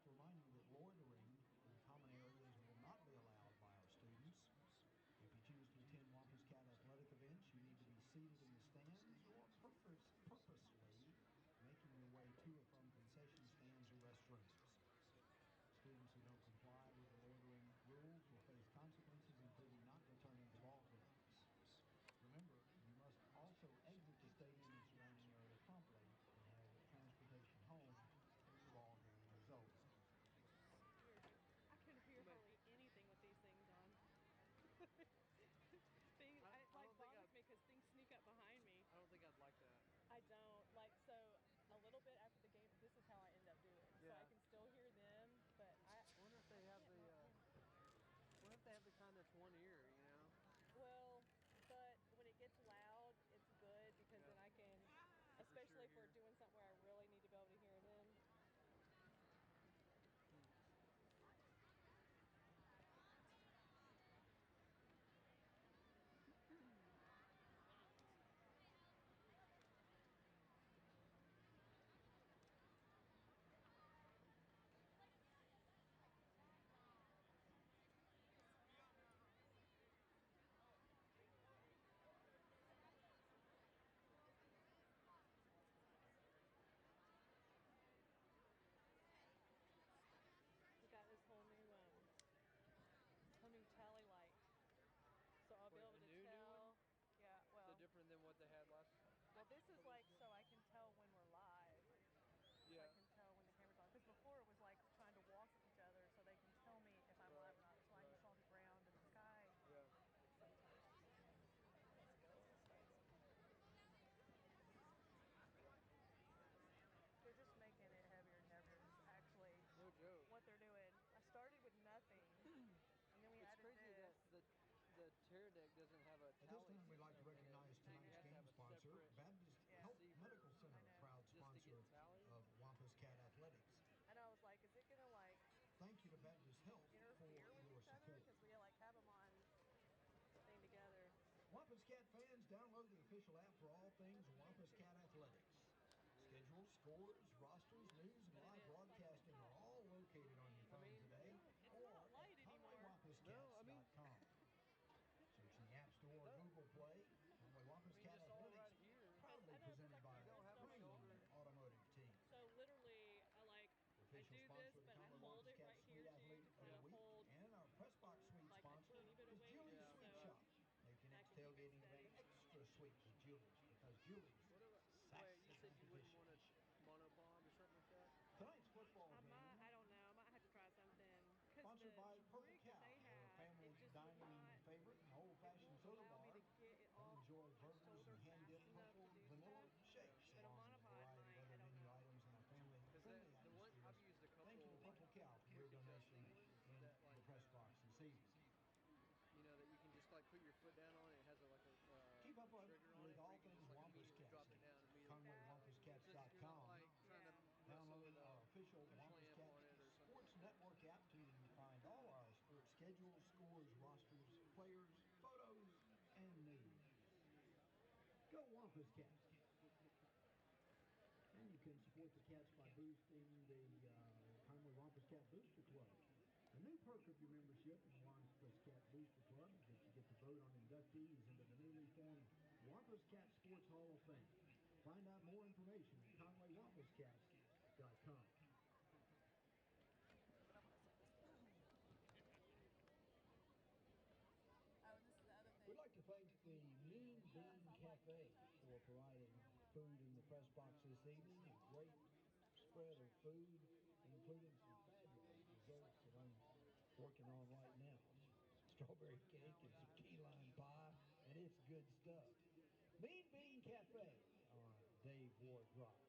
remind you that loitering in common areas will not be allowed by our students. If you choose to attend Wampus Cat athletic events, you need to be seated in the stands or purposely making your way to or from concession stands or restrooms. Students who don't comply with the loitering rules will face consequences, including not returning to ball games. Remember, you must also exit the stadium and surrounding area promptly and have transportation home when the ball game is over. I can hear hardly anything with these things on. It bothers me because things sneak up behind me. I don't think I'd like that. I don't. So a little bit after the game, this is how I end up doing. Yeah. So I can still hear them, but I wonder if they have the kind that's one ear, you know? Well, but when it gets loud, it's good because then I can, especially if we're doing something where I really need to be able to hear them. Got this whole new tally light, so I'll be able to tell. Yeah, well. So different than what they had last. Well, this is like so I can tell when we're live. Yeah. So I can tell when the camera's on. Because before it was like trying to walk with each other so they can tell me if I'm live or not. So I saw the ground and the sky. Yeah. They're just making it heavier and heavier. It's actually no joke. What they're doing. I started with nothing, and then we added crazy this. That the tear deck doesn't have a tally. At this time, we'd like to recognize tonight's game sponsor, Baptist Health Medical Center, proud sponsor of Wampus Cat Athletics. And I was like, is it going to like thank you to Baptist Health for your support. Because we like have them on thing together. Wampus Cat fans, download the official app for all things Wampus Cat Athletics. Schedules, scores, rosters, news, and live broadcasting are all located on your phone today or at ConwayWampusCats.com. Search in the App Store or Google Play. Conway Wampus Cat Athletics, proudly presented by Green Automotive Team. So literally, I do this, but I hold it right here too to kind of hold. And our press box suite sponsor is Julie's Sweet Shop. Making its tailgating event extra sweet with Julie's, because Julie's sacks you said you wouldn't want a monobond or something like that? Tonight's football game. I don't know. I might have to try something. Sponsored by Purple Cow, your family dining favorite, an old-fashioned soda bar. Enjoy burgers and hand-dipped purple vanilla shakes, along with a variety of other menu items in a family-friendly atmosphere. Thank you to Purple Cow for your donation in the press box this evening. You know, that you can just like put your foot down on it. It has keep up with all things Wampus Cats. ConwayWampusCats.com. Download our official Wampus Cats Sports Network app to find all our sports schedules, scores, rosters, players, photos, and news. Go Wampus Cats! And you can support the Cats by boosting the Conway Wampus Cat Booster Club. The new perk of your membership in the Wampus Cat Booster Club is that you get to vote on inductees into the newly formed Wampus Cat Sports Hall of Fame. Find out more information at ConwayWampusCats.com. We'd like to thank the Mean Bean Cafe for providing food in the press box this evening. A great spread of food, including some fabulous desserts that I'm working on right now. Strawberry cake and some key lime pie, and it's good stuff. Mean Bean Cafe on Dave Ward Drive.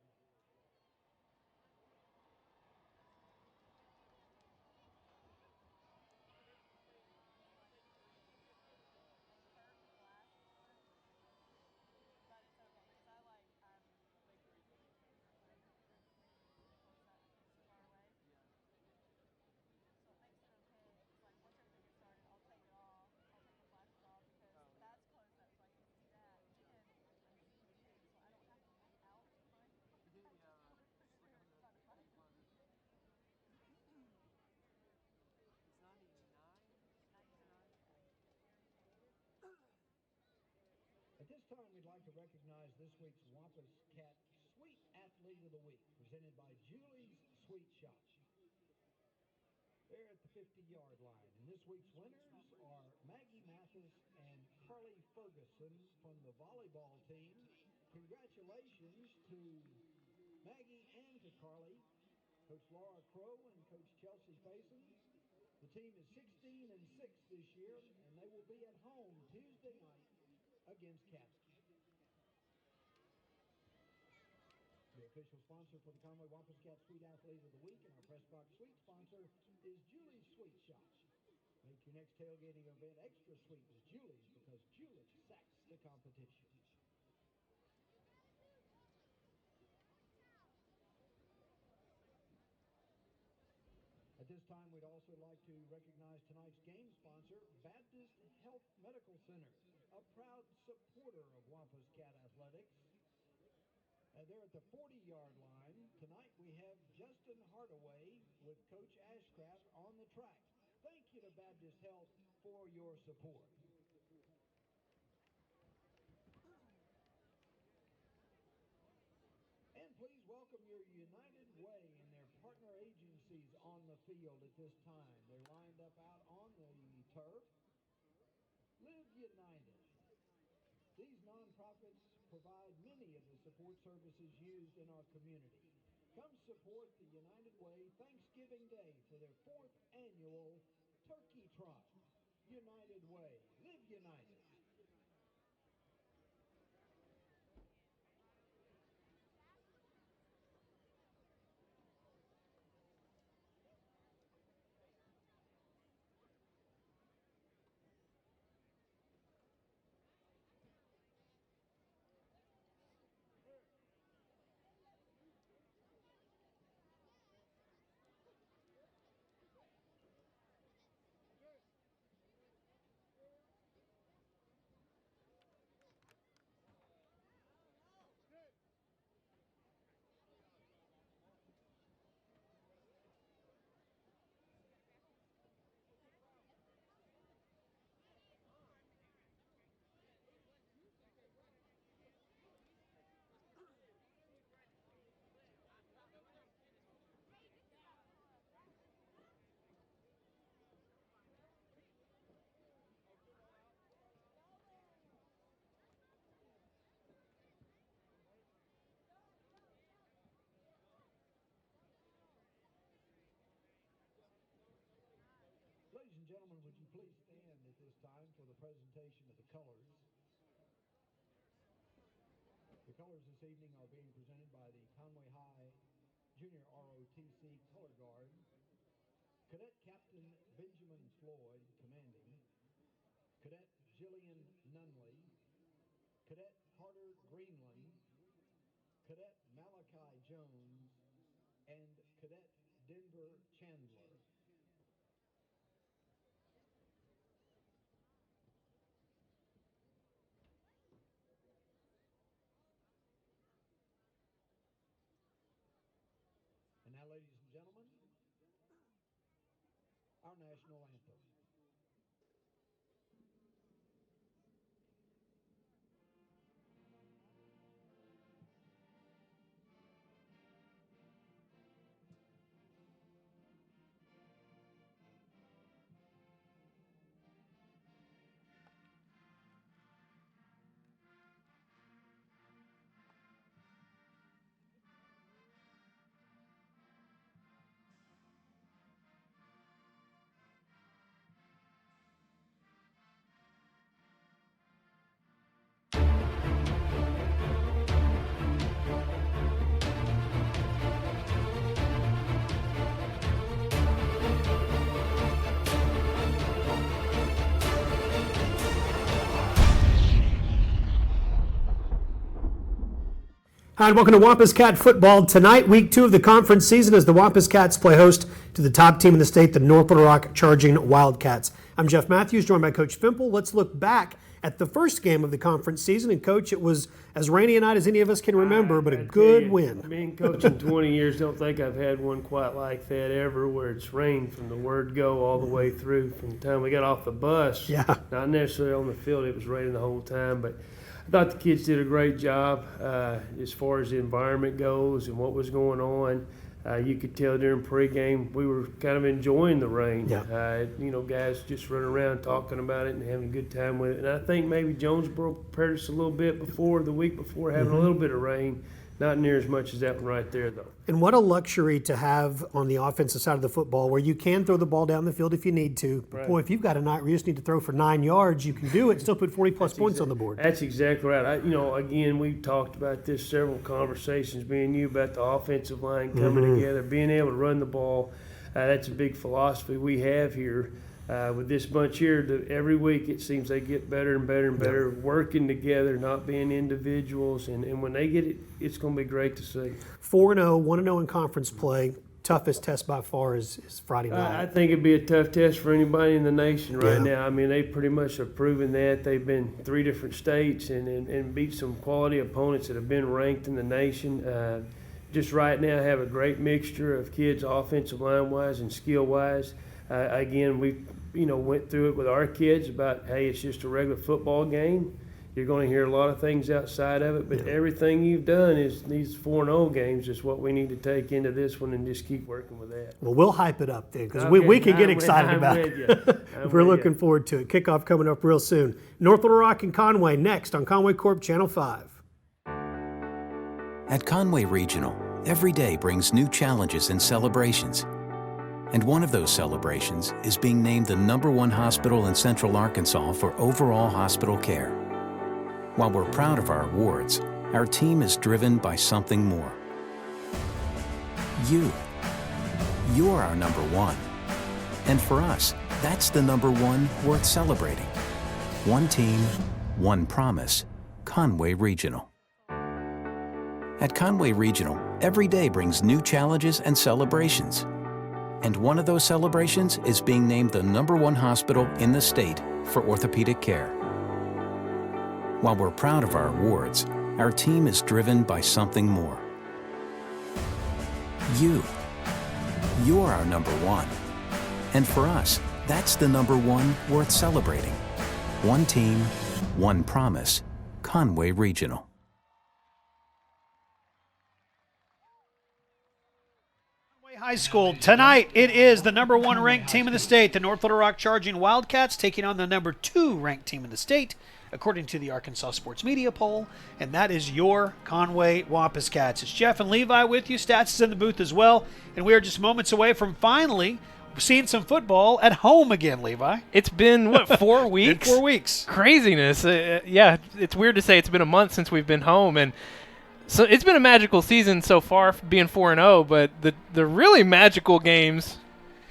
That's closed up, so I can see that. And I'm being used, so I don't have to wait out to find it. time, we'd like to recognize this week's Wampus Cat Sweet Athlete of the Week, presented by Julie's Sweet Shop. They're at the 50-yard line, and this week's winners are Maggie Mathis and Carly Ferguson from the volleyball team. Congratulations to Maggie and to Carly, Coach Laura Crow and Coach Chelsea Faison. The team is 16-6 this year, and they will be at home Tuesday night against Caston. The official sponsor for the Conway Wampus Cat Sweet Athlete of the Week and our Press Box Sweet sponsor is Julie's Sweet Shop. Make your next tailgating event extra sweet with Julie's, because Julie sacks the competition. At this time, we'd also like to recognize tonight's game sponsor, Baptist Health Medical Center, a proud supporter of Wampus Cat Athletics. They're at the 40-yard line. Tonight we have Justin Hardaway with Coach Ashcraft on the track. Thank you to Baptist Health for your support. And please welcome your United Way and their partner agencies on the field at this time. They're lined up out on the turf. Live United. These nonprofits provide many of the support services used in our community. Come support the United Way Thanksgiving Day for their 4th annual Turkey Trot. United Way. Live United. Ladies and gentlemen, would you please stand at this time for the presentation of the colors? The colors this evening are being presented by the Conway High Junior ROTC Color Guard. Cadet Captain Benjamin Floyd, commanding. Cadet Jillian Nunley. Cadet Carter Greenland. Cadet Malachi Jones. And Cadet Denver Chandler. And now, ladies and gentlemen, our national anthem. Hi, and welcome to Wampus Cat Football. Tonight, week 2 of the conference season, as the Wampus Cats play host to the top team in the state, the North Little Rock Charging Wildcats. I'm Jeff Matthews, joined by Coach Fimple. Let's look back at the first game of the conference season. And, Coach, it was as rainy a night as any of us can remember, but a good win. Being coaching 20 years, don't think I've had one quite like that ever, where it's rained from the word go all the way through from the time we got off the bus. Yeah. Not necessarily on the field, it was raining the whole time, but I thought the kids did a great job as far as the environment goes and what was going on. You could tell during pregame we were kind of enjoying the rain. Yeah. Guys just running around talking about it and having a good time with it. And I think maybe Jonesboro prepared us a little bit the week before, having a little bit of rain. Not near as much as that one right there, though. And what a luxury to have on the offensive side of the football where you can throw the ball down the field if you need to. But boy, if you've got a night where you just need to throw for 9 yards, you can do it and still put 40-plus points on the board. That's exactly right. Again, we've talked about this, several conversations, me and you, about the offensive line coming together, being able to run the ball. That's a big philosophy we have here. With this bunch here, every week it seems they get better and better and better, working together, not being individuals. And when they get it, it's going to be great to see. 4-0, 1-0 in conference play. Toughest test by far is Friday night. I think it'd be a tough test for anybody in the nation right now. I mean, they pretty much have proven that. They've been 3 different states and beat some quality opponents that have been ranked in the nation. Just right now have a great mixture of kids offensive line-wise and skill-wise. Again, we went through it with our kids about, hey, it's just a regular football game. You're going to hear a lot of things outside of it, but everything you've done is these 4-0 games is what we need to take into this one and just keep working with that. Well, we'll hype it up then because we can get excited about it. We're looking forward to it. Kickoff coming up real soon. North Little Rock and Conway next on Conway Corp Channel 5. At Conway Regional, every day brings new challenges and celebrations. And one of those celebrations is being named the #1 hospital in Central Arkansas for overall hospital care. While we're proud of our awards, our team is driven by something more. You. You're our #1. And for us, that's the #1 worth celebrating. One team, one promise. Conway Regional. At Conway Regional, every day brings new challenges and celebrations. And one of those celebrations is being named the #1 hospital in the state for orthopedic care. While we're proud of our awards, our team is driven by something more. You. You're our #1. And for us, that's the #1 worth celebrating. One team, one promise. Conway Regional. High School. Tonight, it is the #1 ranked team in the state, the North Little Rock Charging Wildcats, taking on the #2 ranked team in the state, according to the Arkansas Sports Media poll, and that is your Conway Wampus Cats. It's Jeff and Levi with you. Stats is in the booth as well, and we are just moments away from finally seeing some football at home again, Levi. It's been, 4 weeks? 4 weeks. Craziness. It's weird to say it's been a month since we've been home, and so it's been a magical season so far, being 4-0, but the really magical games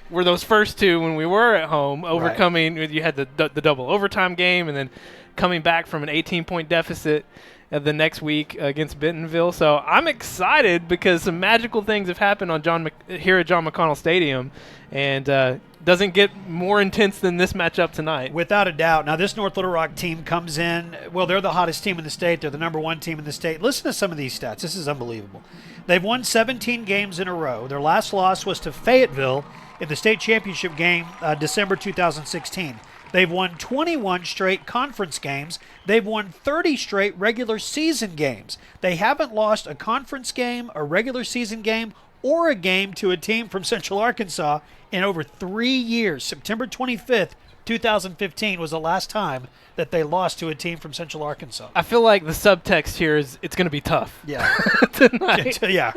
were those first 2 when we were at home, overcoming. Right. You had the double overtime game, and then coming back from an 18-point deficit the next week against Bentonville. So I'm excited because some magical things have happened on here at John McConnell Stadium, and doesn't get more intense than this matchup tonight. Without a doubt. Now, this North Little Rock team comes in, well, they're the hottest team in the state. They're the #1 team in the state. Listen to some of these stats. This is unbelievable. They've won 17 games in a row. Their last loss was to Fayetteville in the state championship game, December 2016. They've won 21 straight conference games. They've won 30 straight regular season games. They haven't lost a conference game, a regular season game, or a game to a team from Central Arkansas in over 3 years. September 25th, 2015 was the last time that they lost to a team from Central Arkansas. I feel like the subtext here is it's going to be tough. Yeah. Tonight. Yeah.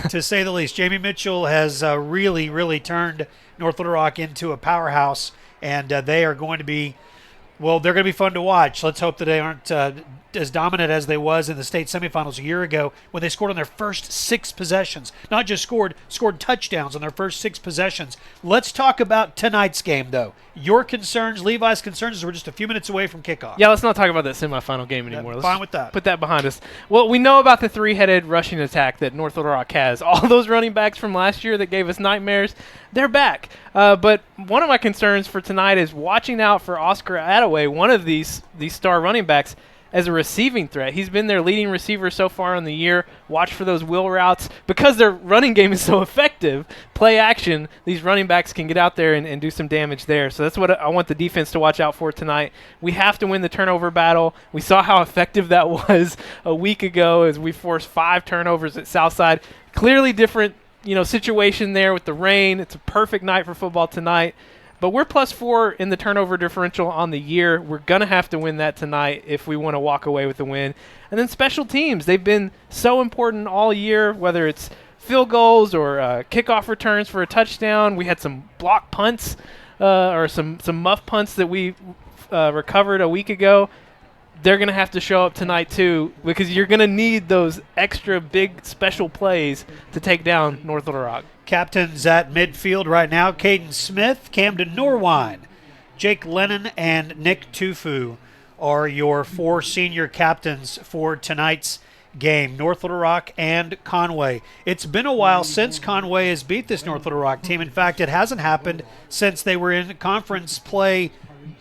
To say the least. Jamie Mitchell has really, really turned North Little Rock into a powerhouse, and they are going to be, well, they're going to be fun to watch. Let's hope that they aren't as dominant as they was in the state semifinals a year ago when they scored on their first 6 possessions. Not just scored touchdowns on their first 6 possessions. Let's talk about tonight's game, though. Your concerns, Levi's concerns, as we're just a few minutes away from kickoff. Yeah, let's not talk about that semifinal game anymore. Let's fine with that. Put that behind us. Well, we know about the 3-headed rushing attack that North Little Rock has. All those running backs from last year that gave us nightmares, they're back. But one of my concerns for tonight is watching out for Oscar Attaway, one of these star running backs. as a receiving threat. He's been their leading receiver so far in the year. Watch for those wheel routes. Because their running game is so effective, play action, these running backs can get out there and do some damage there. So that's what I want the defense to watch out for tonight. We have to win the turnover battle. We saw how effective that was a week ago as we forced 5 turnovers at Southside. Clearly different, situation there with the rain. It's a perfect night for football tonight. But we're +4 in the turnover differential on the year. We're going to have to win that tonight if we want to walk away with the win. And then special teams. They've been so important all year, whether it's field goals or kickoff returns for a touchdown. We had some block punts or some muff punts that we recovered a week ago. They're going to have to show up tonight too, because you're going to need those extra big special plays to take down North Little Rock. Captains at midfield right now, Caden Smith, Camden Norwine, Jake Lennon, and Nick Tufu are your 4 senior captains for tonight's game, North Little Rock and Conway. It's been a while since Conway has beat this North Little Rock team. In fact, it hasn't happened since they were in conference play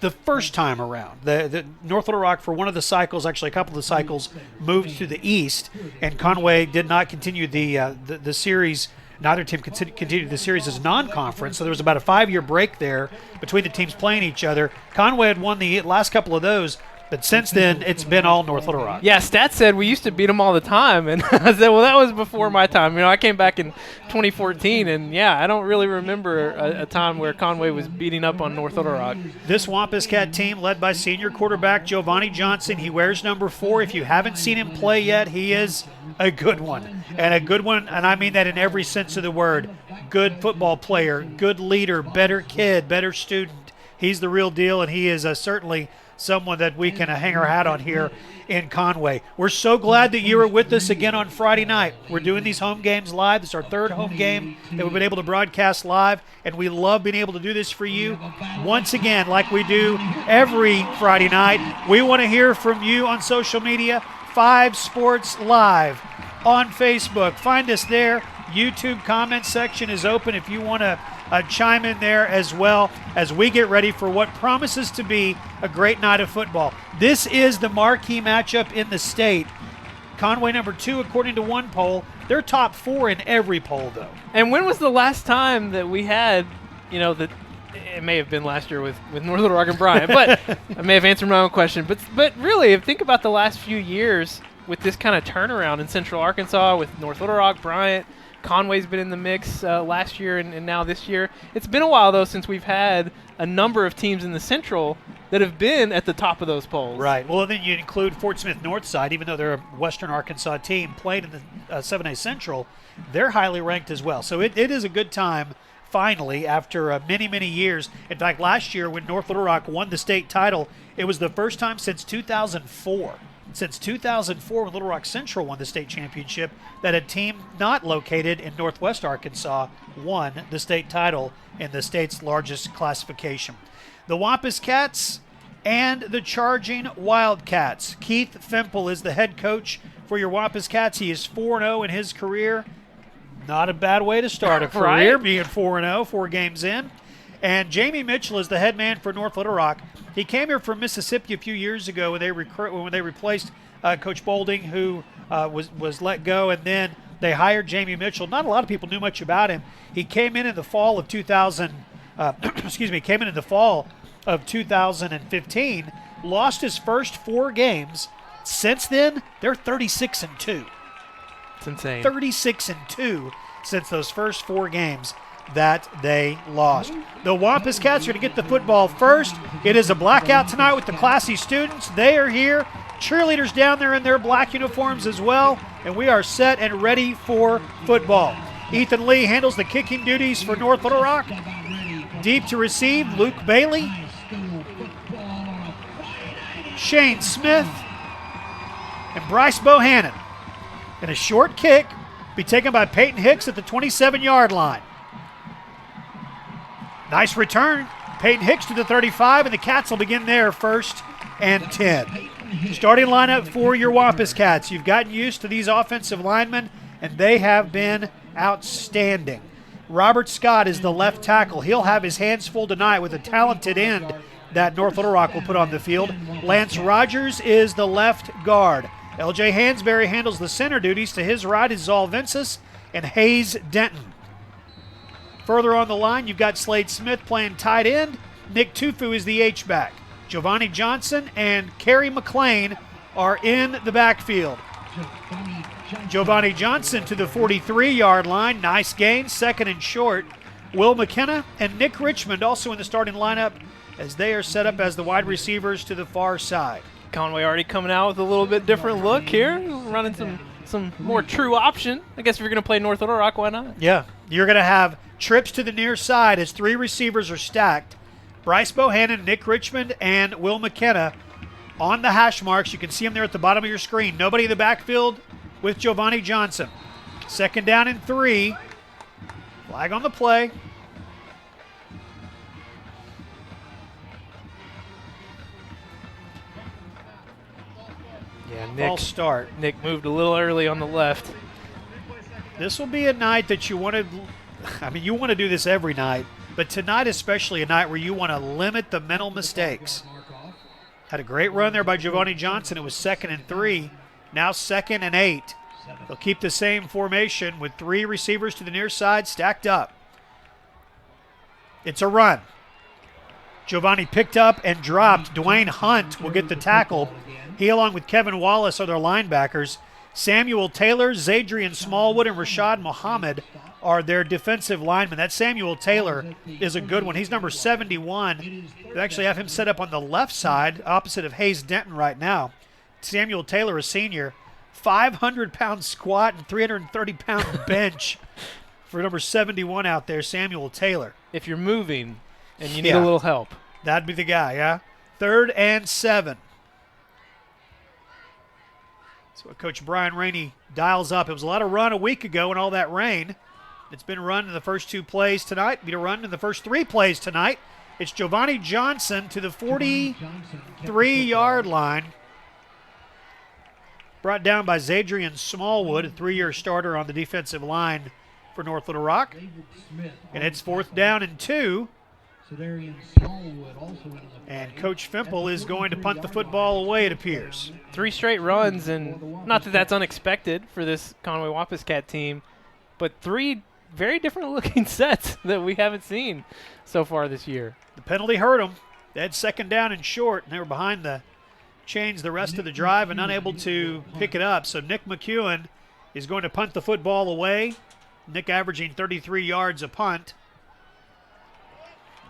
the first time around. The North Little Rock, for one of the cycles, actually a couple of the cycles, moved to the east, and Conway did not continue the series. Neither team continued the series as non-conference, so there was about a 5-year break there between the teams playing each other. Conway had won the last couple of those, but since then, it's been all North Little Rock. Yeah, Stats said we used to beat them all the time, and I said, well, that was before my time. I came back in 2014, and I don't really remember a time where Conway was beating up on North Little Rock. This Wampus Cat team, led by senior quarterback Giovanni Johnson, he wears number 4. If you haven't seen him play yet, he is a good one, and I mean that in every sense of the word. Good football player, good leader, better kid, better student. He's the real deal, and he is certainly someone that we can hang our hat on here in Conway. We're so glad that you were with us again on Friday night. We're doing these home games live. This is our 3rd home game that we've been able to broadcast live, and we love being able to do this for you. Once again, like we do every Friday night, we want to hear from you on social media. 5 Sports Live on Facebook. Find us there. YouTube comment section is open if you want to chime in there as well as we get ready for what promises to be a great night of football. This is the marquee matchup in the state. Conway number 2 according to one poll. They're top 4 in every poll, though. And when was the last time that we had, it may have been last year with North Little Rock and Bryant, but I may have answered my own question. But really, think about the last few years with this kind of turnaround in Central Arkansas with North Little Rock, Bryant. Conway's been in the mix last year and now this year. It's been a while, though, since we've had a number of teams in the Central that have been at the top of those polls. Right. Well, then you include Fort Smith Northside, even though they're a Western Arkansas team, played in the 7A Central. They're highly ranked as well. So it is a good time, finally, after many, many years. In fact, last year when North Little Rock won the state title, it was the first time since 2004. Since 2004, when Little Rock Central won the state championship, that a team not located in Northwest Arkansas won the state title in the state's largest classification. The Wampus Cats and the Charging Wildcats. Keith Fempel is the head coach for your Wampus Cats. He is 4-0 in his career. Not a bad way to start a career, being 4-0, 4 games in. And Jamie Mitchell is the head man for North Little Rock. He came here from Mississippi a few years ago when they replaced Coach Bolding, who was let go, and then they hired Jamie Mitchell. Not a lot of people knew much about him. He came in the fall of 2015, lost his first 4 games. Since then, they're 36-2. It's insane. 36-2 since those first 4 games that they lost. The Wampus Cats are going to get the football first. It is a blackout tonight with the classy students. They are here. Cheerleaders down there in their black uniforms as well. And we are set and ready for football. Ethan Lee handles the kicking duties for North Little Rock. Deep to receive, Luke Bailey. Shane Smith. And Bryce Bohannon. And a short kick be taken by Peyton Hicks at the 27-yard line. Nice return. Peyton Hicks to the 35, and the Cats will begin there 1st and 10. Starting lineup for your Wampus Cats. You've gotten used to these offensive linemen, and they have been outstanding. Robert Scott is the left tackle. He'll have his hands full tonight with a talented end that North Little Rock will put on the field. Lance Rogers is the left guard. L.J. Hansberry handles the center duties. To his right is Zol Vences and Hayes Denton. Further on the line, you've got Slade Smith playing tight end. Nick Tufu is the H-back. Giovanni Johnson and Kerry McLean are in the backfield. Giovanni Johnson to the 43-yard line. Nice gain, second and short. Will McKenna and Nick Richmond also in the starting lineup as they are set up as the wide receivers to the far side. Conway already coming out with a little bit different look here, running some more true option. I guess if you're going to play North Little Rock, why not? Yeah, you're going to have trips to the near side as three receivers are stacked. Bryce Bohannon, Nick Richmond, and Will McKenna on the hash marks. You can see them there at the bottom of your screen. Nobody in the backfield with Giovanni Johnson. Second down and 3. Flag on the play. Yeah, False start. Nick moved a little early on the left. This will be a night that you want to, you want to do this every night, but tonight especially a night where you want to limit the mental mistakes. Had a great run there by Giovanni Johnson. It was 2nd and 3. Now 2nd and 8. They'll keep the same formation with 3 receivers to the near side stacked up. It's a run. Giovanni picked up and dropped. Dwayne Hunt will get the tackle. He, along with Kevin Wallace, are their linebackers. Samuel Taylor, Zadrian Smallwood, and Rashad Muhammad are their defensive linemen. That Samuel Taylor is a good one. He's number 71. They actually have him set up on the left side, opposite of Hayes Denton right now. Samuel Taylor, a senior, 500-pound squat and 330-pound bench for number 71 out there, Samuel Taylor. If you're moving and you need a little help. That'd be the guy, yeah? 3rd and 7. That's what Coach Brian Rainey dials up. It was a lot of run a week ago and all that rain. It's been run in the first 2 plays tonight. Be to run in the first 3 plays tonight. It's Giovanni Johnson to the 43-yard line. Brought down by Zadrian Smallwood, a 3-year starter on the defensive line for North Little Rock. And it's 4th down and 2. And Coach Fimple is going to punt the football away, it appears. 3 straight runs, and not that that's unexpected for this Conway Wampus Cat team, but 3 very different looking sets that we haven't seen so far this year. The penalty hurt them. They had 2nd down and short, and they were behind the chains the rest of the drive and unable to pick it up. So Nick McEwen is going to punt the football away. Nick averaging 33 yards a punt.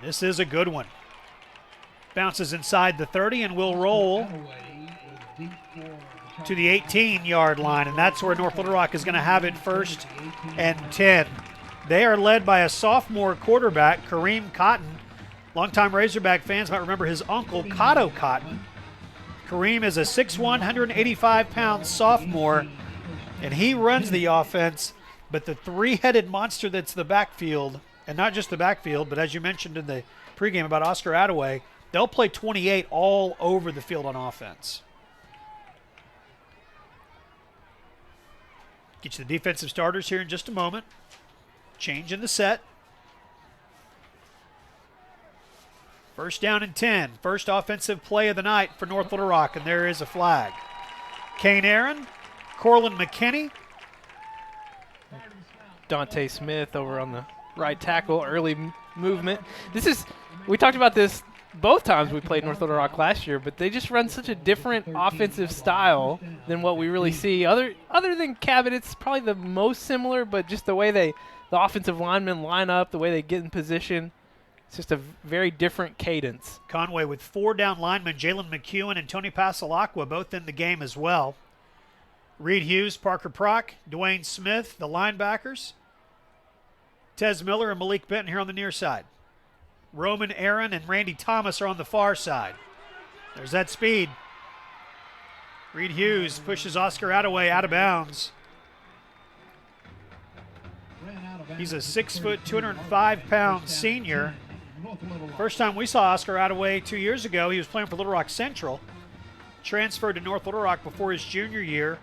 This is a good one. Bounces inside the 30 and will roll to the 18-yard line, and that's where North Little Rock is going to have it 1st and 10. They are led by a sophomore quarterback, Kareem Cotton. Longtime Razorback fans might remember his uncle, Cotto Cotton. Kareem is a 6'1", 185-pound sophomore, and he runs the offense, but the 3-headed monster that's the backfield, and not just the backfield, but as you mentioned in the pregame about Oscar Attaway, they'll play 28 all over the field on offense. Get you the defensive starters here in just a moment. Change in the set. 1st down and 10. First offensive play of the night for North Little Rock, and there is a flag. Kane Aaron, Corlin McKinney. Dante Smith over on the right tackle, early movement. We talked about this both times we played North Little Rock last year, but they just run such a different offensive style than what we really see. Other than Cabot, it's probably the most similar, but just the way the offensive linemen line up, the way they get in position, it's just a very different cadence. Conway with 4 down linemen, Jalen McEwen and Tony Pasalacqua, both in the game as well. Reed Hughes, Parker Prock, Dwayne Smith, the linebackers. Tez Miller and Malik Benton here on the near side. Roman Aaron and Randy Thomas are on the far side. There's that speed. Reed Hughes pushes Oscar Attaway out of bounds. He's a 6', 205-pound senior. First time we saw Oscar Attaway 2 years ago, he was playing for Little Rock Central. Transferred to North Little Rock before his junior year.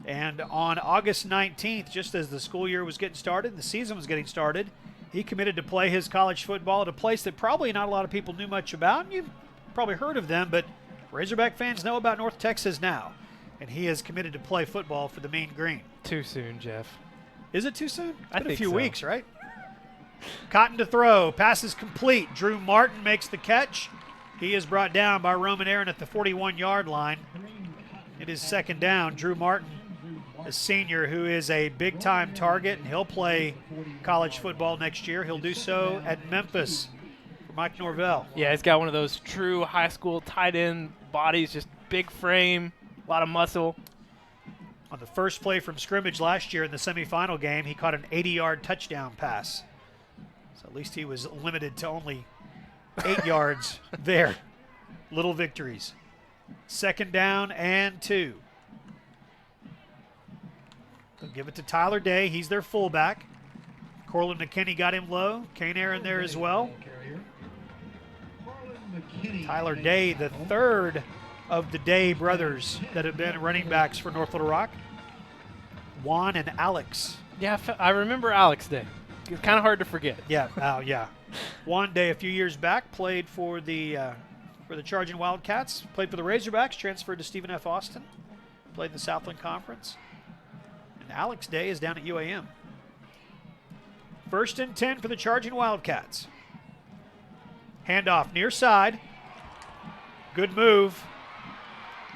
And on August 19th, just as the school year was getting started, the season was getting started, He committed to play his college football at a place that probably not a lot of people knew much about. You've probably heard of them, but Razorback fans know about North Texas now. And he is committed to play football for the Mean Green. Too soon, Jeff. Is it too soon? It's I been a think few so. weeks, right? Cotton to throw. Pass is complete. Drew Martin makes the catch. He is brought down by Roman Aaron at the 41-yard line. It is second down. Drew Martin, a senior who is a big-time target, and he'll play college football next year. He'll do so at Memphis for Mike Norvell. Yeah, he's got one of those true high school tight end bodies, just big frame, a lot of muscle. On the first play from scrimmage last year in the semifinal game, he caught an 80-yard touchdown pass. So at least he was limited to only 8 yards there. Little victories. Second down and 2. They'll give it to Tyler Day. He's their fullback. Corlin McKinney got him low. Kane Aaron there as well. Tyler Day, the third of the Day brothers that have been running backs for North Little Rock. Juan and Alex. Yeah, I remember Alex Day. It's kind of hard to forget. Yeah, yeah. Juan Day a few years back played for the Charging Wildcats, played for the Razorbacks, transferred to Stephen F. Austin, played in the Southland Conference. And Alex Day is down at UAM. First and 10 for the Charging Wildcats. Handoff near side. Good move.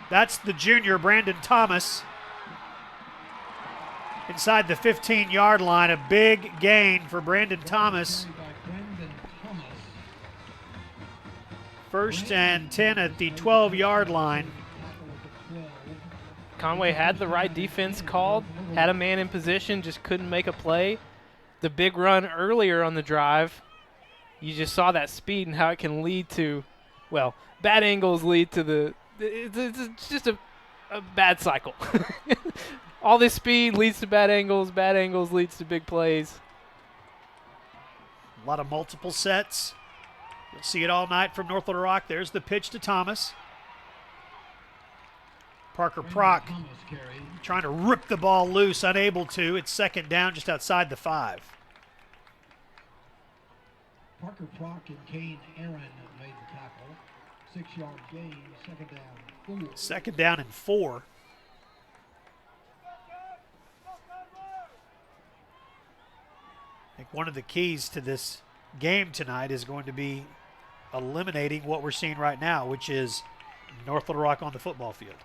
That's the junior, Brandon Thomas. Inside the 15-yard line, a big gain for Brandon Thomas. First and 10 at the 12-yard line. Conway had the right defense called, had a man in position, just couldn't make a play. The big run earlier on the drive, you just saw that speed and how it can lead to, well, bad angles lead to the, it's just a bad cycle. All this speed leads to bad angles leads to big plays. A lot of multiple sets. You'll see it all night from North Little Rock. There's the pitch to Thomas. Parker Prock trying to rip the ball loose, unable to. It's second down just outside the 5. Parker Prock and Kane Aaron made the tackle. 6-yard gain, second down, 4. Second down and 4. I think one of the keys to this game tonight is going to be eliminating what we're seeing right now, which is North Little Rock on the football field.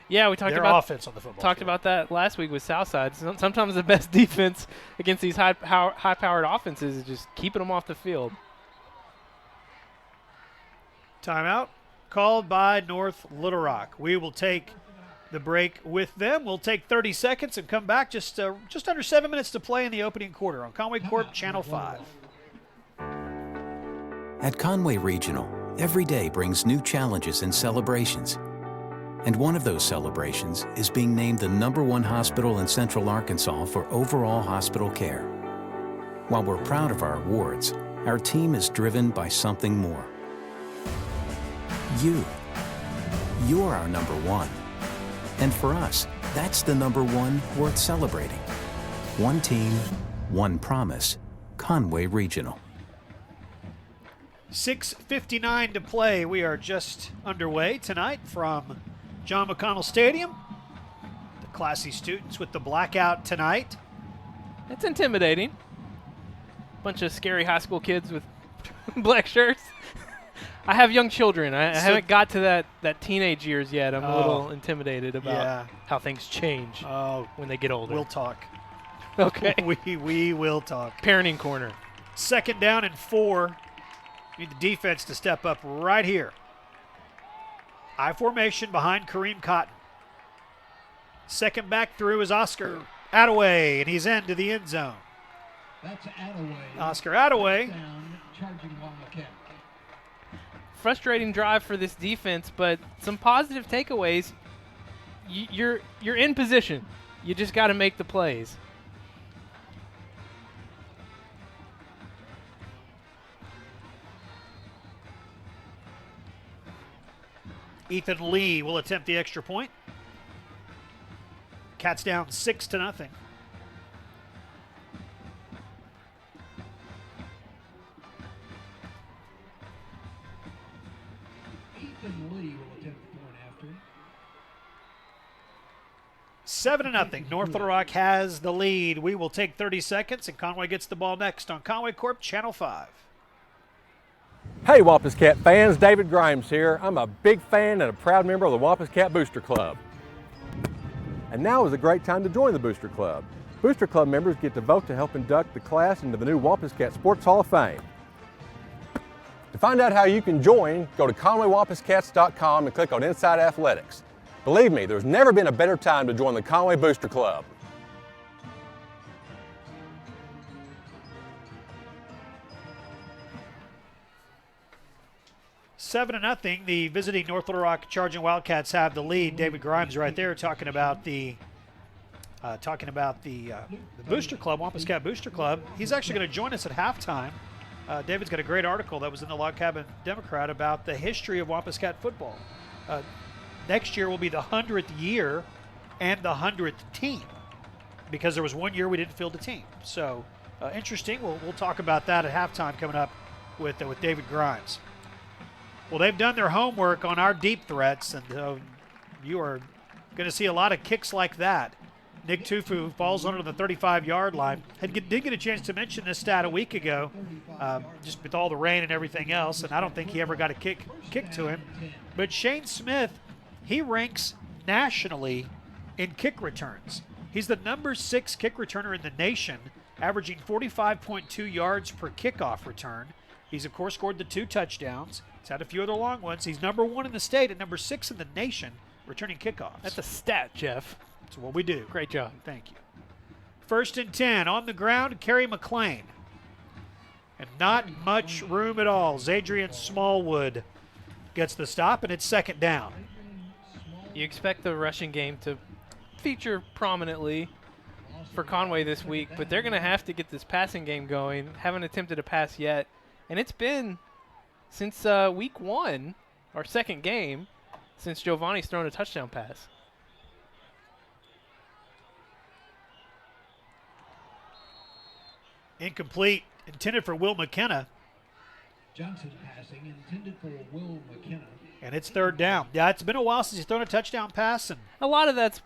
Yeah, we talked Their about offense on the football talked field. about that last week with Southside. Sometimes the best defense against these high-powered offenses is just keeping them off the field. Timeout called by North Little Rock. We will take the break with them. We'll take 30 seconds and come back. Just under 7 minutes to play in the opening quarter on Conway Corp Channel 5. At Conway Regional, every day brings new challenges and celebrations. And one of those celebrations is being named the #1 hospital in Central Arkansas for overall hospital care. While we're proud of our awards, our team is driven by something more. You. You're our #1. And for us, that's the #1 worth celebrating. One team, one promise. Conway Regional. 6:59 to play. We are just underway tonight from John McConnell Stadium. The classy students with the blackout tonight. It's intimidating. Bunch of scary high school kids with black shirts. I have young children. I haven't got to that teenage years yet. I'm a little intimidated about how things change when they get older. We'll talk. Okay. we will talk. Parenting corner. Second down and 4. Need the defense to step up right here. I formation behind Kareem Cotton. Second back through is Oscar Attaway, and he's into the end zone. That's Attaway. Oscar Attaway. Down, Charging Wildcat. Frustrating drive for this defense, but some positive takeaways. You're in position. You just got to make the plays. Ethan Lee will attempt the extra point. Cats down 6-0. in the lead will attempt the point after. 7-0. North Little Rock has the lead. We will take 30 seconds, and Conway gets the ball next on Conway Corp Channel 5. Hey Wampus Cat fans, David Grimes here. I'm a big fan and a proud member of the Wampus Cat Booster Club. And now is a great time to join the Booster Club. Booster Club members get to vote to help induct the class into the new Wampus Cat Sports Hall of Fame. To find out how you can join, go to ConwayWampusCats.com and click on Inside Athletics. Believe me, there's never been a better time to join the Conway Booster Club. 7-0. The visiting North Little Rock Charging Wildcats have the lead. David Grimes right there talking about the Booster Club, Wampus Cat Booster Club. He's actually going to join us at halftime. David's got a great article that was in the Log Cabin Democrat about the history of Wampus Cat football. Next year will be the 100th year and the 100th team, because there was 1 year we didn't field a team. So interesting. We'll talk about that at halftime coming up with David Grimes. Well, they've done their homework on our deep threats, and you are going to see a lot of kicks like that. Nick Tufu falls under the 35-yard line. Did get a chance to mention this stat a week ago, just with all the rain and everything else, and I don't think he ever got a kick to him. But Shane Smith, he ranks nationally in kick returns. He's the number 6 kick returner in the nation, averaging 45.2 yards per kickoff return. He's, of course, scored the 2 touchdowns. He's had a few other long ones. He's number 1 in the state and number 6 in the nation returning kickoffs. That's a stat, Jeff. That's what we do. Great job. Thank you. 1st and 10. On the ground, Kerry McLean. And not much room at all. Zadrian Smallwood gets the stop, and it's 2nd down. You expect the rushing game to feature prominently for Conway this week, but they're going to have to get this passing game going. Haven't attempted a pass yet, and it's been since week 1, our 2nd game, since Giovanni's thrown a touchdown pass. Incomplete, intended for Will McKenna. Johnson passing, intended for Will McKenna. And it's 3rd down. Yeah, it's been a while since he's thrown a touchdown pass. And a lot of that's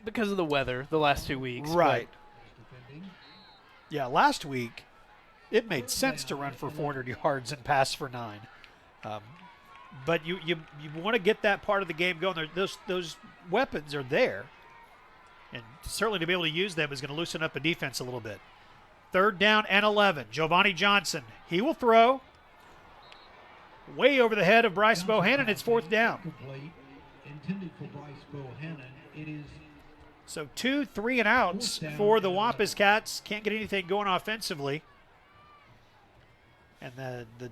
because of the weather the last 2 weeks. Right. Yeah, last week, it made sense to run for 400 yards and pass for 9. But you want to get that part of the game going. Those weapons are there. And certainly to be able to use them is going to loosen up a defense a little bit. 3rd down and 11. Giovanni Johnson. He will throw. Way over the head of Bryce Bohannon. It's 4th down. Intended for Bryce Bohannon. It is so 2 3-and-outs for the Wampus Cats. Can't get anything going offensively. And the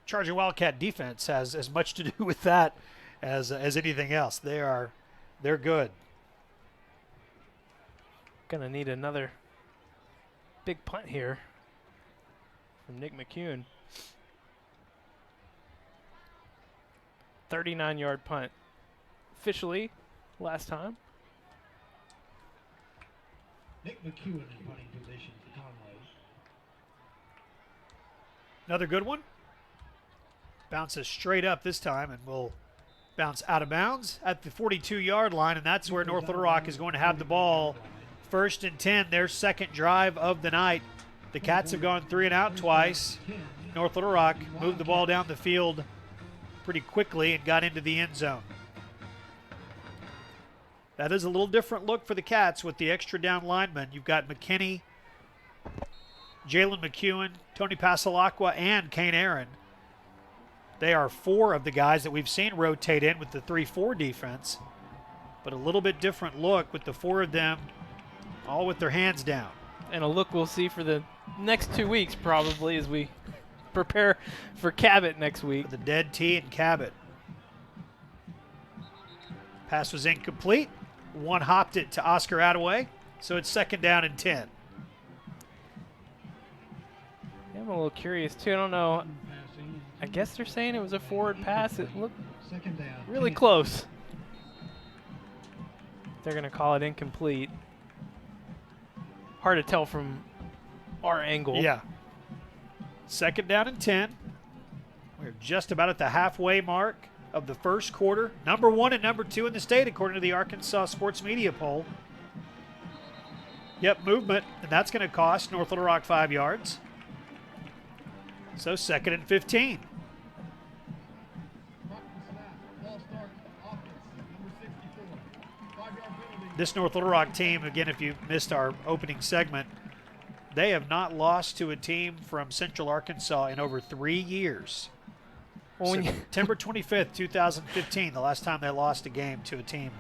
Charging Wildcat defense has as much to do with that as anything else. They're good. Gonna need another big punt here from Nick McCune. 39-yard punt. Officially, last time. Nick McCune in punting position for Conway. Another good one. Bounces straight up this time and will bounce out of bounds at the 42-yard line, and that's where North Little Rock is going to have the ball. 1st and 10, their 2nd drive of the night. The Cats have gone 3-and-out twice. North Little Rock moved the ball down the field pretty quickly and got into the end zone. That is a little different look for the Cats with the extra down linemen. You've got McKinney, Jalen McEwen, Tony Pasalacqua, and Kane Aaron. They are 4 of the guys that we've seen rotate in with the 3-4 defense, but a little bit different look with the 4 of them all with their hands down. And a look we'll see for the next 2 weeks probably as we prepare for Cabot next week. For the dead T and Cabot. Pass was incomplete. One hopped it to Oscar Attaway, so it's 2nd down and 10. Yeah, I'm a little curious too. I don't know. I guess they're saying it was a forward pass. It looked really close. They're going to call it incomplete. Hard to tell from our angle. Yeah. 2nd down and 10. We're just about at the halfway mark of the first quarter. Number 1 and number 2 in the state, according to the Arkansas Sports Media poll. Yep, movement, and that's going to cost North Little Rock 5 yards. So 2nd and 15. This North Little Rock team, again, if you missed our opening segment, they have not lost to a team from Central Arkansas in over 3 years. Well, September 25th, 2015, the last time they lost a game to a team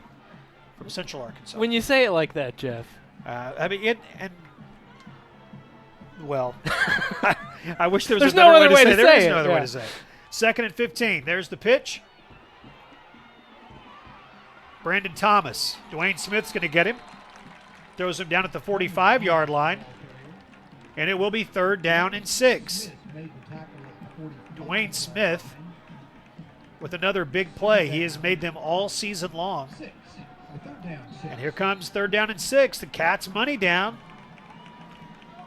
from Central Arkansas. when you say it like that, Jeff. Well, I wish there was There's a better no other way to There say is it, no other yeah. way to say it. 2nd and 15. There's the pitch. Brandon Thomas. Dwayne Smith's going to get him. Throws him down at the 45-yard line. And it will be 3rd down and 6. Dwayne Smith with another big play. He has made them all season long. And here comes 3rd down and 6. The Cats money down.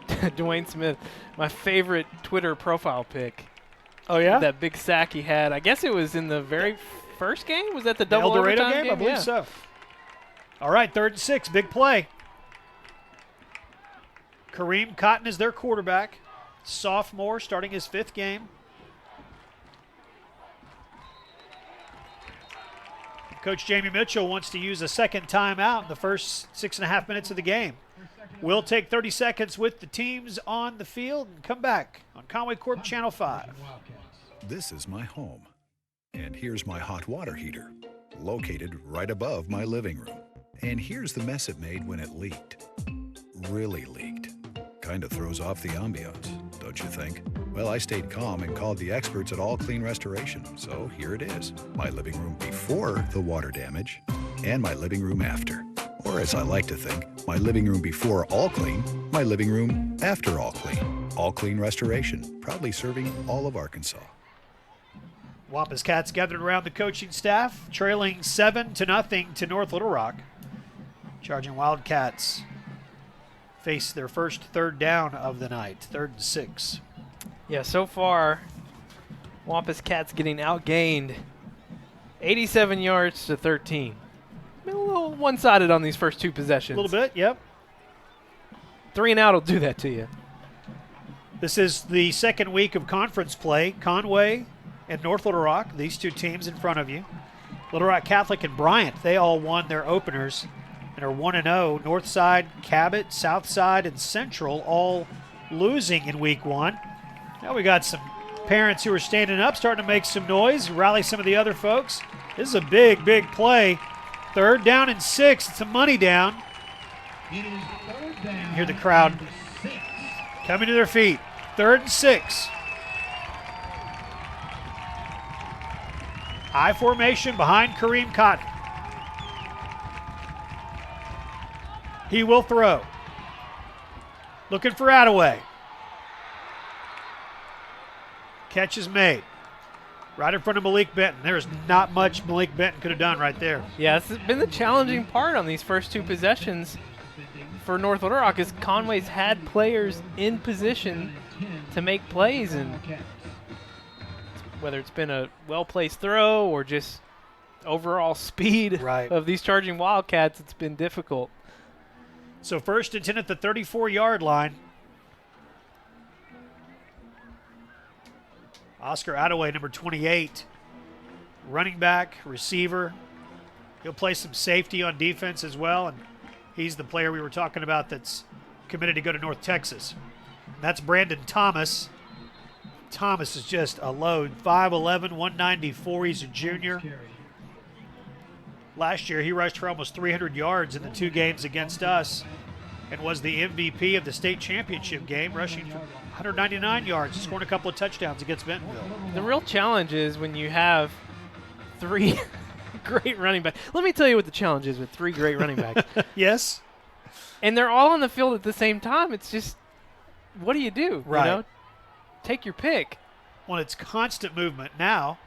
Dwayne Smith, my favorite Twitter profile pic. Oh, yeah? That big sack he had. I guess it was in the very first game? Was that the The double El Dorado overtime game? I believe Yeah. so. All right, 3rd and 6. Big play. Kareem Cotton is their quarterback. Sophomore, starting his 5th game. Coach Jamie Mitchell wants to use a second timeout in the first 6.5 minutes of the game. We'll take 30 seconds with the teams on the field and come back on Conway Corp Channel 5. This is my home. And here's my hot water heater, located right above my living room. And here's the mess it made when it leaked. Really leaked. Kind of throws off the ambiance, don't you think? Well, I stayed calm and called the experts at All Clean Restoration, so here it is. My living room before the water damage, and my living room after. Or as I like to think, my living room before All Clean, my living room after All Clean. All Clean Restoration, proudly serving all of Arkansas. Wampus Cats gathered around the coaching staff, trailing 7-0 to North Little Rock. Charging Wildcats face their first 3rd down of the night, 3rd and 6. Yeah, so far, Wampus Cats getting outgained 87 yards to 13. Been a little one-sided on these first 2 possessions. A little bit, yep. 3 and out will do that to you. This is the 2nd week of conference play. Conway and North Little Rock, these 2 teams in front of you. Little Rock Catholic and Bryant, they all won their openers and are 1-0. North Side, Cabot, South Side, and Central all losing in week 1. Now we got some parents who are standing up, starting to make some noise, rally some of the other folks. This is a big, big play. 3rd down and 6. It's a money down. Hear the crowd coming to their feet. 3rd and 6. I formation behind Kareem Cotton. He will throw. Looking for Attaway. Catch is made. Right in front of Malik Benton. There's not much Malik Benton could have done right there. Yeah, it's been the challenging part on these first 2 possessions for North Little Rock is Conway's had players in position to make plays, and whether it's been a well-placed throw or just overall speed of these charging Wildcats, it's been difficult. So 1st and 10 at the 34-yard line. Oscar Attaway, number 28, running back, receiver. He'll play some safety on defense as well, and he's the player we were talking about that's committed to go to North Texas. And that's Brandon Thomas. Thomas is just a load, 5'11", 194. He's a junior. Last year, he rushed for almost 300 yards in the 2 games against us and was the MVP of the state championship game, rushing for 199 yards, scoring a couple of touchdowns against Bentonville. The real challenge is when you have 3 great running backs. Let me tell you what the challenge is with 3 great running backs. Yes. And they're all on the field at the same time. It's just, what do you do? Right. You know? Take your pick. Well, it's constant movement. Now,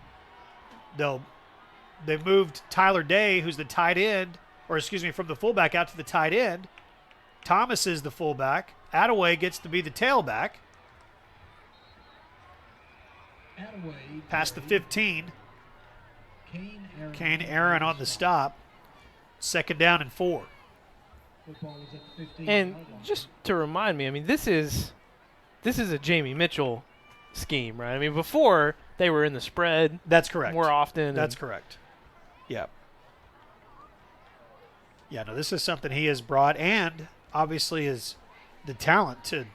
they've moved Tyler Day, who's the tight end, from the fullback out to the tight end. Thomas is the fullback. Attaway gets to be the tailback. Past the 15. Kane Aaron on the stop. 2nd down and 4. And just to remind me, I mean, this is a Jamie Mitchell scheme, right? I mean, before they were in the spread. That's correct. More often. That's correct. Yeah. Yeah, no, this is something he has brought, and obviously is the talent to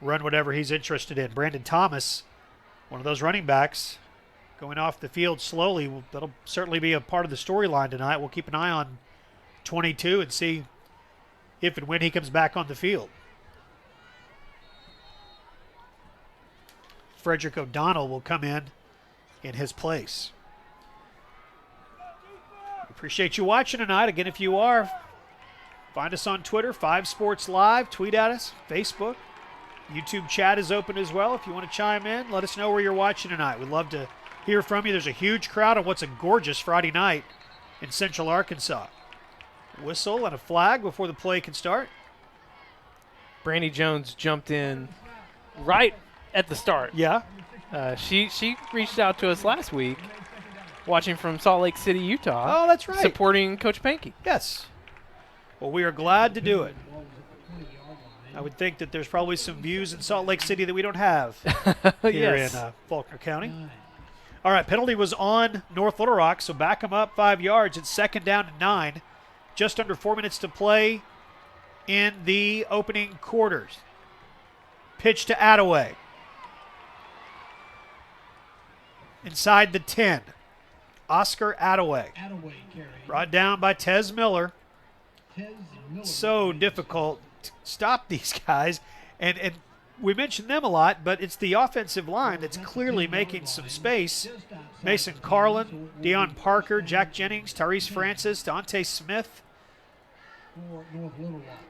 run whatever he's interested in. Brandon Thomas, one of those running backs, going off the field slowly. That'll certainly be a part of the storyline tonight. We'll keep an eye on 22 and see if and when he comes back on the field. Frederick O'Donnell will come in his place. Appreciate you watching tonight. Again, if you are, find us on Twitter, 5 Sports Live. Tweet at us, Facebook. YouTube chat is open as well. If you want to chime in, let us know where you're watching tonight. We'd love to hear from you. There's a huge crowd on what's a gorgeous Friday night in Central Arkansas. Whistle and a flag before the play can start. Brandy Jones jumped in right at the start. Yeah. She reached out to us last week, watching from Salt Lake City, Utah. Oh, that's right. Supporting Coach Pankey. Yes. Well, we are glad to do it. I would think that there's probably some views in Salt Lake City that we don't have here Yes. in Faulkner County. All right, penalty was on North Little Rock, so back them up 5 yards. It's 2nd down and 9. Just under 4 minutes to play in the opening quarters. Pitch to Attaway. Inside the 10. Oscar Attaway. Brought down by Tez Miller. So difficult to stop these guys. And we mention them a lot, but it's the offensive line that's clearly making some space. Mason Carlin, Deion Parker, Jack Jennings, Tyrese Francis, Dante Smith.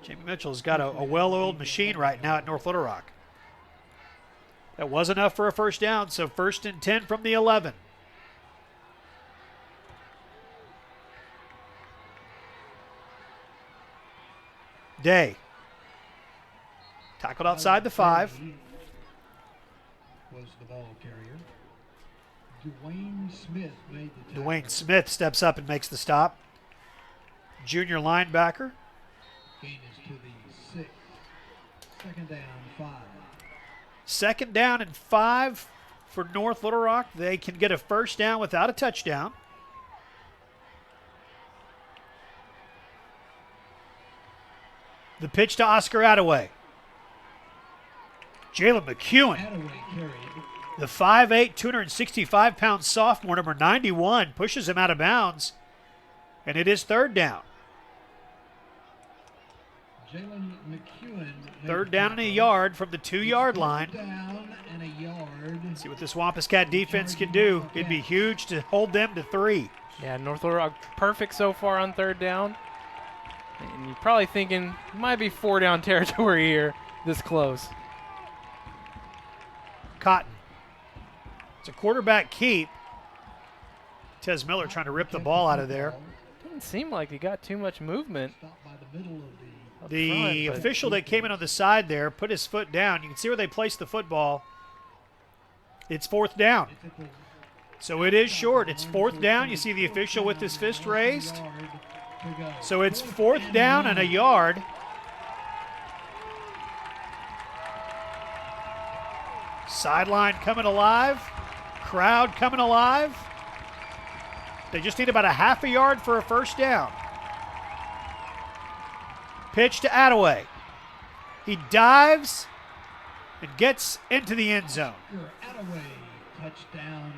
Jamie Mitchell's got a well-oiled machine right now at North Little Rock. That was enough for a first down, so 1st and 10 from the 11. Day. Tackled outside the 5. Was the ball carrier. Dwayne Smith made the tackle. Dwayne Smith steps up and makes the stop. Junior linebacker. Gain is to the 6. 2nd down, 5. 2nd down and 5 for North Little Rock. They can get a first down without a touchdown. The pitch to Oscar Attaway. Jalen McEwen, Attaway carried. the 5'8", 265-pound sophomore, number 91, pushes him out of bounds, and it is 3rd down. Jalen McEwen. 3rd down and a yard from the 2-yard line. Down and a yard. See what this Wampus Cat defense can do. It'd be huge to hold them to 3. Yeah, North Little Rock perfect so far on 3rd down. And you're probably thinking, might be 4 down territory here this close. Cotton. It's a quarterback keep. Tez Miller trying to rip the ball out of there. Didn't seem like he got too much movement. Stopped by the middle of The front, but official that came in on the side there put his foot down. You can see where they placed the football. It's 4th down. So it is short. It's 4th down. You see the official with his fist raised. So it's 4th down and a yard. Sideline coming alive. Crowd coming alive. They just need about a half a yard for a first down. Pitch to Attaway. He dives and gets into the end zone. Attaway, touchdown,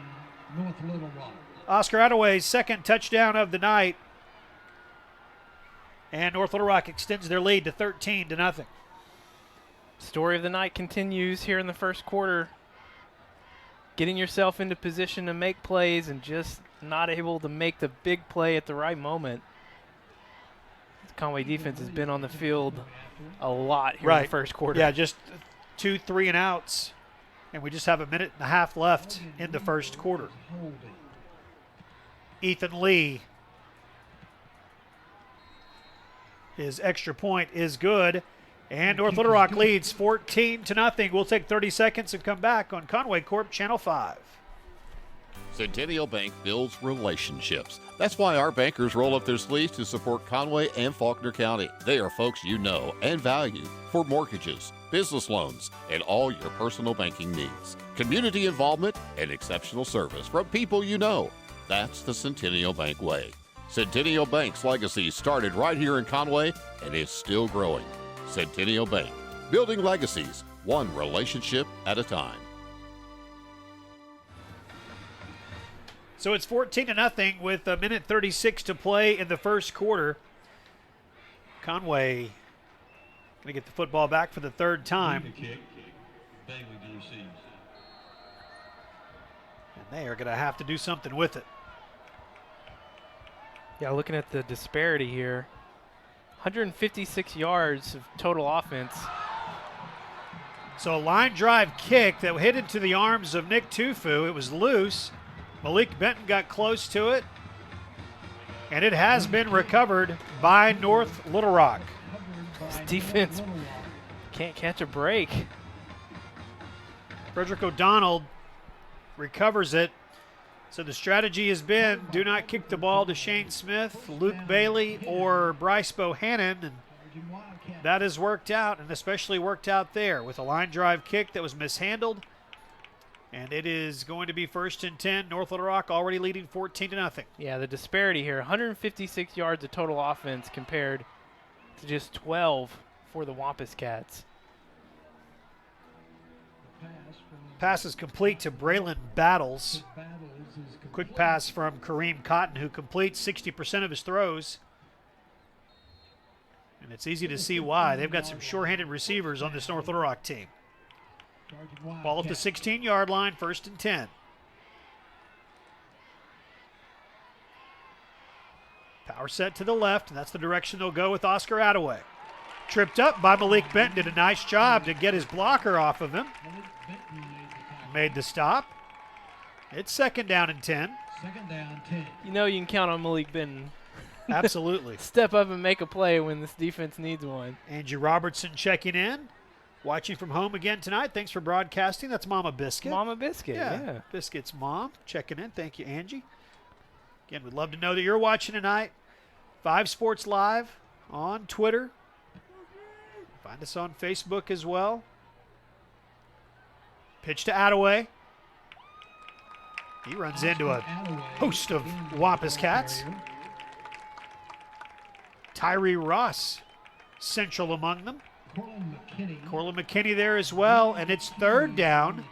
North Little Rock. Oscar Attaway's 2nd touchdown of the night. And North Little Rock extends their lead to 13-0. Story of the night continues here in the first quarter. Getting yourself into position to make plays and just not able to make the big play at the right moment. The Conway defense has been on the field a lot here in the first quarter. Yeah, just 2 3-and-outs. And we just have a minute and a half left in the first quarter. Ethan Lee. His extra point is good. And North Little Rock leads 14-0. We'll take 30 seconds and come back on Conway Corp Channel 5. Centennial Bank builds relationships. That's why our bankers roll up their sleeves to support Conway and Faulkner County. They are folks you know and value for mortgages, business loans, and all your personal banking needs. Community involvement and exceptional service from people you know. That's the Centennial Bank way. Centennial Bank's legacy started right here in Conway and is still growing. Centennial Bank, building legacies, one relationship at a time. So it's 14-0 with a minute 36 to play in the first quarter. Conway going to get the football back for the third time. And they are going to have to do something with it. Yeah, looking at the disparity here, 156 yards of total offense. So a line drive kick that hit into the arms of Nick Tufu. It was loose. Malik Benton got close to it, and it has been recovered by North Little Rock. This defense can't catch a break. Frederick O'Donnell recovers it. So the strategy has been do not kick the ball to Shane Smith, Luke Bailey, or Bryce Bohannon, and that has worked out, and especially worked out there with a line drive kick that was mishandled. And it is going to be 1st and 10. North Little Rock already leading 14-0. Yeah, the disparity here, 156 yards of total offense compared to just 12 for the Wampus Cats. Pass is complete to Braylon Battles. Quick pass from Kareem Cotton, who completes 60% of his throws. And it's easy to see why. They've got some sure-handed receivers on this North Little Rock team. Ball at the 16-yard line, 1st and 10. Power set to the left, and that's the direction they'll go with Oscar Attaway. Tripped up by Malik Benton, did a nice job to get his blocker off of him. Made the stop. It's 2nd down and 10. You know you can count on Malik Benton. Absolutely. Step up and make a play when this defense needs one. Angie Robertson checking in. Watching from home again tonight. Thanks for broadcasting. That's Mama Biscuit. Mama Biscuit, yeah. Biscuit's mom checking in. Thank you, Angie. Again, we'd love to know that you're watching tonight. 5 Sports Live on Twitter. Find us on Facebook as well. Pitch to Attaway. He runs into a host of Wampus Cats. Tyree Ross, central among them. Corlin McKinney there as well, and it's 3rd down.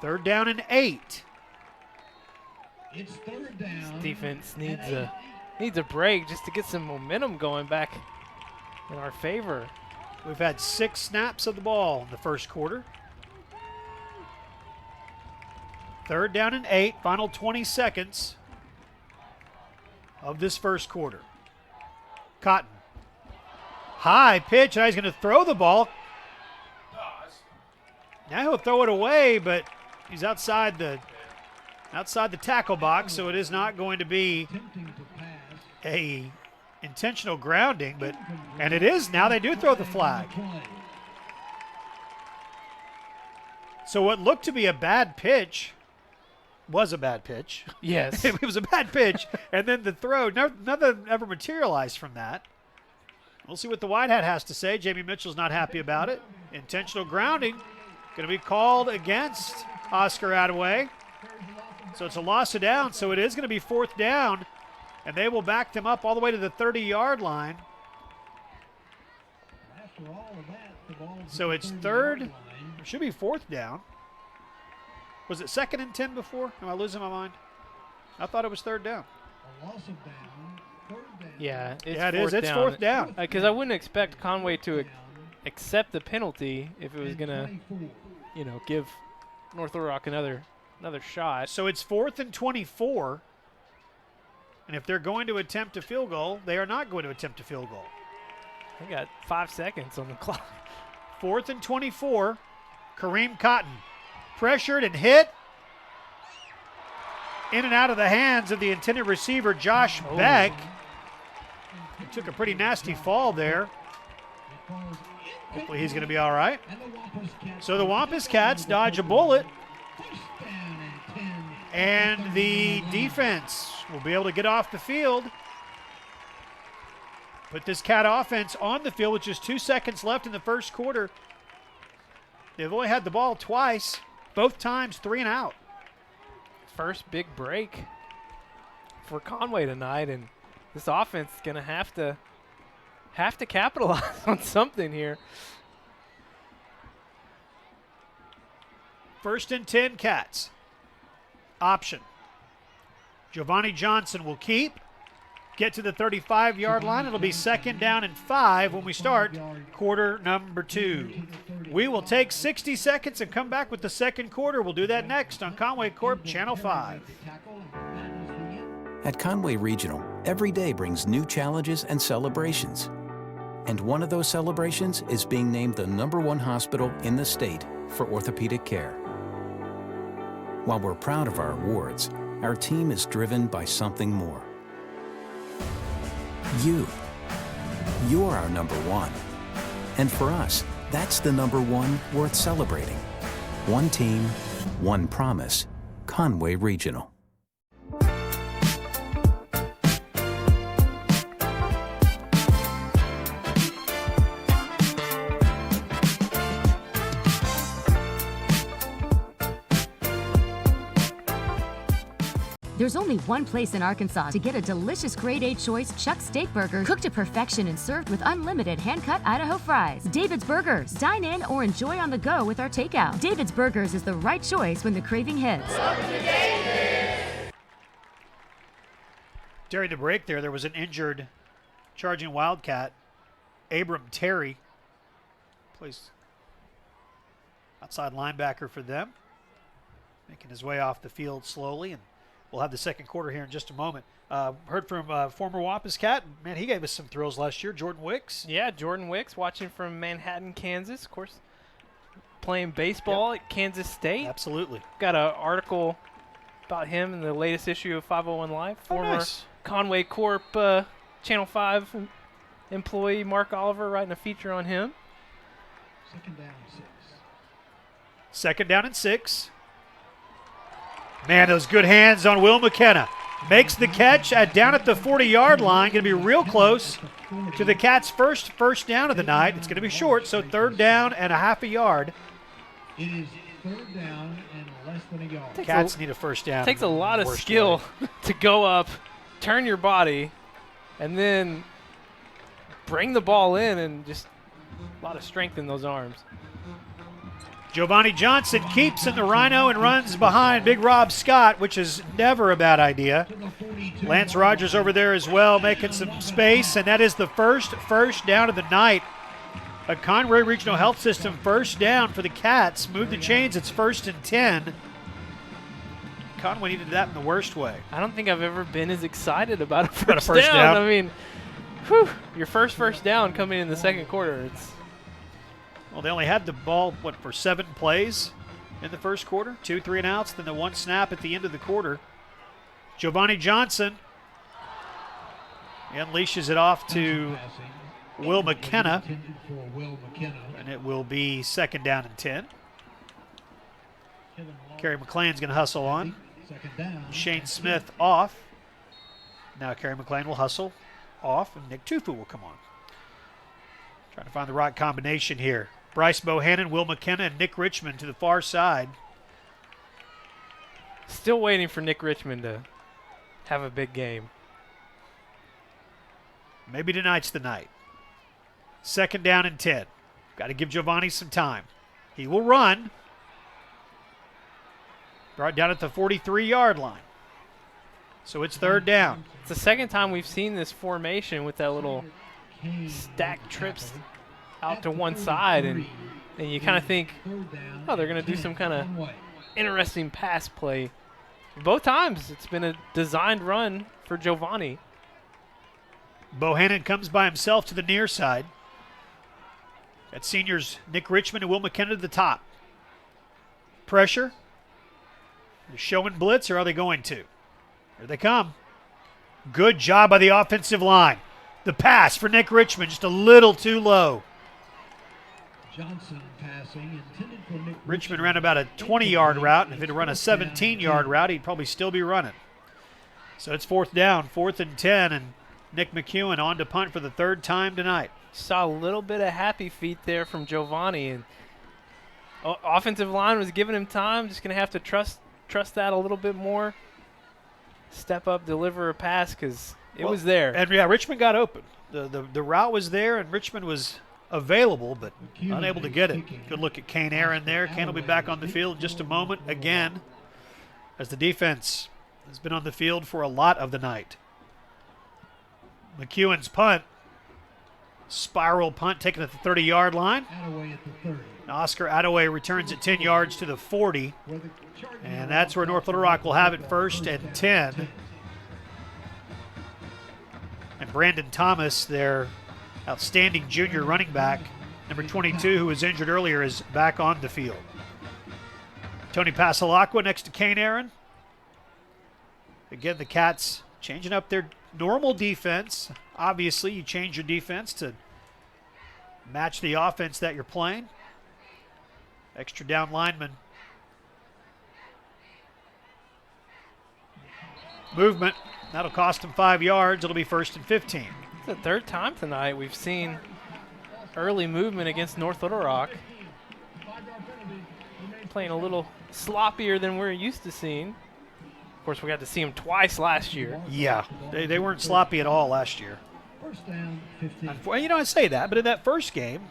3rd down and 8. It's 3rd down. This defense needs a break just to get some momentum going back in our favor. We've had 6 snaps of the ball in the first quarter. 3rd down and 8, final 20 seconds of this first quarter. Cotton. High pitch, and he's going to throw the ball. Now he'll throw it away, but he's outside the tackle box, so it is not going to be a intentional grounding, and it is now. They do throw the flag. So what looked to be a bad pitch was a bad pitch. Yes. It was a bad pitch, and then the throw, nothing ever materialized from that. We'll see what the White Hat has to say. Jamie Mitchell's not happy about it. Intentional grounding going to be called against Oscar Attaway. So it's a loss of down, so it is going to be 4th down, and they will back them up all the way to the 30-yard line. So it's 3rd, it should be 4th down. Was it 2nd and 10 before? Am I losing my mind? I thought it was 3rd down. A loss of down. 3rd down. Yeah, it is. It's 4th down. Because I wouldn't expect Conway to accept the penalty if it was going to, give North Little Rock another shot. So it's 4th and 24. And if they're going to attempt a field goal, they are not going to attempt a field goal. They got 5 seconds on the clock. 4th and 24. Kareem Cotton pressured and hit. In and out of the hands of the intended receiver, Josh Beck. He took a pretty nasty fall there. Hopefully he's going to be all right. So the Wampus Cats dodge a bullet. And the defense will be able to get off the field. Put this Cat offense on the field with just 2 seconds left in the first quarter. They've only had the ball twice, both times 3 and out. First big break for Conway tonight, and this offense is going to have to capitalize on something here. 1st and 10 Cats. Option. Giovanni Johnson will keep. Get to the 35-yard line. It'll be 2nd down and 5 when we start quarter number 2. We will take 60 seconds and come back with the second quarter. We'll do that next on Conway Corp Channel 5. At Conway Regional, every day brings new challenges and celebrations. And one of those celebrations is being named the #1 hospital in the state for orthopedic care. While we're proud of our awards, our team is driven by something more. You're our #1. And for us, that's the #1 worth celebrating. One team, one promise. Conway Regional. There's only one place in Arkansas to get a delicious grade A choice Chuck steak burger cooked to perfection and served with unlimited hand-cut Idaho fries. David's Burgers. Dine in or enjoy on the go with our takeout. David's Burgers is the right choice when the craving hits. During the break there was an injured charging Wildcat. Abram Terry plays outside linebacker for them. Making his way off the field slowly, and we'll have the second quarter here in just a moment. Heard from former Wampus Cat. Man, he gave us some thrills last year. Jordan Wicks. Yeah, Jordan Wicks, watching from Manhattan, Kansas. Of course, playing baseball at Kansas State. Absolutely. Got an article about him in the latest issue of 501 Live. Former nice. Conway Corp Channel 5 employee Mark Oliver writing a feature on him. 2nd down and 6. 2nd down and 6. Man, those good hands on Will McKenna. Makes the catch down at the 40-yard line. Going to be real close to the Cats' first down of the night. It's going to be short, so 3rd down and a half a yard. It is 3rd down and less than a yard. Cats need a first down. It takes a lot of skill to go up, turn your body, and then bring the ball in, and just a lot of strength in those arms. Giovanni Johnson keeps in the Rhino and runs behind Big Rob Scott, which is never a bad idea. Lance Rogers over there as well, making some space, and that is the first down of the night. A Conroy Regional Health System first down for the Cats. Move the chains, it's 1st and 10. Conway needed that in the worst way. I don't think I've ever been as excited about a first down. I mean, your first down coming in the second quarter. Well, they only had the ball, for 7 plays in the first quarter? 2 3 and outs, then the 1 snap at the end of the quarter. Giovanni Johnson unleashes it off to Will McKenna, and it will be 2nd down and 10. Kerry McLean's going to hustle on. Shane Smith off. Now Kerry McLean will hustle off, and Nick Tufu will come on. Trying to find the right combination here. Bryce Bohannon, Will McKenna, and Nick Richmond to the far side. Still waiting for Nick Richmond to have a big game. Maybe tonight's the night. 2nd down and 10. Got to give Giovanni some time. He will run. Brought down at the 43-yard line. So it's 3rd down. It's the second time we've seen this formation with that little stacked trips out to one side, and you kind of think, oh, they're going to do some kind of interesting pass play. Both times it's been a designed run for Giovanni. Bohannon comes by himself to the near side. Got seniors Nick Richmond and Will McKenna to the top. Pressure. They're showing blitz, or are they going to? Here they come. Good job by the offensive line. The pass for Nick Richmond, just a little too low. Johnson passing, intended for Nick Richmond ran about a 20-yard route, and if he'd run a 17-yard route, he'd probably still be running. So it's 4th down, 4th and 10, and Nick McEwen on to punt for the 3rd time tonight. Saw a little bit of happy feet there from Giovanni, and offensive line was giving him time. Just going to have to trust that a little bit more. Step up, deliver a pass, because it was there. And, yeah, Richmond got open. The route was there, and Richmond was available, but unable to get it. Good look at Kane Aaron there. Kane will be back on the field in just a moment again, as the defense has been on the field for a lot of the night. McEwen's punt. Spiral punt taken at the 30-yard line. Attaway at the 30. Oscar Attaway returns it 10 yards to the 40. And that's where North Little Rock will have it 1st and 10. And Brandon Thomas, their outstanding junior running back, number 22, who was injured earlier, is back on the field. Tony Pasalacqua next to Kane Aaron. Again, the Cats changing up their normal defense. Obviously, you change your defense to match the offense that you're playing. Extra down lineman. Movement. That'll cost him 5 yards. It'll be 1st and 15. It's the 3rd time tonight we've seen early movement against North Little Rock. Playing a little sloppier than we're used to seeing. Of course, we got to see them twice last year. Yeah, they weren't sloppy at all last year. 1st down, 15. You know, I say that, but in that first game,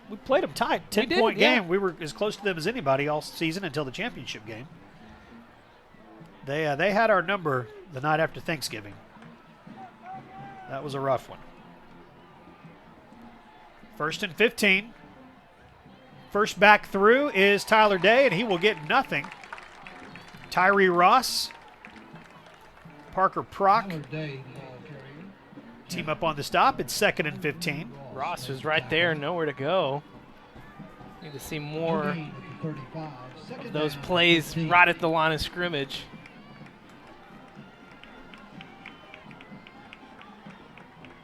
we played them tight. 10-point game. We were as close to them as anybody all season until the championship game. They had our number the night after Thanksgiving. That was a rough one. 1st and 15. First back through is Tyler Day, and he will get nothing. Tyree Ross, Parker Prock team up on the stop. It's 2nd and 15. Ross was right there, nowhere to go. Need to see more of those plays right at the line of scrimmage.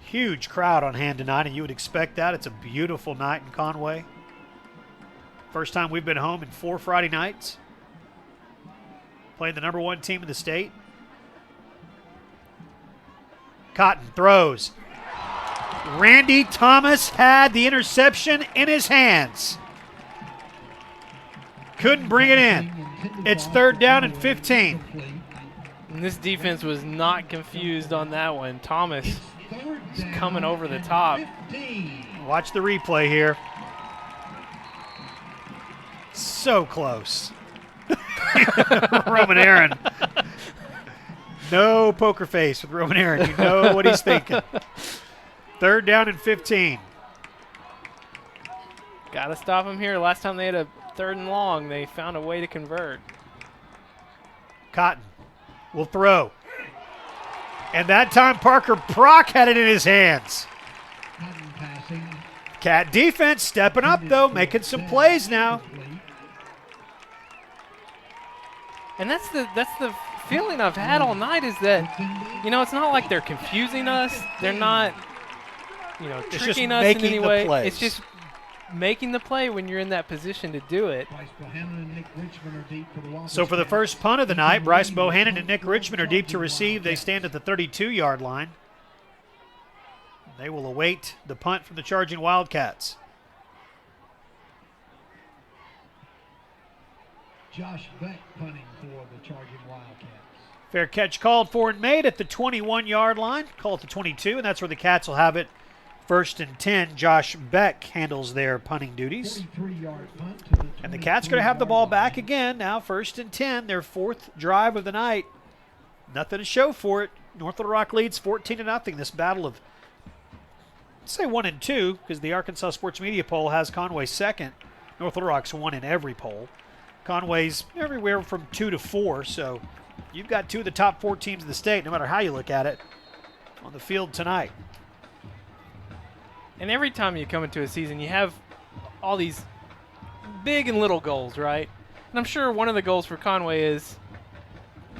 Huge crowd on hand tonight, and you would expect that. It's a beautiful night in Conway. First time we've been home in 4 Friday nights. Playing the number 1 team in the state. Cotton throws. Randy Thomas had the interception in his hands. Couldn't bring it in. It's 3rd down and 15. And this defense was not confused on that one. Thomas is coming over the top. Watch the replay here. So close. Roman Aaron. No poker face with Roman Aaron. You know what he's thinking. 3rd down and 15. Got to stop him here. Last time they had a 3rd and long, they found a way to convert. Cotton will throw. And that time Parker Prock had it in his hands. Cat defense stepping up, though, making some plays now. And that's the feeling I've had all night is that, you know, it's not like they're confusing us. They're not, you know, tricking us in any way. It's just making the play when you're in that position to do it. So for the first punt of the night, Bryce Bohannon and Nick Richmond are deep to receive. They stand at the 32-yard line. They will await the punt from the charging Wildcats. Josh Beck punting for the charging Wildcats. Fair catch called for and made at the 21-yard line. Call it the 22, and that's where the Cats will have it. 1st and 10. Josh Beck handles their punting duties. 43-yard punt to the and the Cats going to have the ball back again. Now 1st and 10, their 4th drive of the night. Nothing to show for it. North Little Rock leads 14-0. This battle of, let's say 1 and 2, because the Arkansas Sports Media poll has Conway 2nd. North Little Rock's 1 in every poll. Conway's everywhere from 2 to 4, so you've got 2 of the top 4 teams in the state, no matter how you look at it, on the field tonight. And every time you come into a season, you have all these big and little goals, right? And I'm sure one of the goals for Conway is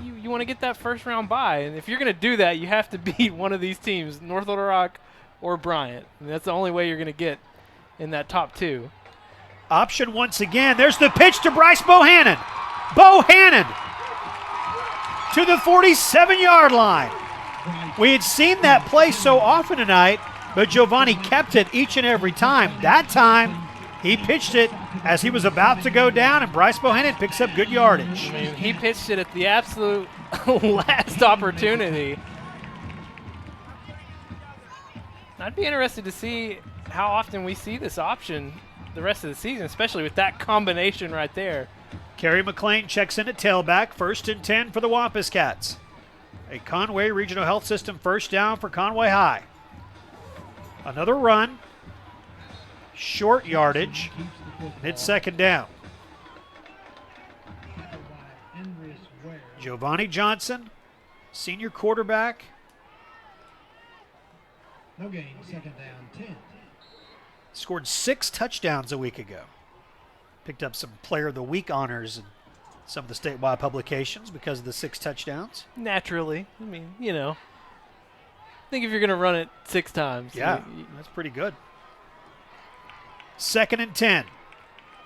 you want to get that first round bye. And if you're going to do that, you have to beat one of these teams, North Little Rock or Bryant. And that's the only way you're going to get in that top 2. Option once again. There's the pitch to Bryce Bohannon. Bohannon to the 47-yard line. We had seen that play so often tonight, but Giovanni kept it each and every time. That time, he pitched it as he was about to go down, and Bryce Bohannon picks up good yardage. I mean, he pitched it at the absolute last opportunity. I'd be interested to see how often we see this option the rest of the season, especially with that combination right there. Kerry McLean checks in at tailback, 1st and 10 for the Wampus Cats. A Conway Regional Health System first down for Conway High. Another run, short yardage, and it's 2nd down. Giovanni Johnson, senior quarterback. No gain, 2nd down, 10. Scored 6 touchdowns a week ago. Picked up some Player of the Week honors in some of the statewide publications because of the 6 touchdowns. Naturally. I mean, you know. I think if you're going to run it 6 times. Yeah, that's pretty good. 2nd and 10.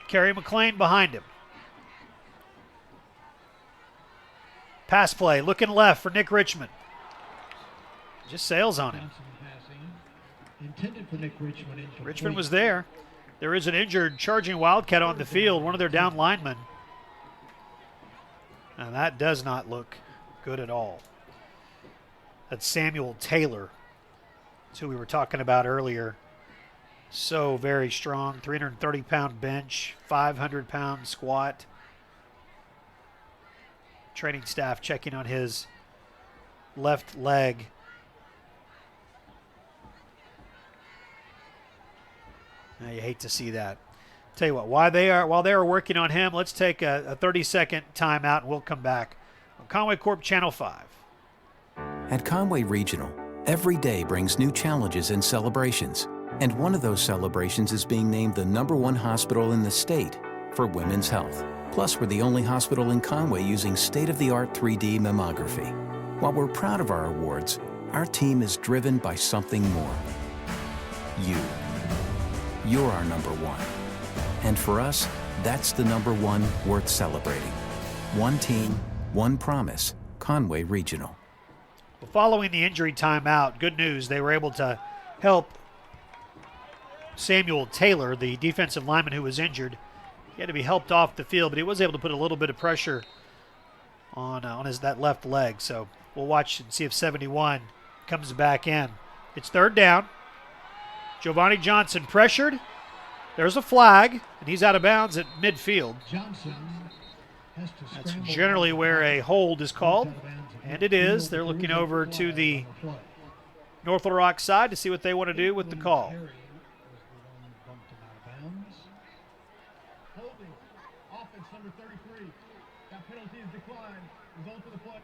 Kerry McLean behind him. Pass play, looking left for Nick Richmond. Just sails on him. Intended for Nick Richmond. Richmond was there. There is an injured charging Wildcat on the field, one of their down linemen. And that does not look good at all. That's Samuel Taylor. That's who we were talking about earlier. So very strong, 330-pound bench, 500-pound squat. Training staff checking on his left leg. Now you hate to see that. Tell you what, while they are working on him, let's take a 30-second timeout and we'll come back on Conway Corp Channel 5. At Conway Regional, every day brings new challenges and celebrations. And one of those celebrations is being named the #1 hospital in the state for women's health. Plus, we're the only hospital in Conway using state-of-the-art 3D mammography. While we're proud of our awards, our team is driven by something more. You. You're our #1. And for us, that's the #1 worth celebrating. One team, one promise, Conway Regional. Well, following the injury timeout, good news, they were able to help Samuel Taylor, the defensive lineman who was injured. He had to be helped off the field, but he was able to put a little bit of pressure on that left leg. So we'll watch and see if 71 comes back in. It's 3rd down. Giovanni Johnson pressured. There's a flag, and he's out of bounds at midfield. That's generally where a hold is called, and it is. They're looking over to the North Little Rock side to see what they want to do with the call.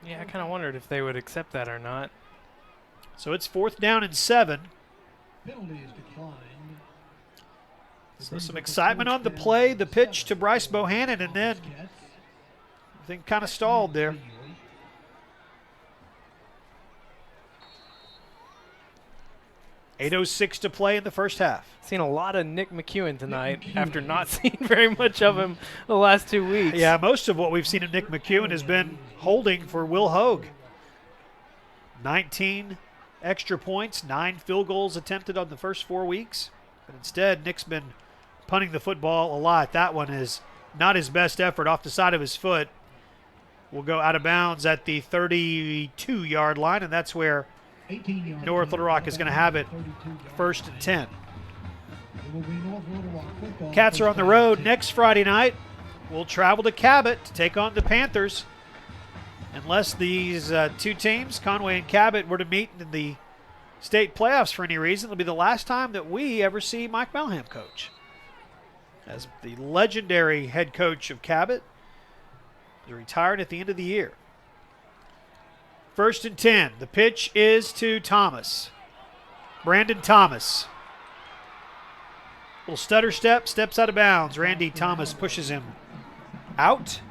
Yeah, I kind of wondered if they would accept that or not. So it's 4th down and 7. Penalty is declined. So some excitement on the play, the pitch to Bryce Bohannon, and then I think kind of stalled there. .806 to play in the first half. Seen a lot of Nick McEwen tonight after not seeing very much of him the last 2 weeks. Yeah, most of what we've seen of Nick McEwen has been holding for Will Hogue. 19 extra points, 9 field goals attempted on the first 4 weeks. But instead, Nick's been punting the football a lot. That one is not his best effort off the side of his foot. Will go out of bounds at the 32-yard line, and that's where North Little Rock is going to have it 1st and 10. Cats are on the road next Friday night. We'll travel to Cabot to take on the Panthers. Unless these two teams, Conway and Cabot, were to meet in the state playoffs for any reason, it'll be the last time that we ever see Mike Melham coach. As the legendary head coach of Cabot, he retired at the end of the year. 1st and 10. The pitch is to Thomas. Brandon Thomas. Little stutter step, steps out of bounds. Randy Thomas pushes him out.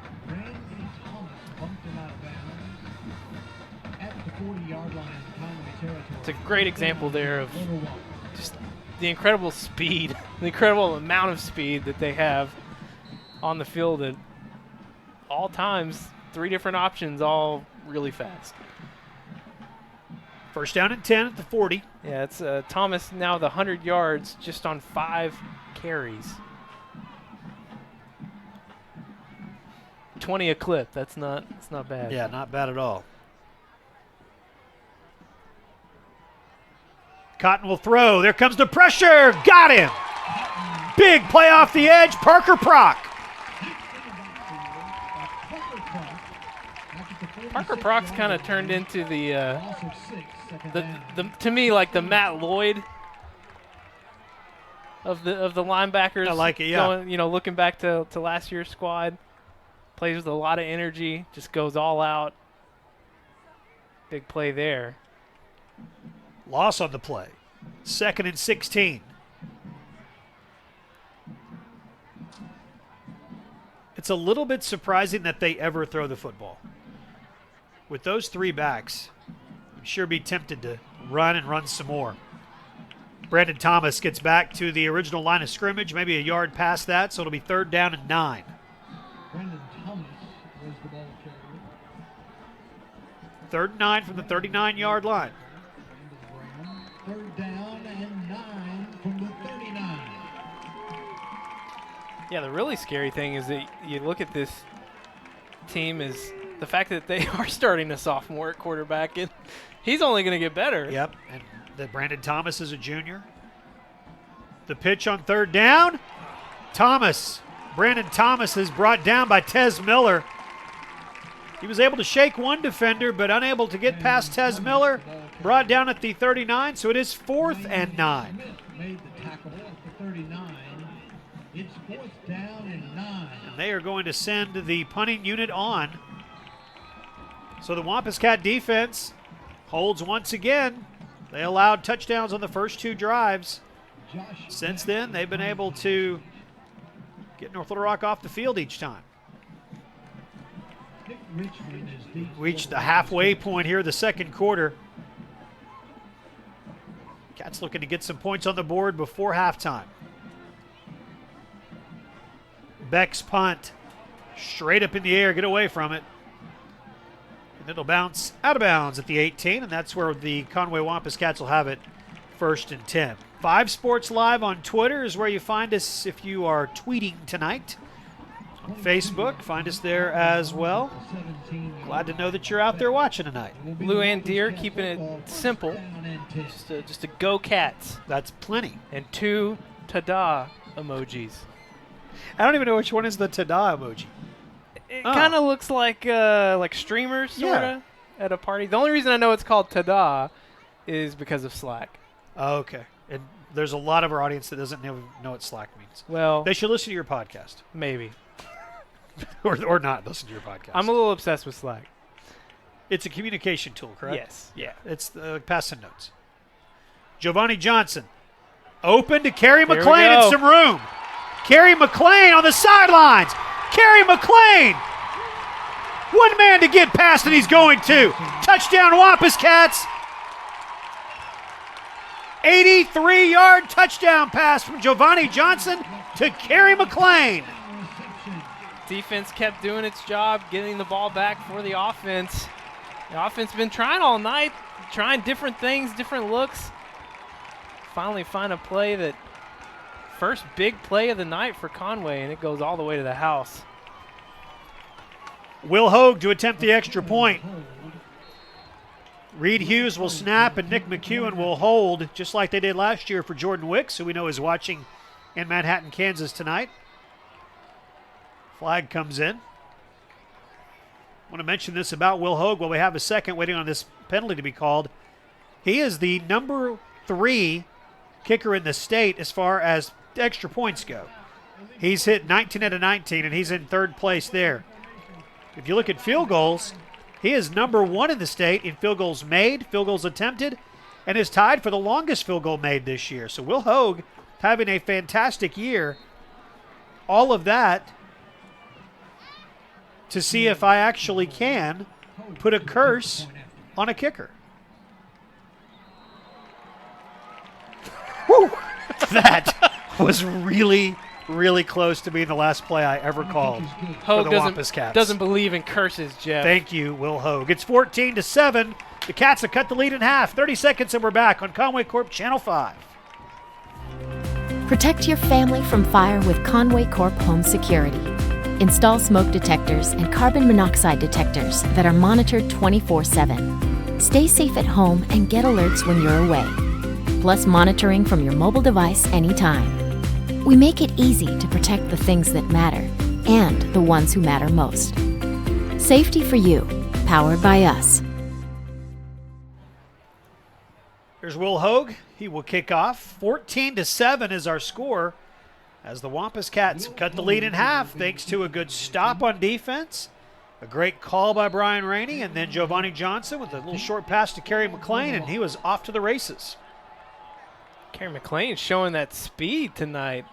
It's a great example there of just the incredible speed the incredible amount of speed that they have on the field at all times. 3 different options, all really fast. First down and 10 at the 40. Yeah, it's Thomas now the 100 yards just on 5 carries. 20 a clip. That's not bad. Yeah, not bad at all. Cotton will throw. There comes the pressure. Got him. Big play off the edge. Parker Prock. Parker Prock's kind of turned into the to me like the Matt Lloyd of the linebackers. I like it. Yeah. Going, looking back to last year's squad, plays with a lot of energy, just goes all out. Big play there. Loss on the play. 2nd and 16. It's a little bit surprising that they ever throw the football. With those 3 backs, I'm sure be tempted to run some more. Brandon Thomas gets back to the original line of scrimmage, maybe a yard past that, so it'll be 3rd down and 9. Brandon Thomas was the ball carrier. 3rd and 9 from the 39-yard line. 3rd down and 9 from the 39. Yeah, the really scary thing is that you look at this team is the fact that they are starting a sophomore at quarterback, and he's only going to get better. Yep, and the Brandon Thomas is a junior. The pitch on 3rd down. Brandon Thomas is brought down by Tez Miller. He was able to shake one defender, but unable to get past Tez Miller. Brought down at the 39, so it is 4th and 9. Made the tackle at the 39. It's 4th down and 9. And they are going to send the punting unit on. So the Wampus Cat defense holds once again. They allowed touchdowns on the first 2 drives. Since then, they've been able to get North Little Rock off the field each time. Reached the halfway point here, the 2nd quarter. Cats looking to get some points on the board before halftime. Beck's punt, straight up in the air, get away from it. And it'll bounce out of bounds at the 18, and that's where the Conway Wampus Cats will have it 1st and 10. 5 Sports Live on Twitter is where you find us if you are tweeting tonight. On Facebook, find us there as well. Glad to know that you're out there watching tonight. Blue and Deer keeping it simple. Just a go Cats. That's plenty. And 2 ta-da emojis. I don't even know which one is the ta-da emoji. It kind of looks like streamers, sort of, at a party. The only reason I know it's called ta-da is because of Slack. Oh, okay. And there's a lot of our audience that doesn't know what Slack means. Well, they should listen to your podcast. Maybe. or not listen to your podcast. I'm a little obsessed with Slack. It's a communication tool, correct? Yes. Yeah. It's passing notes. Giovanni Johnson. Open to Kerry McLean in some room. Kerry McLean on the sidelines. Kerry McLean. One man to get past, and he's going to. Touchdown, Wampus Cats. 83-yard touchdown pass from Giovanni Johnson to Kerry McLean. Defense kept doing its job, getting the ball back for the offense. The offense been trying all night, trying different things, different looks. Finally find a play that first big play of the night for Conway, and it goes all the way to the house. Will Hogue to attempt the extra point. Reed Hughes will snap, and Nick McEwen will hold, just like they did last year for Jordan Wicks, who we know is watching in Manhattan, Kansas tonight. Flag comes in. I want to mention this about Will Hogue while we have a second waiting on this penalty to be called. He is the number 3 kicker in the state as far as extra points go. He's hit 19 out of 19, and he's in 3rd place there. If you look at field goals, he is number 1 in the state in field goals made, field goals attempted, and is tied for the longest field goal made this year. So Will Hogue having a fantastic year. All of that to see if I actually can put a curse on a kicker. Woo! was really, really close to being the last play I ever called for the Wampus Cats. Doesn't believe in curses, Jeff. Thank you, Will Hogue. It's 14-7. The Cats have cut the lead in half. 30 seconds and we're back on Conway Corp Channel 5. Protect your family from fire with Conway Corp Home Security. Install smoke detectors and carbon monoxide detectors that are monitored 24/7. Stay safe at home and get alerts when you're away. Plus monitoring from your mobile device anytime. We make it easy to protect the things that matter and the ones who matter most. Safety for you, powered by us. Here's Will Hogue. He will kick off. 14-7 is our score as the Wampus Cats cut the lead in half thanks to a good stop on defense, a great call by Brian Rainey, and then Giovanni Johnson with a little short pass to Kerry McLean, and he was off to the races. Kerry McLean showing that speed tonight.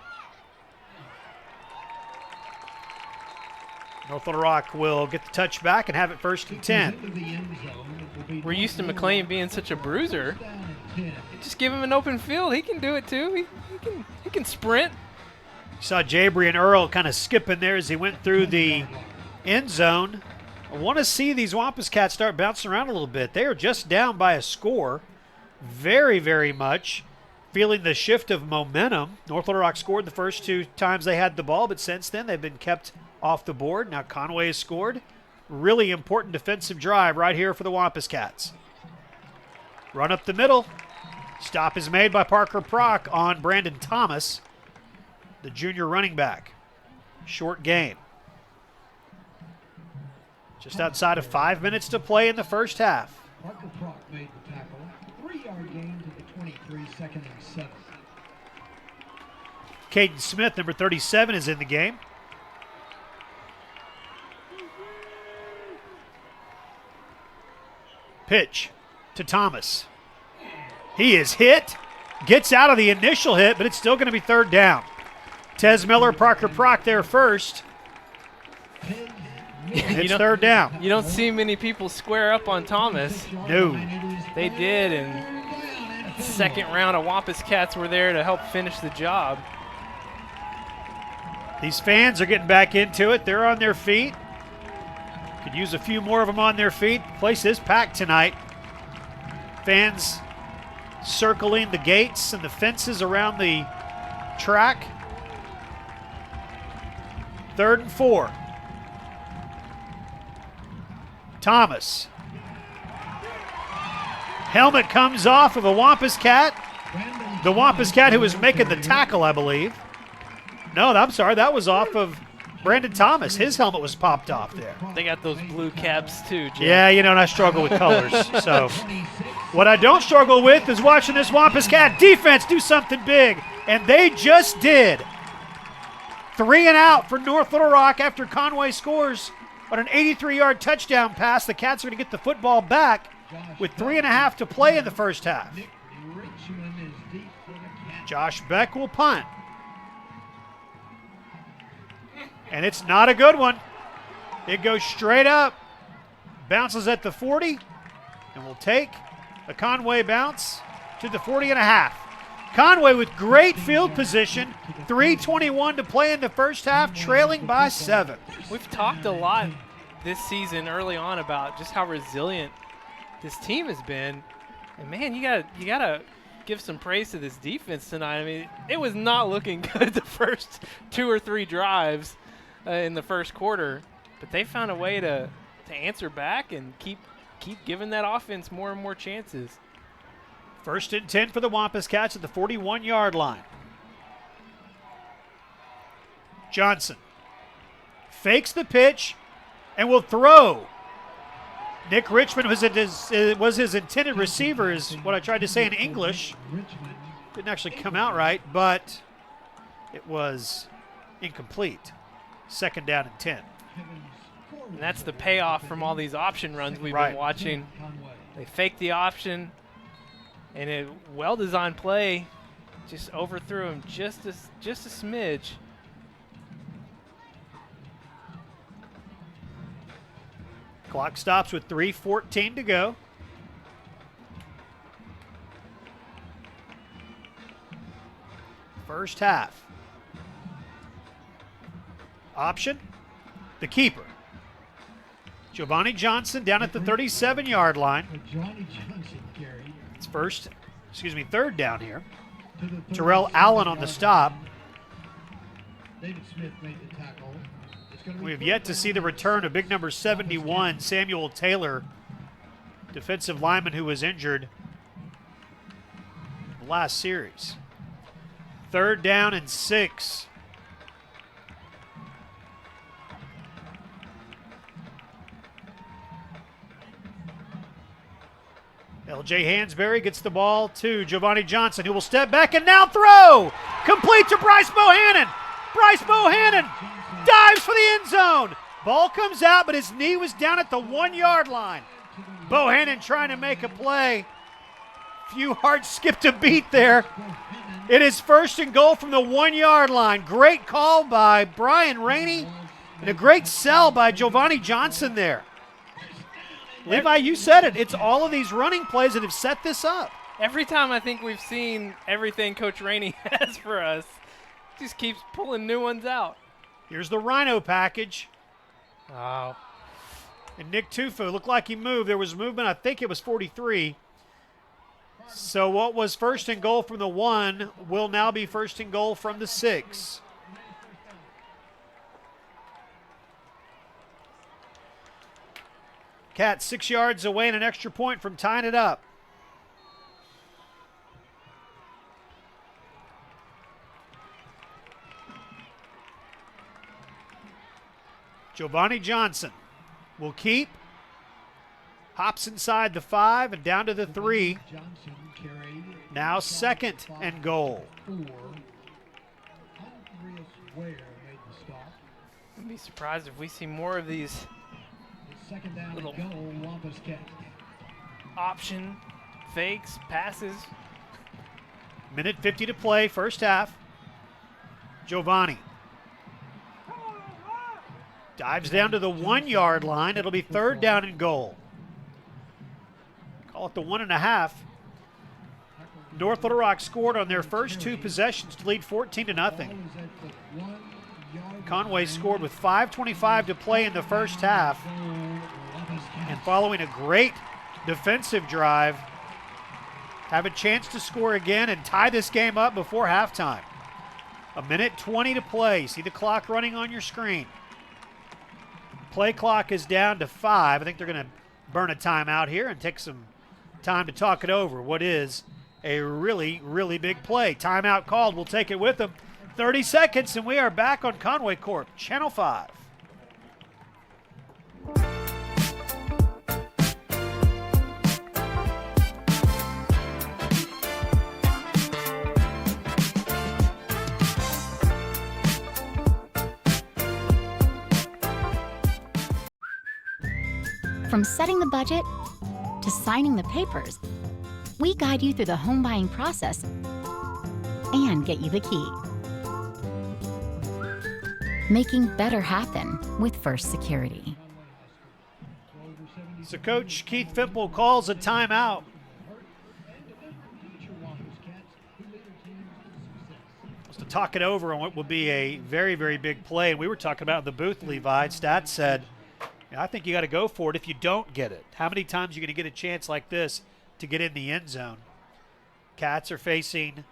North Little Rock will get the touch back and have it 1st and 10. We're used to McLean being such a bruiser. Just give him an open field. He can do it too. He can sprint. You saw Jabrian Earl kind of skipping there as he went through the end zone. I want to see these Wampus Cats start bouncing around a little bit. They are just down by a score. Very, very much feeling the shift of momentum. North Little Rock scored the first 2 times they had the ball, but since then they've been kept off the board. Now Conway has scored. Really important defensive drive right here for the Wampus Cats. Run up the middle. Stop is made by Parker Prock on Brandon Thomas, the junior running back. Short game. Just outside of 5 minutes to play in the first half. Parker Prock made the tackle. 3-yard gain to the 23, 2nd and 7. Caden Smith, number 37, is in the game. Pitch to Thomas. He is hit, gets out of the initial hit, but it's still going to be 3rd down. Tez Miller, Parker Prock there first. It's 3rd down. You don't see many people square up on Thomas. No. They did, and second round of Wampus Cats were there to help finish the job. These fans are getting back into it. They're on their feet. Could use a few more of them on their feet. The place is packed tonight. Fans circling the gates and the fences around the track. 3rd and 4. Thomas. Helmet comes off of a Wampus Cat. The Wampus Cat who was making the tackle, I believe. No, I'm sorry. That was off of Brandon Thomas. His helmet was popped off there. They got those blue caps too, Jeff. Yeah, and I struggle with colors. So what I don't struggle with is watching this Wampus Cat defense do something big. And they just did. 3 and out for North Little Rock after Conway scores on an 83-yard touchdown pass. The Cats are going to get the football back with 3.5 to play in the first half. Josh Beck will punt. And it's not a good one. It goes straight up, bounces at the 40, and will take a Conway bounce to the 40.5. Conway with great field position, 3:21 to play in the first half, trailing by 7. We've talked a lot this season early on about just how resilient this team has been. And man, you gotta give some praise to this defense tonight. I mean, it was not looking good the first 2 or 3 drives in the first quarter, but they found a way to answer back and keep giving that offense more and more chances. 1st and 10 for the Wampus Cats at the 41-yard line. Johnson fakes the pitch and will throw. Nick Richmond was his intended receiver, is what I tried to say in English. Didn't actually come out right, but it was incomplete. 2nd down and 10. And that's the payoff from all these option runs we've been watching. They fake the option, and a well-designed play just overthrew him just a smidge. Clock stops with 3:14 to go. First half. Option, the keeper. Giovanni Johnson down at the 37-yard line. Giovanni Johnson carry. It's third down here. Terrell Allen on the stop. David Smith made the tackle. We have yet to see the return of big number 71, Samuel Taylor, defensive lineman who was injured in the last series. 3rd down and 6. L.J. Hansberry gets the ball to Giovanni Johnson, who will step back and now throw. Complete to Bryce Bohannon. Bryce Bohannon dives for the end zone. Ball comes out, but his knee was down at the 1-yard line. Bohannon trying to make a play. Few hearts skipped a beat there. It is 1st and goal from the 1-yard line. Great call by Brian Rainey and a great sell by Giovanni Johnson there. Levi, you said it. It's all of these running plays that have set this up. Every time I think we've seen everything Coach Rainey has for us, just keeps pulling new ones out. Here's the Rhino package. Oh. And Nick Tufo looked like he moved. There was movement. I think it was 43. So what was 1st and goal from the 1 will now be 1st and goal from the 6. Cats 6 yards away and an extra point from tying it up. Giovanni Johnson will keep. Hops inside the 5 and down to the 3. Now 2nd and goal. I'd be surprised if we see more of these little option fakes, passes. Minute 50 to play, first half. Giovanni dives down to the 1-yard line. It'll be 3rd down and goal. Call it the 1.5. North Little Rock scored on their first 2 possessions to lead 14-0. Conway scored with 5:25 to play in the first half. And following a great defensive drive, have a chance to score again and tie this game up before halftime. 1:20 to play. See the clock running on your screen. Play clock is down to 5. I think they're going to burn a timeout here and take some time to talk it over. What is a really, really big play. Timeout called. We'll take it with them. 30 seconds, and we are back on Conway Corp, Channel 5. From setting the budget to signing the papers, we guide you through the home buying process and get you the key. Making better happen with First Security. So Coach Keith Fimple calls a timeout. Just to talk it over on what will be a very, very big play. And we were talking about in the booth, Levi. Stats said, I think you got to go for it if you don't get it. How many times are you going to get a chance like this to get in the end zone? Cats are facing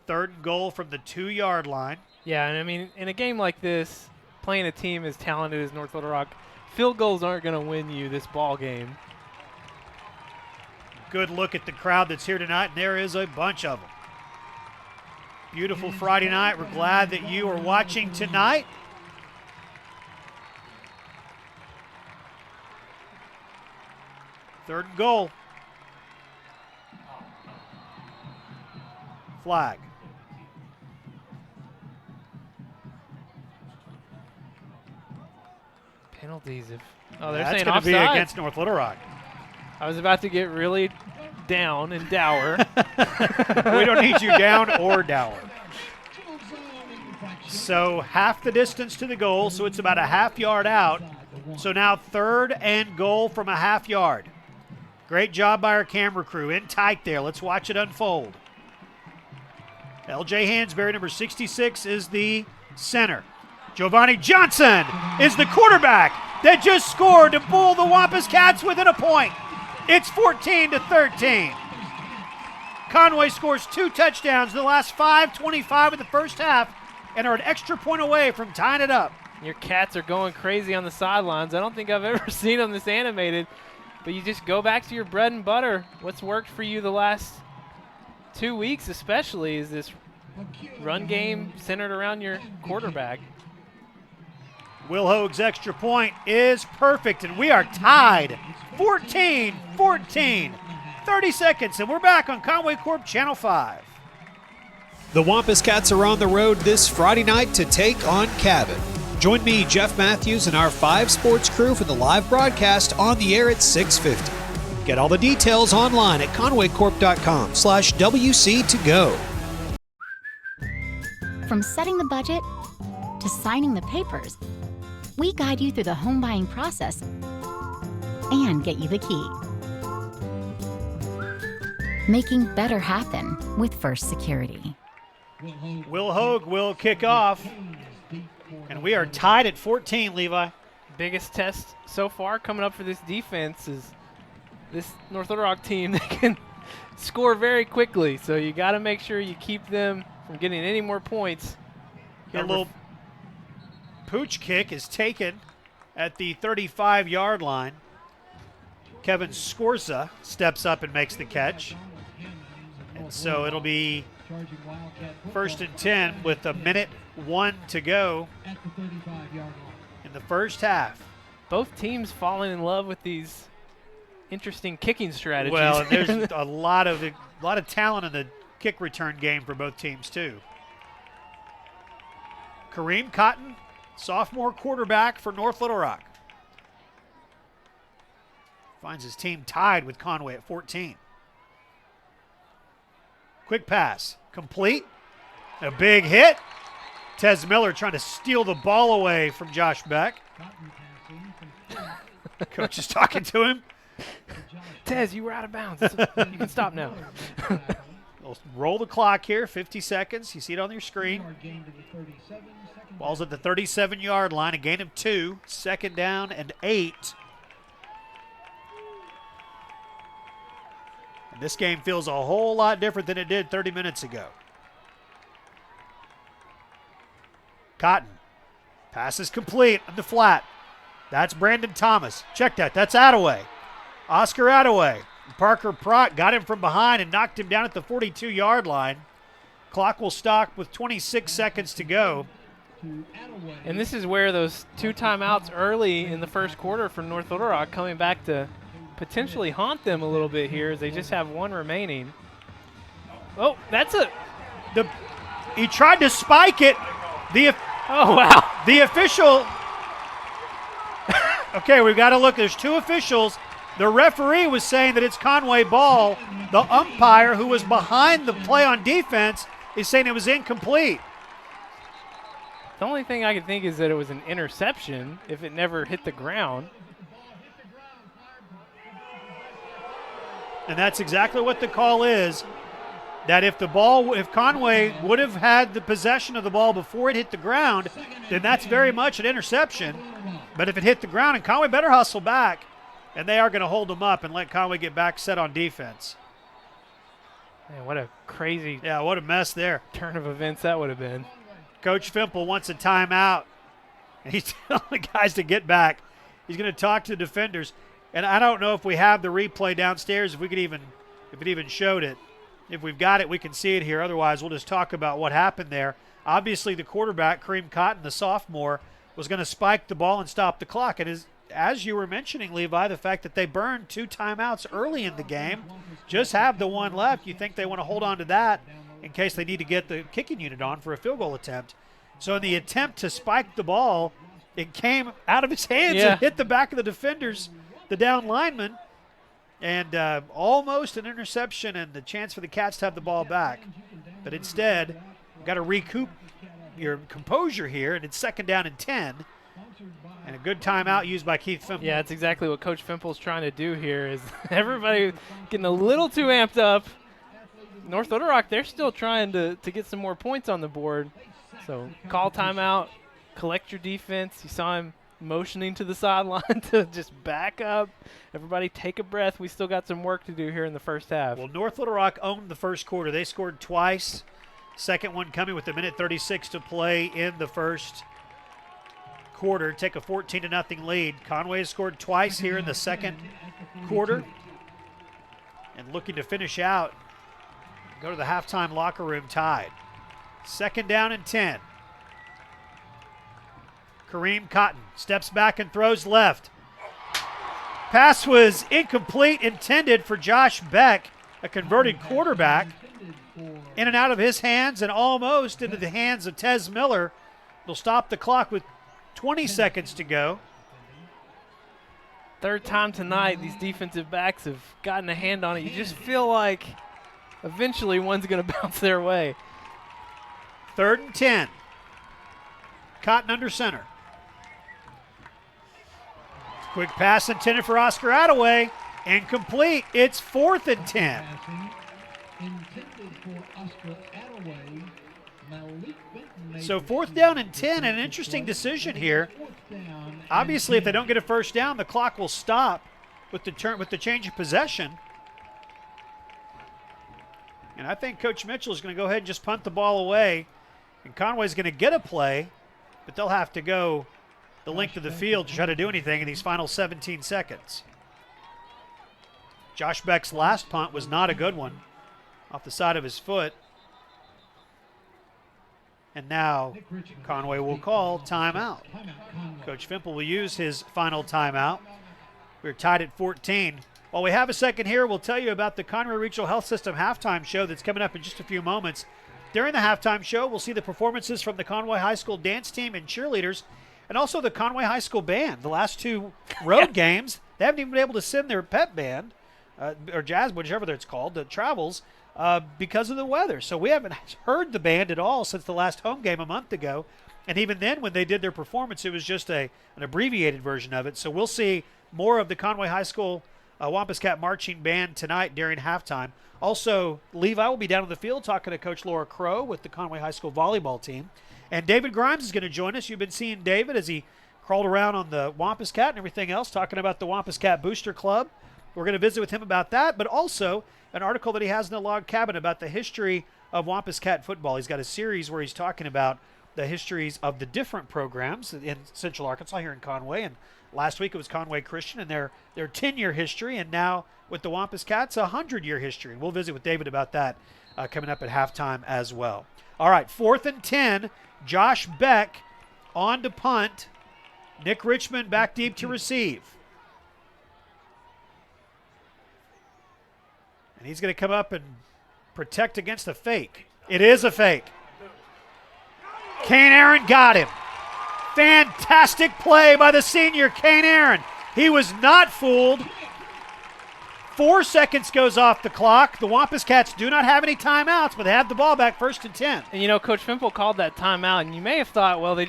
3rd and goal from the 2-yard line. Yeah, and I mean, in a game like this, playing a team as talented as North Little Rock, field goals aren't going to win you this ball game. Good look at the crowd that's here tonight, and there is a bunch of them. Beautiful Friday night. We're glad that you are watching tonight. Third and goal. Flag. Penalties if they're That's saying going to offside. be against North Little Rock. I was about to get really down and dour. We don't need you down or dour. So half the distance to the goal, so it's about a half yard out. So now 3rd and goal from a half yard. Great job by our camera crew. In tight there. Let's watch it unfold. L.J. Hansberry, number 66, is the center. Giovanni Johnson is the quarterback that just scored to pull the Wampus Cats within a point. It's 14-13. Conway scores 2 touchdowns in the last 5:25 of the first half and are an extra point away from tying it up. Your Cats are going crazy on the sidelines. I don't think I've ever seen them this animated, but you just go back to your bread and butter. What's worked for you the last 2 weeks especially is this run game centered around your quarterback. Will Hoag's extra point is perfect, and we are tied 14-14. 30 seconds, and we're back on Conway Corp Channel 5. The Wampus Cats are on the road this Friday night to take on Cabot. Join me, Jeff Matthews, and our 5 sports crew for the live broadcast on the air at 6:50. Get all the details online at conwaycorp.com/WC to go. From setting the budget to signing the papers, we guide you through the home buying process and get you the key. Making better happen with First Security. Will Hoag will kick off, and we are tied at 14, Levi. Biggest test so far coming up for this defense is this North Little Rock team that can score very quickly. So you got to make sure you keep them from getting any more points. A little pooch kick is taken at the 35-yard line. Kevin Scorza steps up and makes the catch. And so it'll be 1st and 10 with 1:01 to go in the first half. Both teams falling in love with these interesting kicking strategies. Well, and there's a lot of talent in the kick return game for both teams too. Kareem Cotton, sophomore quarterback for North Little Rock, finds his team tied with Conway at 14. Quick pass, complete. A big hit. Tez Miller trying to steal the ball away from Josh Beck. Coach is talking to him. Tez, you were out of bounds. You can stop now. We'll roll the clock here, 50 seconds. You see it on your screen. Ball's at the 37-yard line, a gain of 2, 2nd down and 8. And this game feels a whole lot different than it did 30 minutes ago. Cotton. Pass is complete on the flat. That's Brandon Thomas. Check that. That's Attaway. Oscar Attaway. Parker Prott got him from behind and knocked him down at the 42-yard line. Clock will stop with 26 seconds to go. And this is where those 2 timeouts early in the first quarter for North Little Rock coming back to potentially haunt them a little bit here as they just have 1 remaining. Oh, that's he tried to spike it. Oh, wow. The official. Okay, we've got to look. There's 2 officials. The referee was saying that it's Conway ball. The umpire, who was behind the play on defense, is saying it was incomplete. The only thing I could think is that it was an interception if it never hit the ground. And that's exactly what the call is. That if Conway would have had the possession of the ball before it hit the ground, then that's very much an interception. But if it hit the ground, and Conway better hustle back, and they are going to hold them up and let Conway get back set on defense. Man, what a crazy what a mess there. Turn of events that would have been. Coach Fimple wants a timeout, and he's telling the guys to get back. He's going to talk to the defenders, and I don't know if we have the replay downstairs, if it even showed it. If we've got it, we can see it here. Otherwise, we'll just talk about what happened there. Obviously, the quarterback, Kareem Cotton, the sophomore, was going to spike the ball and stop the clock. And as you were mentioning, Levi, the fact that they burned 2 timeouts early in the game, just have the 1 left. You think they want to hold on to that in case they need to get the kicking unit on for a field goal attempt. So in the attempt to spike the ball, it came out of his hands and hit the back of the defenders, the down lineman, and almost an interception and the chance for the Cats to have the ball back. But instead, you've got to recoup your composure here, and it's 2nd down and 10. And a good timeout used by Keith Fimple. Yeah, that's exactly what Coach Fimple's trying to do here is everybody getting a little too amped up. North Little Rock, they're still trying to get some more points on the board. So call timeout, collect your defense. You saw him motioning to the sideline to just back up. Everybody take a breath. We still got some work to do here in the first half. Well, North Little Rock owned the first quarter. They scored twice. Second one coming with 1:36 to play in the first quarter. Take a 14-0 lead. Conway has scored twice here in the second quarter. And looking to finish out, go to the halftime locker room tied. Second down and 10. Kareem Cotton steps back and throws left. Pass was incomplete, intended for Josh Beck, a converted quarterback. In and out of his hands and almost into the hands of Tez Miller. Will stop the clock with 20 seconds to go. Third time tonight, these defensive backs have gotten a hand on it. You just feel like eventually one's going to bounce their way. 3rd and 10. Cotton under center. Quick pass intended for Oscar Attaway. Incomplete. It's 4th and 10. So 4th down and 10, an interesting decision here. Obviously, if they don't get a first down, the clock will stop with the change of possession. And I think Coach Mitchell is going to go ahead and just punt the ball away. And Conway's going to get a play, but they'll have to go the length of the field to try to do anything in these final 17 seconds. Josh Beck's last punt was not a good one, off the side of his foot. And now Conway will call timeout. Coach Fimple will use his final timeout. We're tied at 14. While we have a second here, we'll tell you about the Conroy Regional Health System halftime show that's coming up in just a few moments. During the halftime show, we'll see the performances from the Conway High School dance team and cheerleaders, and also the Conway High School band. The last two road games, they haven't even been able to send their pep band, or jazz, whichever it's called, the travels, because of the weather. So we haven't heard the band at all since the last home game a month ago. And even then, when they did their performance, it was just an abbreviated version of it. So we'll see more of the Conway High School Wampus Cat Marching Band tonight during halftime. Also, Levi will be down on the field talking to Coach Laura Crow with the Conway High School volleyball team. And David Grimes is going to join us. You've been seeing David as he crawled around on the Wampus Cat and everything else, talking about the Wampus Cat Booster Club. We're going to visit with him about that, but also an article that he has in the log cabin about the history of Wampus Cat football. He's got a series where he's talking about the histories of the different programs in Central Arkansas here in Conway. And last week it was Conway Christian and their 10-year history, and now with the Wampus Cats, a 100-year history. We'll visit with David about that coming up at halftime as well. All right, 4th and 10. Josh Beck on to punt. Nick Richmond back deep to receive. And he's going to come up and protect against a fake. It is a fake. Kane Aaron got him. Fantastic play by the senior, Kane Aaron. He was not fooled. 4 seconds goes off the clock. The Wampus Cats do not have any timeouts, but they have the ball back 1st and 10. And, you know, Coach Fimple called that timeout, and you may have thought, well, they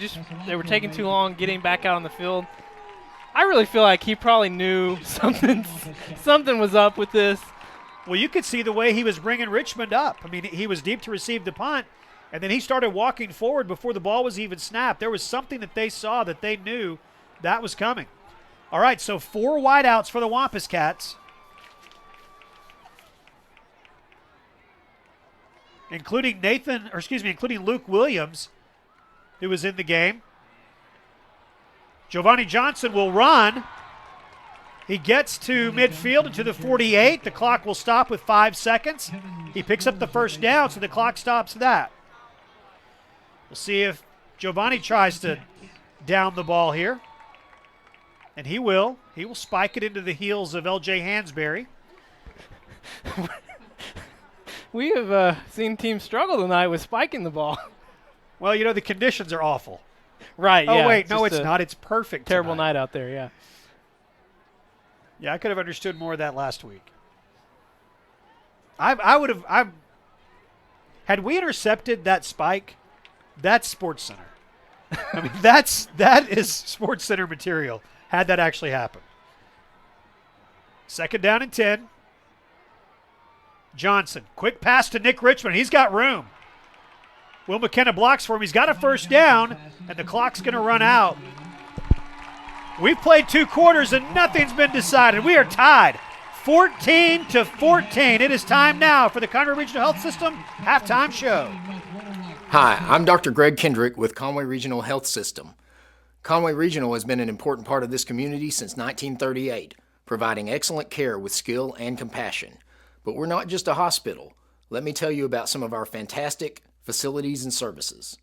were taking too long getting back out on the field. I really feel like he probably knew something was up with this. Well, you could see the way he was bringing Richmond up. I mean, he was deep to receive the punt, and then he started walking forward before the ball was even snapped. There was something that they saw that they knew that was coming. All right, so 4 wideouts for the Wampus Cats, including Luke Williams, who was in the game. Giovanni Johnson will run. He gets to midfield and to the 48. The clock will stop with 5 seconds. He picks up the first down, so the clock stops that. We'll see if Giovanni tries to down the ball here. And he will. He will spike it into the heels of L.J. Hansberry. We have seen teams struggle tonight with spiking the ball. Well, you know, the conditions are awful. Right, oh, yeah. Wait, no, it's not. It's perfect Terrible tonight. night out there, yeah. Yeah, I could have understood more of that last week. Had we intercepted that spike, that's Sports Center. I mean, that is Sports Center material, had that actually happened. 2nd down and 10. Johnson, quick pass to Nick Richmond. He's got room. Will McKenna blocks for him. He's got a first down, and the clock's going to run out. We've played 2 quarters, and nothing's been decided. We are tied 14-14. It is time now for the Conroy Regional Health System halftime show. Hi, I'm Dr. Greg Kendrick with Conway Regional Health System. Conway Regional has been an important part of this community since 1938, providing excellent care with skill and compassion. But we're not just a hospital. Let me tell you about some of our fantastic facilities and services.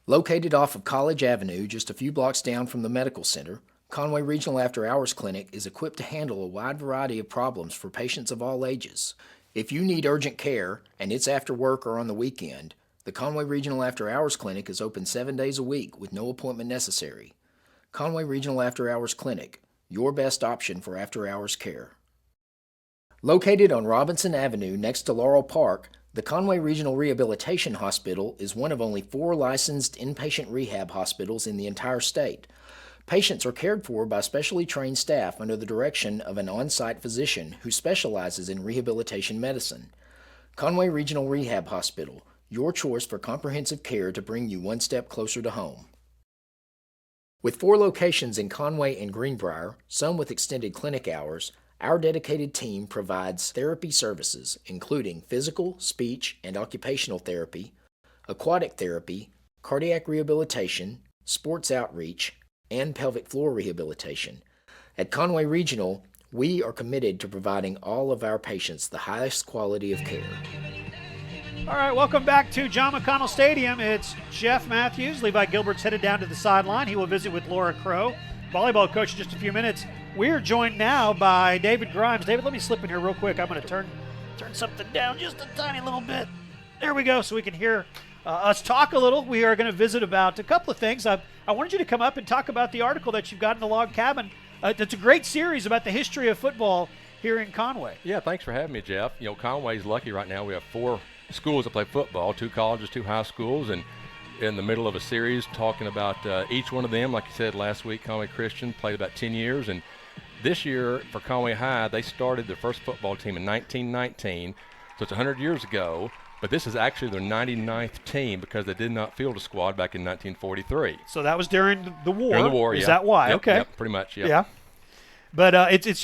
Located off of College Avenue, just a few blocks down from the medical center, Conway Regional After Hours Clinic is equipped to handle a wide variety of problems for patients of all ages. If you need urgent care, and it's after work or on the weekend, the Conway Regional After Hours Clinic is open 7 days a week with no appointment necessary. Conway Regional After Hours Clinic, your best option for after-hours care. Located on Robinson Avenue next to Laurel Park, the Conway Regional Rehabilitation Hospital is one of only 4 licensed inpatient rehab hospitals in the entire state. Patients are cared for by specially trained staff under the direction of an on-site physician who specializes in rehabilitation medicine. Conway Regional Rehab Hospital, your choice for comprehensive care to bring you one step closer to home. With 4 locations in Conway and Greenbrier, some with extended clinic hours, our dedicated team provides therapy services, including physical, speech, and occupational therapy, aquatic therapy, cardiac rehabilitation, sports outreach, and pelvic floor rehabilitation. At Conway Regional, we are committed to providing all of our patients the highest quality of care. All right, welcome back to John McConnell Stadium. It's Jeff Matthews. Levi Gilbert's headed down to the sideline. He will visit with Laura Crow, volleyball coach, in just a few minutes. We're joined now by David Grimes. David, let me slip in here real quick. I'm going to turn something down just a tiny little bit. There we go, so we can hear us talk a little. We are going to visit about a couple of things. I wanted you to come up and talk about the article that you've got in the Log Cabin. It's a great series about the history of football here in Conway. Yeah, thanks for having me, Jeff. You know, Conway's lucky right now. We have 4 schools that play football, 2 colleges, 2 high schools, and in the middle of a series talking about each one of them. Like you said last week, Conway Christian played about 10 years, and this year for Conway High, they started their first football team in 1919, so it's 100 years ago, but this is actually their 99th team because they did not field a squad back in 1943. So that was during the war. During the war, Is yeah. that why? Yep, okay. Yep, pretty much, yeah. Yeah. But it's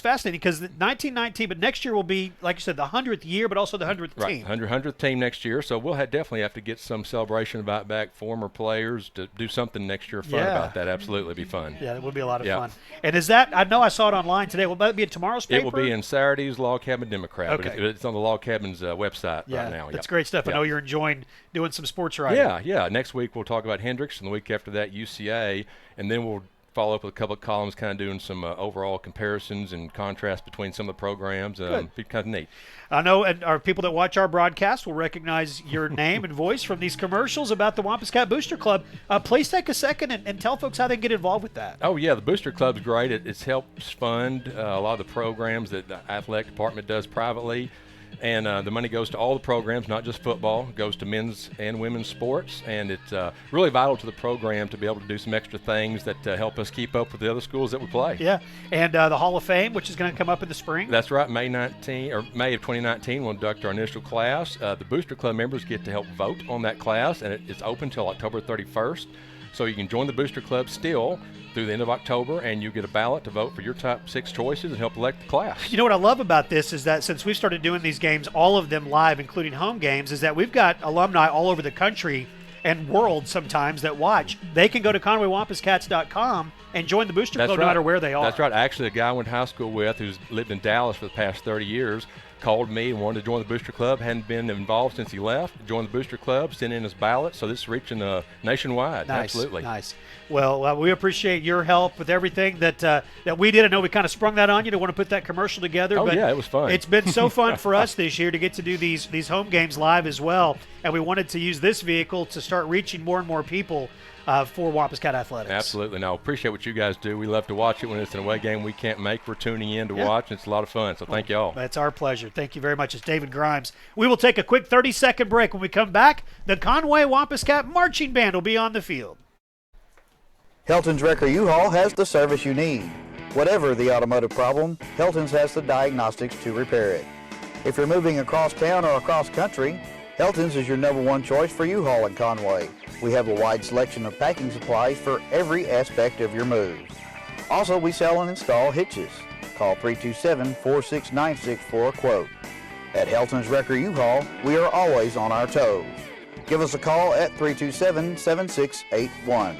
fascinating because 1919, but next year will be, like you said, the 100th year, but also the 100th team. Right, 100th team next year. So we'll definitely have to get some celebration about back former players to do something next year fun about that. Absolutely, it'd be fun. Yeah, it would be a lot of fun. And is that, I know I saw it online today, will that be in tomorrow's paper? It will be in Saturday's Log Cabin Democrat. Okay. It's on the Log Cabin's website right now. That's great stuff. I know you're enjoying doing some sports writing. Yeah. Next week we'll talk about Hendricks, and the week after that UCA, and then we'll follow up with a couple of columns kind of doing some overall comparisons and contrasts between some of the programs. Be kind of neat. I know, and our people that watch our broadcast will recognize your name and voice from these commercials about the Wampus Cat Booster Club. Please take a second and tell folks how they can get involved with that. Oh, yeah, the Booster Club's great. It helps fund a lot of the programs that the athletic department does privately. And the money goes to all the programs, not just football. It goes to men's and women's sports. And it's really vital to the program to be able to do some extra things that help us keep up with the other schools that we play. Yeah, and the Hall of Fame, which is going to come up in the spring. That's right. May of 2019, we'll induct our initial class. The Booster Club members get to help vote on that class, and it's open until October 31st. So you can join the Booster Club still through the end of October, and you get a ballot to vote for your top 6 choices and help elect the class. You know what I love about this is that since we've started doing these games, all of them live, including home games, is that we've got alumni all over the country and world sometimes that watch. They can go to ConwayWampusCats.com and join the Booster Club no matter where they are. That's right. Actually, a guy I went to high school with who's lived in Dallas for the past 30 years called me and wanted to join the Booster Club. Hadn't been involved since he left. Joined the Booster Club, sent in his ballot. So this is reaching nationwide. Nice, Absolutely. Nice. Well, we appreciate your help with everything that we did. I know we kind of sprung that on you to want to put that commercial together. Oh, but yeah, it was fun. It's been so fun for us this year to get to do these home games live as well. And we wanted to use this vehicle to start reaching more and more people for Wampus Cat Athletics. Absolutely. No, appreciate what you guys do. We love to watch it when it's an away game we can't make. We're tuning in to watch, and it's a lot of fun. So thank you all. That's our pleasure. Thank you very much. It's David Grimes. We will take a quick 30-second break. When we come back, the Conway Wampus Cat Marching Band will be on the field. Helton's Wrecker U-Haul has the service you need. Whatever the automotive problem, Helton's has the diagnostics to repair it. If you're moving across town or across country, Helton's is your #1 choice for U-Haul in Conway. We have a wide selection of packing supplies for every aspect of your move. Also, we sell and install hitches. Call 327-4696 for a quote. At Helton's Wrecker U-Haul, we are always on our toes. Give us a call at 327-7681.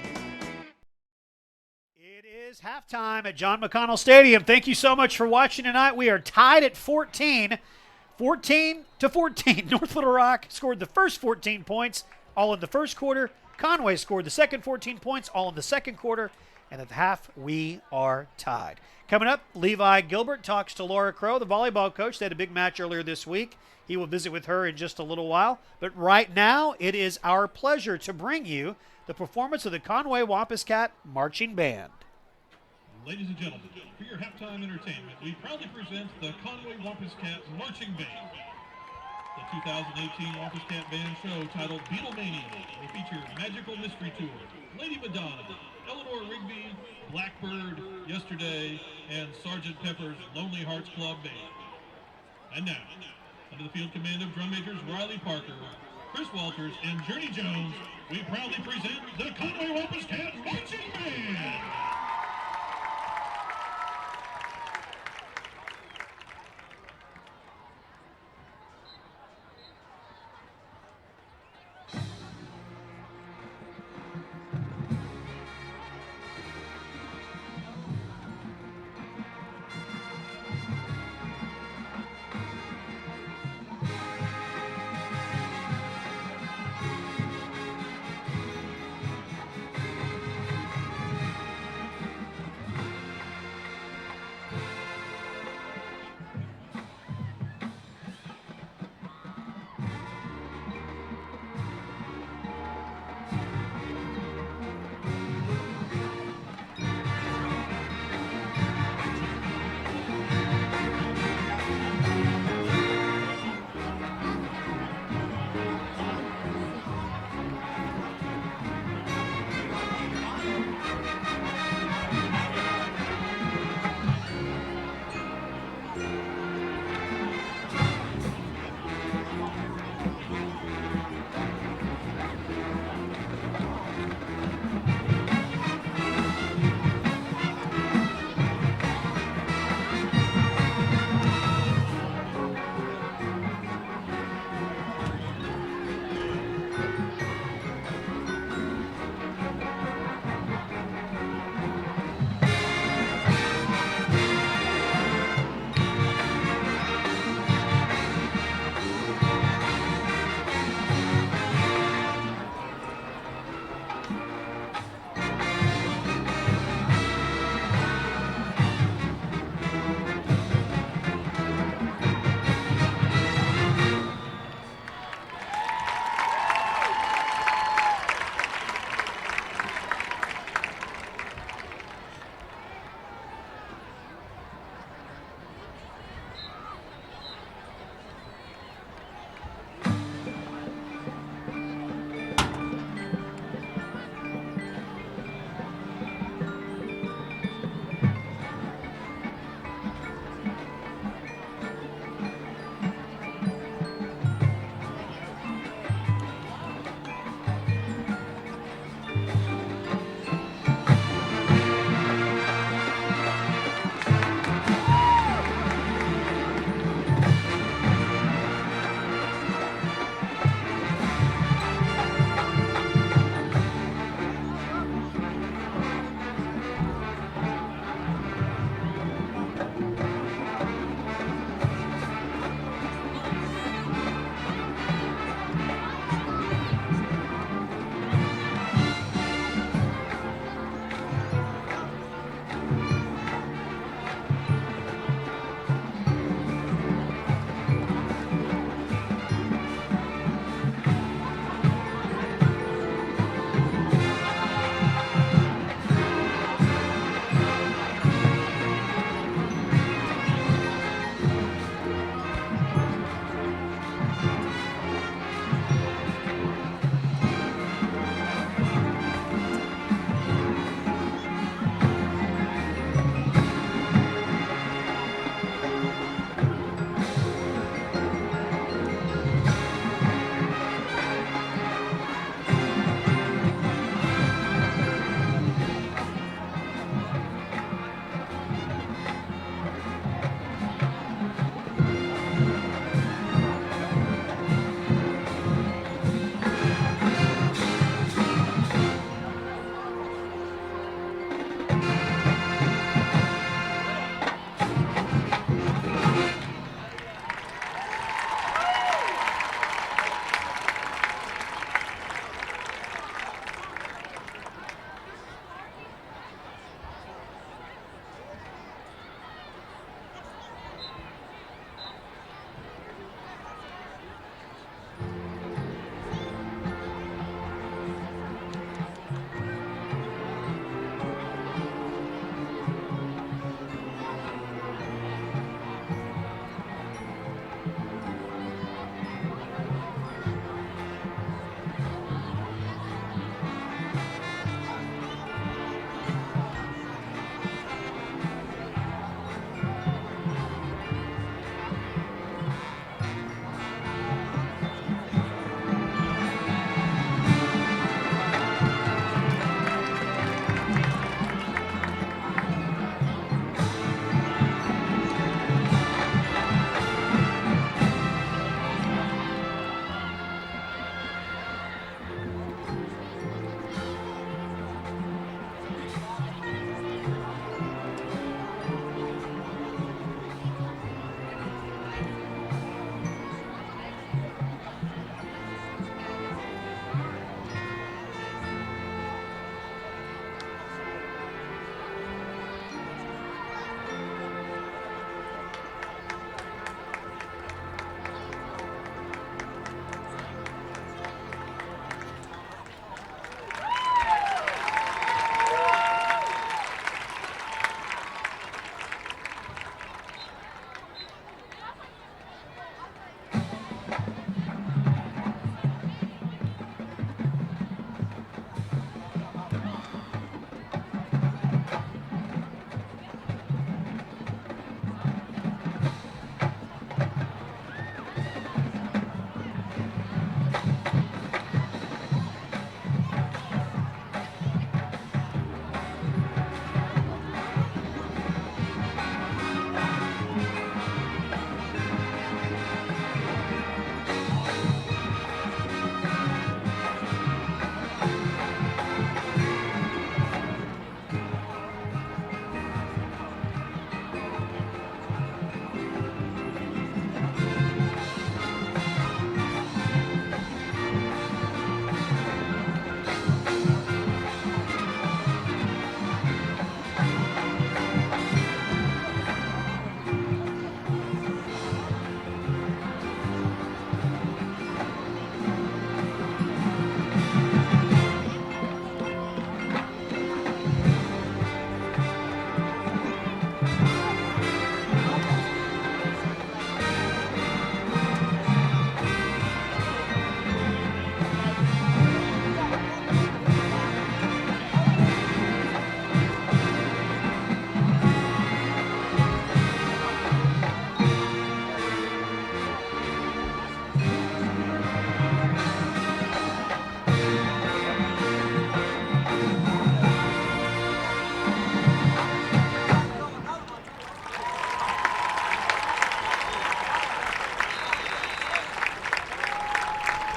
It is halftime at John McConnell Stadium. Thank you so much for watching tonight. We are tied at 14. 14-14. North Little Rock scored the first 14 points, all in the first quarter. Conway scored the second 14 points, all in the second quarter. And at the half, we are tied. Coming up, Levi Gilbert talks to Laura Crow, the volleyball coach. They had a big match earlier this week. He will visit with her in just a little while. But right now, it is our pleasure to bring you the performance of the Conway Wampus Cat Marching Band. Ladies and gentlemen, for your halftime entertainment, we proudly present the Conway Wampus Cat Marching Band. The 2018 Wampus Cat Band show titled Beatlemania will feature Magical Mystery Tour, Lady Madonna, Eleanor Rigby, Blackbird, Yesterday, and Sgt. Pepper's Lonely Hearts Club Band. And now, under the field command of drum majors Riley Parker, Chris Walters, and Journey Jones, we proudly present the Conway Wampus Cat Marching Band.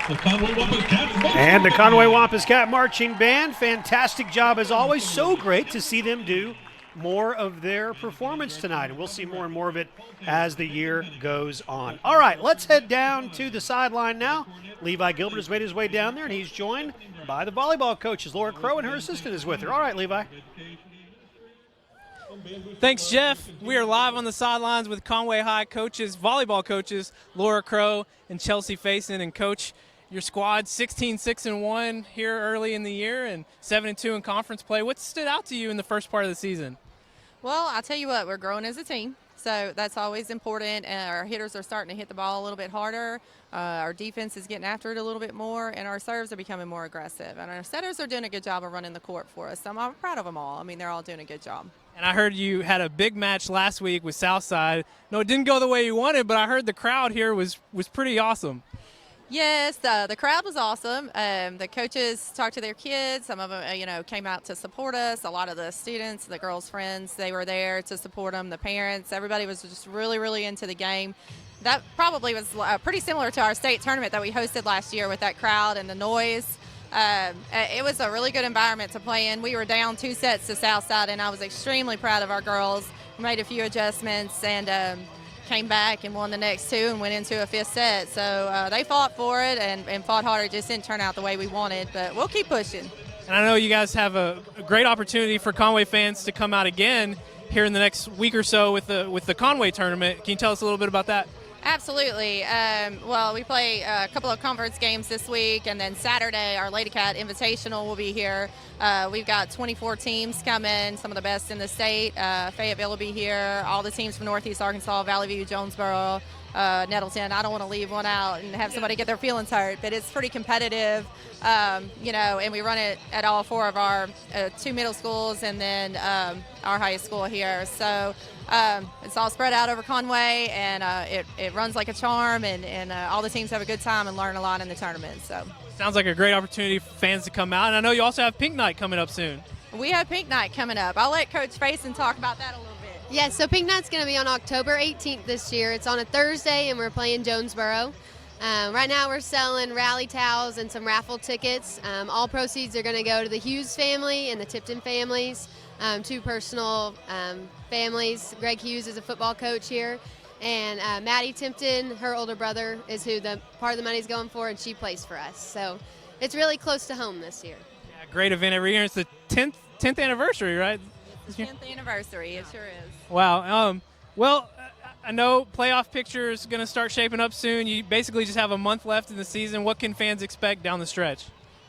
the Conway Wampus Cats. And the Conway Wampus Cat Marching Band, fantastic job as always. So great to see them do more of their performance tonight, and we'll see more and more of it as the year goes on. All right, let's head down to the sideline now. Levi Gilbert has made his way down there, and he's joined by the volleyball coaches. Laura Crow and her assistant is with her. All right, Levi. Thanks, Jeff. We are live on the sidelines with Conway High coaches, volleyball coaches, Laura Crow and Chelsea Faison. And Coach, your squad 16-6-1 here early in the year and 7-2 in conference play. What stood out to you in the first part of the season? Well, I'll tell you what, we're growing as a team, so that's always important. Our hitters are starting to hit the ball a little bit harder. Our defense is getting after it a little bit more, and our serves are becoming more aggressive. And our setters are doing a good job of running the court for us. So I'm proud of them all. I mean, they're all doing a good job. And I heard you had a big match last week with Southside. No, it didn't go the way you wanted, but I heard the crowd here was pretty awesome. Yes, the crowd was awesome. The coaches talked to their kids. Some of them, came out to support us. A lot of the students, the girls' friends, they were there to support them. The parents, everybody was just really, really into the game. That probably was pretty similar to our state tournament that we hosted last year with that crowd and the noise. It was a really good environment to play in. We were down 2 sets to Southside, and I was extremely proud of our girls. We made a few adjustments and came back and won the next 2 and went into a 5th set. So they fought for it and fought hard. It just didn't turn out the way we wanted, but we'll keep pushing. And I know you guys have a great opportunity for Conway fans to come out again here in the next week or so with the Conway Tournament. Can you tell us a little bit about that? Absolutely. Well, we play a couple of conference games this week, and then Saturday our Lady Cat Invitational will be here. We've got 24 teams coming, some of the best in the state. Fayetteville will be here. All the teams from Northeast Arkansas, Valley View, Jonesboro, Nettleton. I don't want to leave one out and have somebody get their feelings hurt, but it's pretty competitive, and we run it at all 4 of our 2 middle schools and then our high school here. So it's all spread out over Conway, and it runs like a charm, and all the teams have a good time and learn a lot in the tournament. So sounds like a great opportunity for fans to come out. And I know you also have Pink Night coming up soon. We have Pink Night coming up. I'll let Coach Faison talk about that a little bit. Yeah, so Pink Night's going to be on October 18th this year. It's on a Thursday, and we're playing Jonesboro. Right now we're selling rally towels and some raffle tickets. All proceeds are going to go to the Hughes family and the Tipton families, 2 personal families. Greg Hughes is a football coach here, and Maddie Tipton, her older brother, is who the part of the money's going for, and she plays for us. So it's really close to home this year. Yeah, great event every year. It's the 10th anniversary, right? It's the 10th anniversary. It sure is. Wow. Well, I know playoff picture is going to start shaping up soon. You basically just have a month left in the season. What can fans expect down the stretch?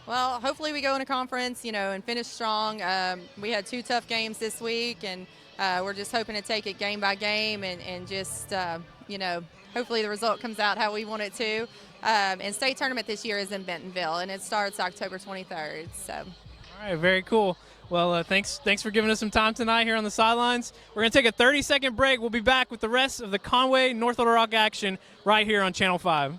Well, hopefully we go in a conference, and finish strong. We had 2 tough games this week, and we're just hoping to take it game by game and just, hopefully the result comes out how we want it to. And state tournament this year is in Bentonville, and it starts October 23rd. So. All right, very cool. Well, thanks for giving us some time tonight here on the sidelines. We're going to take a 30-second break. We'll be back with the rest of the Conway North Little Rock action right here on Channel 5.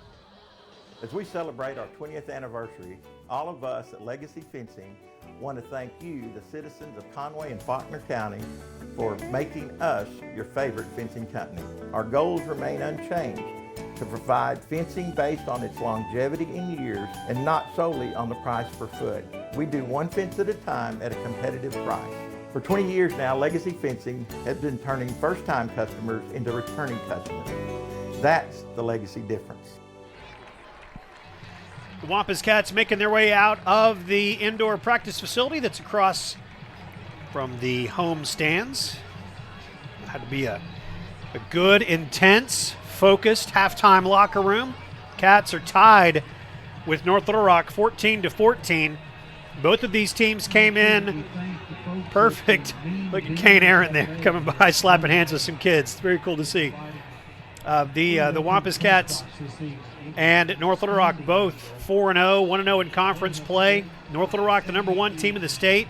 As we celebrate our 20th anniversary, all of us at Legacy Fencing want to thank you, the citizens of Conway and Faulkner County, for making us your favorite fencing company. Our goals remain unchanged: to provide fencing based on its longevity in years and not solely on the price per foot. We do 1 fence at a time at a competitive price. For 20 years now, Legacy Fencing has been turning first-time customers into returning customers. That's the Legacy difference. The Wampus Cats making their way out of the indoor practice facility that's across from the home stands. It had to be a good, intense, focused halftime locker room. Cats are tied with North Little Rock 14-14. Both of these teams came in perfect. Look at Kane Aaron there coming by, slapping hands with some kids. It's very cool to see. The Wampus Cats and North Little Rock both 4-0, 1-0 in conference play. North Little Rock, the number 1 team in the state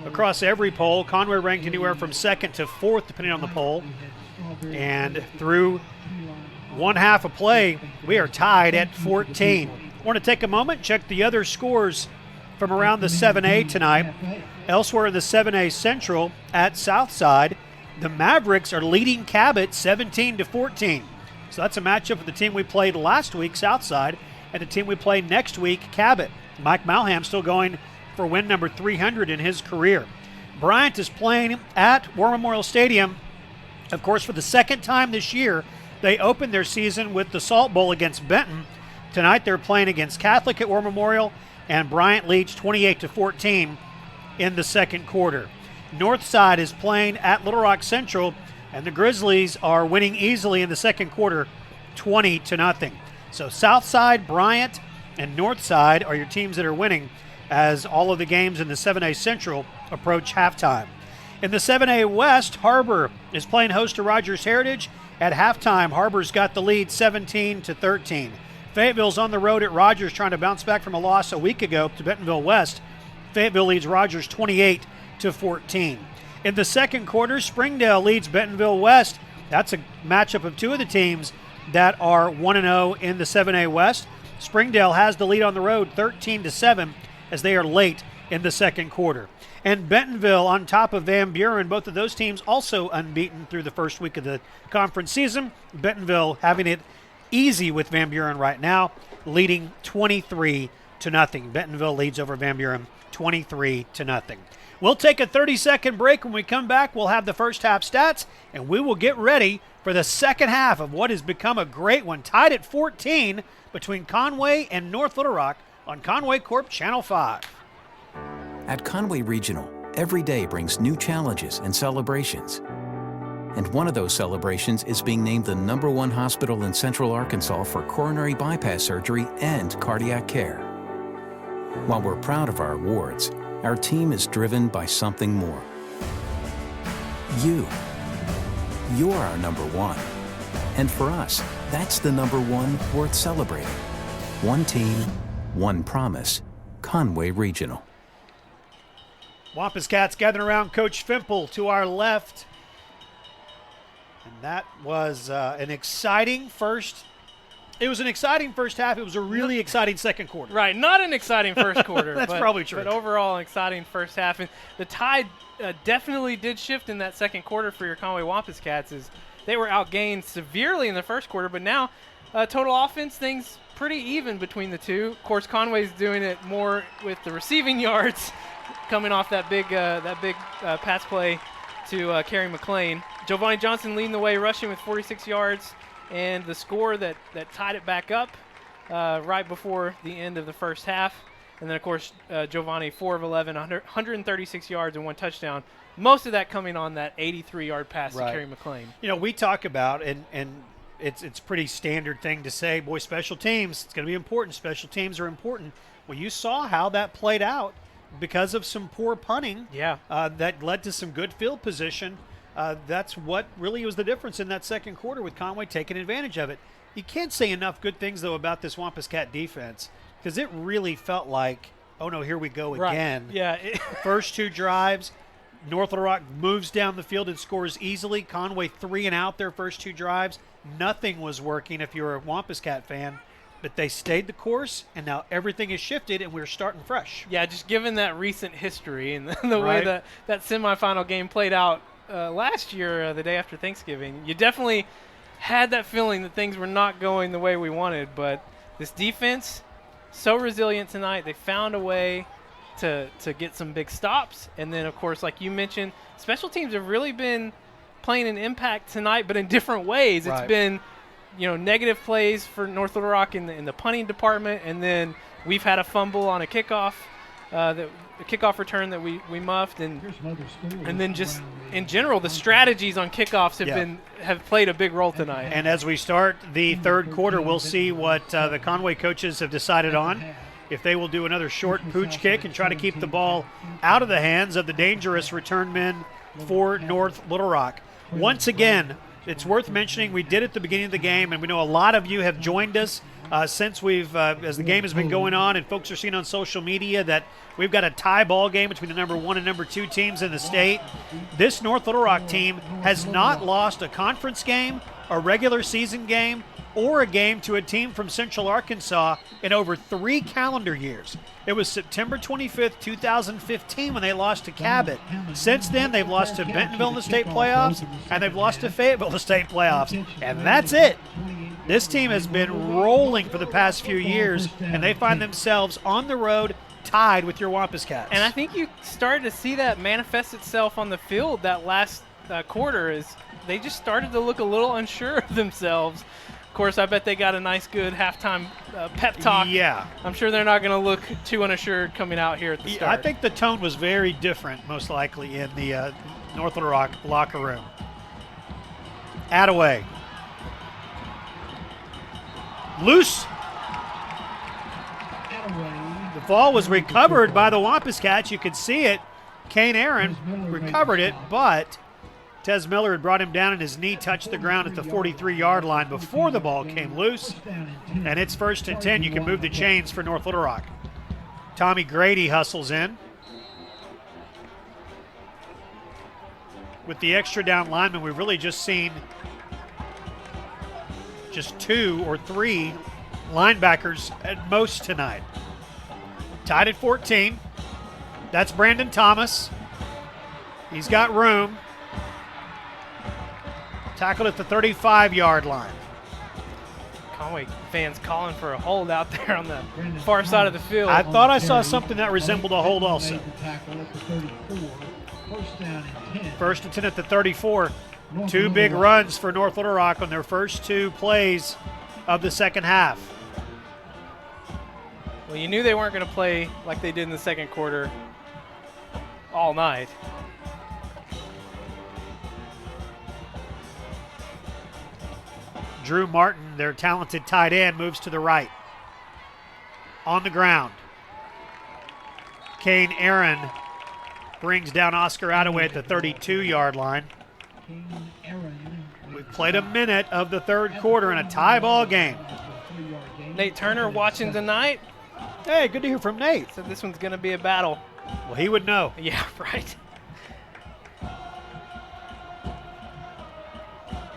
across every poll. Conway ranked anywhere from 2nd to 4th, depending on the poll. And through one half of play, we are tied at 14. I want to take a moment, check the other scores from around the 7A tonight. Elsewhere in the 7A Central at Southside, the Mavericks are leading Cabot 17-14. So that's a matchup with the team we played last week, Southside, and the team we play next week, Cabot. Mike Malham still going for win number 300 in his career. Bryant is playing at War Memorial Stadium, of course, for the second time this year. They opened their season with the Salt Bowl against Benton. Tonight they're playing against Catholic at War Memorial, and Bryant leads 28-14 in the second quarter. Northside is playing at Little Rock Central, and the Grizzlies are winning easily in the second quarter, 20-0. So Southside, Bryant, and Northside are your teams that are winning as all of the games in the 7A Central approach halftime. In the 7A West, Harbor is playing host to Rogers Heritage. At halftime, Harbor's got the lead 17-13. Fayetteville's on the road at Rogers trying to bounce back from a loss a week ago to Bentonville West. Fayetteville leads Rogers 28-14. In the second quarter, Springdale leads Bentonville West. That's a matchup of two of the teams that are 1-0 in the 7A West. Springdale has the lead on the road 13-7 as they are late in the second quarter. And Bentonville on top of Van Buren, both of those teams also unbeaten through the first week of the conference season. Bentonville having it easy with Van Buren right now, leading 23-0. Bentonville leads over Van Buren 23-0. We'll take a 30-second break. When we come back, we'll have the first half stats, and we will get ready for the second half of what has become a great one, tied at 14 between Conway and North Little Rock on Conway Corp Channel 5. At Conway Regional, every day brings new challenges and celebrations. And one of those celebrations is being named the #1 hospital in Central Arkansas for coronary bypass surgery and cardiac care. While we're proud of our awards, our team is driven by something more. You. You're our #1. And for us, that's the #1 worth celebrating. One team, one promise. Conway Regional. Wampus Cats gathering around Coach Fimple to our left. And that was an exciting first. It was an exciting first half. It was a really exciting second quarter. Right, not an exciting first quarter. That's probably true. But overall, an exciting first half. And the tide definitely did shift in that second quarter for your Conway Wampus Cats. As they were outgained severely in the first quarter, but now total offense, things pretty even between the two. Of course, Conway's doing it more with the receiving yards, coming off that big pass play to Kerry McLean. Giovanni Johnson leading the way, rushing with 46 yards, and the score that tied it back up right before the end of the first half. And then, of course, Giovanni, 4 of 11, 136 yards and 1 touchdown. Most of that coming on that 83-yard pass to Kerry McLean. You know, we talk about, and it's pretty standard thing to say, boy, special teams, it's going to be important. Special teams are important. Well, you saw how that played out because of some poor punting. Yeah. That led to some good field position. That's what really was the difference in that second quarter with Conway taking advantage of it. You can't say enough good things, though, about this Wampus Cat defense because it really felt like, oh, no, here we go again. Right. Yeah. First two drives, North Little Rock moves down the field and scores easily. Conway 3 and out their first two drives. Nothing was working if you're a Wampus Cat fan, but they stayed the course, and now everything has shifted, and we're starting fresh. Yeah, just given that recent history and the way that semifinal game played out last year, the day after Thanksgiving, you definitely had that feeling that things were not going the way we wanted, but this defense, so resilient tonight. They found a way to get some big stops, and then, of course, like you mentioned, special teams have really been playing an impact tonight, but in different ways. It's been, negative plays for North Little Rock in the punting department, and then we've had a fumble on a kickoff, the kickoff return that we muffed, and then just in general, the strategies on kickoffs have played a big role tonight. And as we start the third quarter, we'll see what the Conway coaches have decided on. If they will do another short pooch kick and try to keep the ball out of the hands of the dangerous return men for North Little Rock. Once again, it's worth mentioning we did at the beginning of the game, and we know a lot of you have joined us since as the game has been going on, and folks are seeing on social media that we've got a tie ball game between the #1 and #2 teams in the state. This North Little Rock team has not lost a conference game, a regular season game, or a game to a team from Central Arkansas in over 3 calendar years. It was September 25th, 2015 when they lost to Cabot. Since then, they've lost to Bentonville in the state playoffs, and they've lost to Fayetteville in the state playoffs. And that's it. This team has been rolling for the past few years, and they find themselves on the road tied with your Wampus Cats. And I think you started to see that manifest itself on the field that last quarter as they just started to look a little unsure of themselves. Of course, I bet they got a nice, good halftime pep talk. Yeah. I'm sure they're not going to look too unassured coming out here at the start. I think the tone was very different, most likely, in the North Little Rock locker room. Attaway. Loose. The ball was recovered by the Wampus Cats. You could see it. Kane Aaron recovered it, but Tez Miller had brought him down and his knee touched the ground at the 43-yard line before the ball came loose. And it's 1st and 10. You can move the chains for North Little Rock. Tommy Grady hustles in. With the extra down lineman, we've really just seen just 2 or 3 linebackers at most tonight. Tied at 14. That's Brandon Thomas. He's got room. Tackled at the 35-yard line. Conway fans calling for a hold out there on the far side of the field. I thought I saw something that resembled a hold also. 1st and 10 at the 34. 2 big runs for North Little Rock on their first 2 plays of the second half. Well, you knew they weren't going to play like they did in the second quarter all night. Drew Martin, their talented tight end, moves to the right. On the ground. Kane Aaron brings down Oscar Attaway at the 32-yard line. We've played a minute of the third quarter in a tie ball game. Nate Turner watching tonight. Hey, good to hear from Nate. Said this one's going to be a battle. Well, he would know. Yeah, right.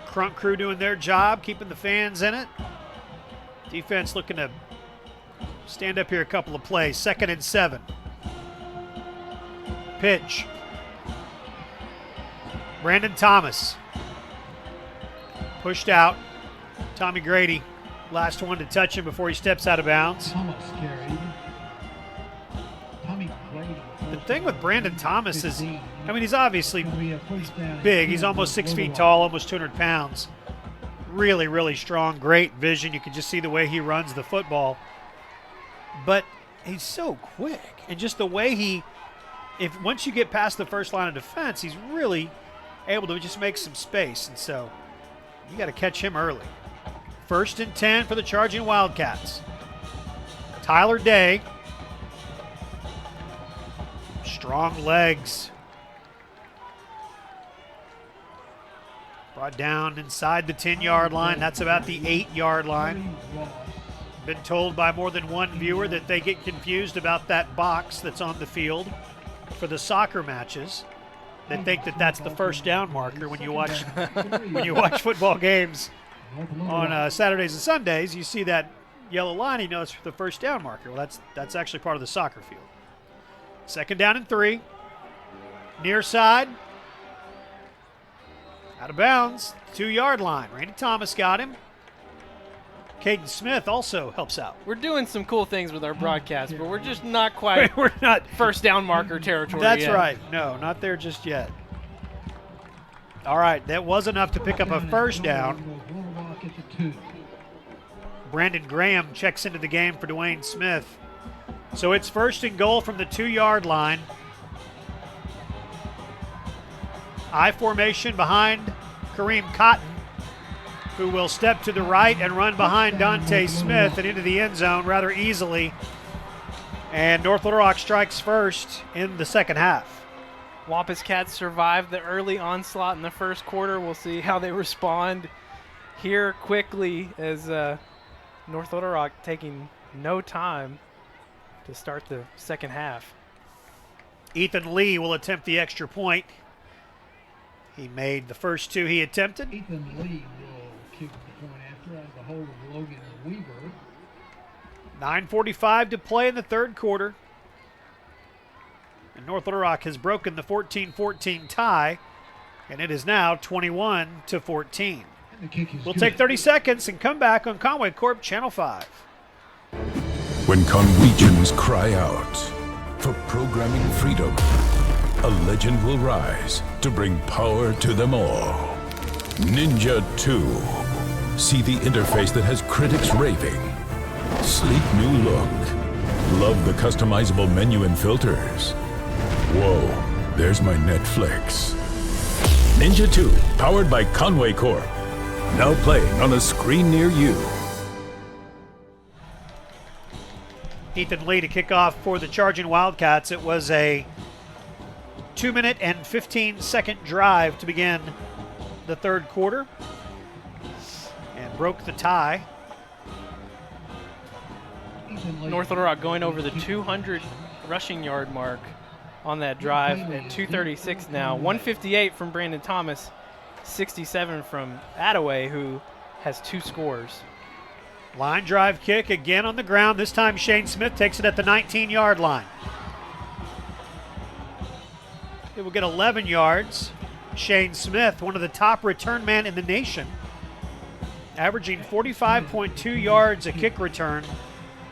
Crunk crew doing their job, keeping the fans in it. Defense looking to stand up here a couple of plays. 2nd and 7. Pitch. Brandon Thomas. Pushed out. Tommy Grady, last one to touch him before he steps out of bounds. The thing with Brandon Thomas is, I mean, he's obviously big. He's almost 6 feet tall, almost 200 pounds. Really, really strong, great vision. You can just see the way he runs the football. But he's so quick. And just the way once you get past the first line of defense, he's really able to just make some space. And so you got to catch him early. 1st and 10 for the charging Wildcats. Tyler Day. Strong legs. Brought down inside the 10-yard line. That's about the 8-yard line. Been told by more than one viewer that they get confused about that box that's on the field for the soccer matches. They think that that's the first down marker when you watch football games on Saturdays and Sundays. You see that yellow line, you know it's the first down marker. Well, that's actually part of the soccer field. 2nd down and 3. Near side. Out of bounds. 2-yard line. Randy Thomas got him. Caden Smith also helps out. We're doing some cool things with our broadcast, but we're just not quite we're not first down marker territory That's yet. right. No, not there just yet. All right, that was enough to pick up a first down. Brandon Graham checks into the game for Dwayne Smith. So it's 1st and goal from the 2-yard line. I formation behind Kareem Cotton, who will step to the right and run behind Dante Smith and into the end zone rather easily. And North Little Rock strikes first in the second half. Wampus Cats survived the early onslaught in the first quarter. We'll see how they respond here quickly as North Little Rock taking no time to start the second half. Ethan Lee will attempt the extra point. He made the first 2 he attempted. Ethan Lee will kick the point after out of the hold of Logan Weaver. 9:45 to play in the third quarter. And North Little Rock has broken the 14-14 tie, and it is now 21-14. We'll take 30 seconds and come back on Conway Corp Channel 5. When Conwegians cry out for programming freedom, a legend will rise to bring power to them all. Ninja 2. See the interface that has critics raving. Sleek new look. Love the customizable menu and filters. Whoa, there's my Netflix. Ninja 2, powered by Conway Corp. Now playing on a screen near you. Ethan Lee to kick off for the Charging Wildcats. It was a 2-minute and 15-second drive to begin the third quarter and broke the tie. North Little Rock going over the 200 rushing yard mark on that drive at 2:36 now. 158 from Brandon Thomas, 67 from Attaway, who has 2 scores. Line drive kick again on the ground. This time Shane Smith takes it at the 19-yard line. It will get 11 yards. Shane Smith, one of the top return men in the nation, averaging 45.2 yards a kick return.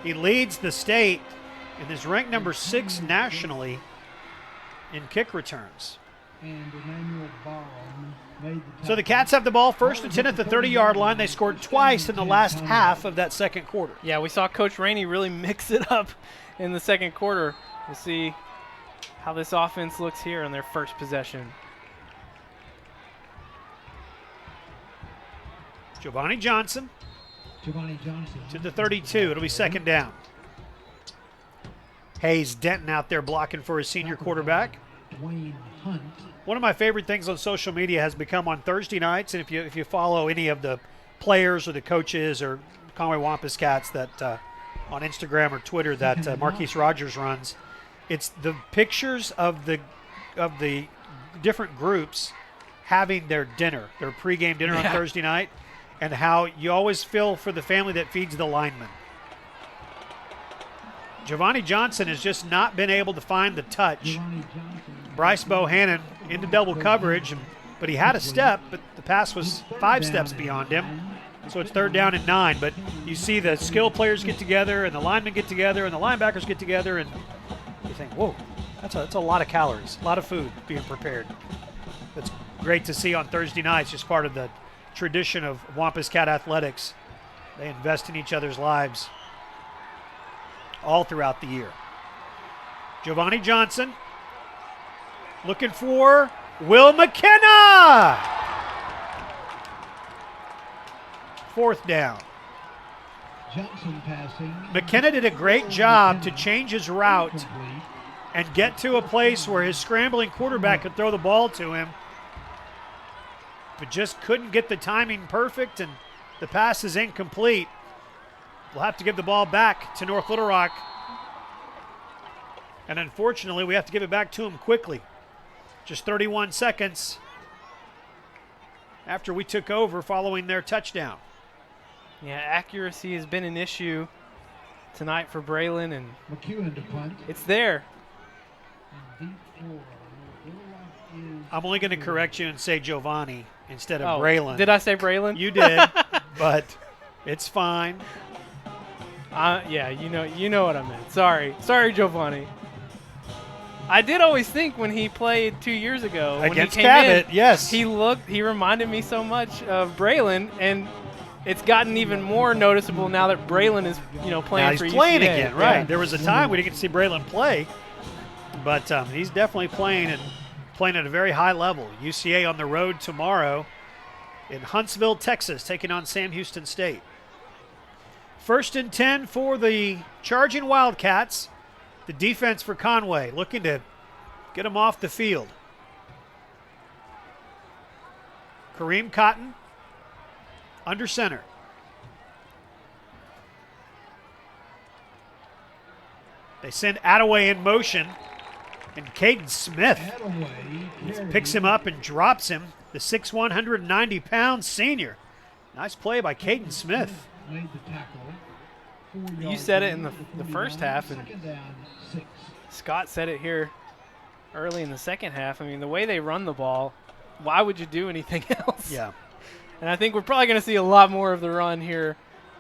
He leads the state and is ranked number 6 nationally in kick returns. So the Cats have the ball first and 10 at the 30-yard line. They scored twice in the last half of that second quarter. Yeah, we saw Coach Rainey really mix it up in the second quarter. We'll see how this offense looks here on their first possession. Giovanni Johnson to the 32. It'll be second down. Hayes Denton out there blocking for his senior quarterback. One of my favorite things on social media has become on Thursday nights, and if you follow any of the players or the coaches or Conway Wampus Cats that on Instagram or Twitter that Marquise Rogers runs, it's the pictures of the different groups having their dinner, their pregame dinner on Thursday night, and how you always feel for the family that feeds the linemen. Giovanni Johnson has just not been able to find the touch. Bryce Bohannon into double coverage, but he had a step, but the pass was 5 steps beyond him. So it's third down and 9, but you see the skill players get together and the linemen get together and the linebackers get together, and you think, whoa, that's a lot of calories, a lot of food being prepared. That's great to see on Thursday nights, just part of the tradition of Wampus Cat athletics. They invest in each other's lives all throughout the year. Giovanni Johnson looking for Will McKenna. Fourth down. Johnson passing. McKenna did a great job to change his route and get to a place where his scrambling quarterback could throw the ball to him, but just couldn't get the timing perfect, and the pass is incomplete. We'll have to give the ball back to North Little Rock, and unfortunately we have to give it back to him quickly. Just 31 seconds after we took over following their touchdown. Yeah, accuracy has been an issue tonight for Braylon, and McEwen to punt. It's there. I'm only going to correct you and say Giovanni instead of Braylon. Did I say Braylon? You did, but it's fine. Yeah, you know what I meant. Sorry, Giovanni. I did always think when he played 2 years ago against when he came Cabot, yes, he reminded me so much of Braylon, and it's gotten even more noticeable now that Braylon is playing. Now he's for playing UCA. again, right? Yeah. There was a time we didn't get to see Braylon play, but he's definitely playing at a very high level. UCA on the road tomorrow in Huntsville, Texas, taking on Sam Houston State. First and 10 for the Charging Wildcats. The defense for Conway looking to get them off the field. Kareem Cotton under center. They send Attaway in motion, and Caden Smith picks him up and drops him, the 6'1", 190-pound senior. Nice play by Caden Smith. You said it in the first half, and Scott said it here early in the second half. I mean, the way they run the ball, why would you do anything else? Yeah. And I think we're probably going to see a lot more of the run here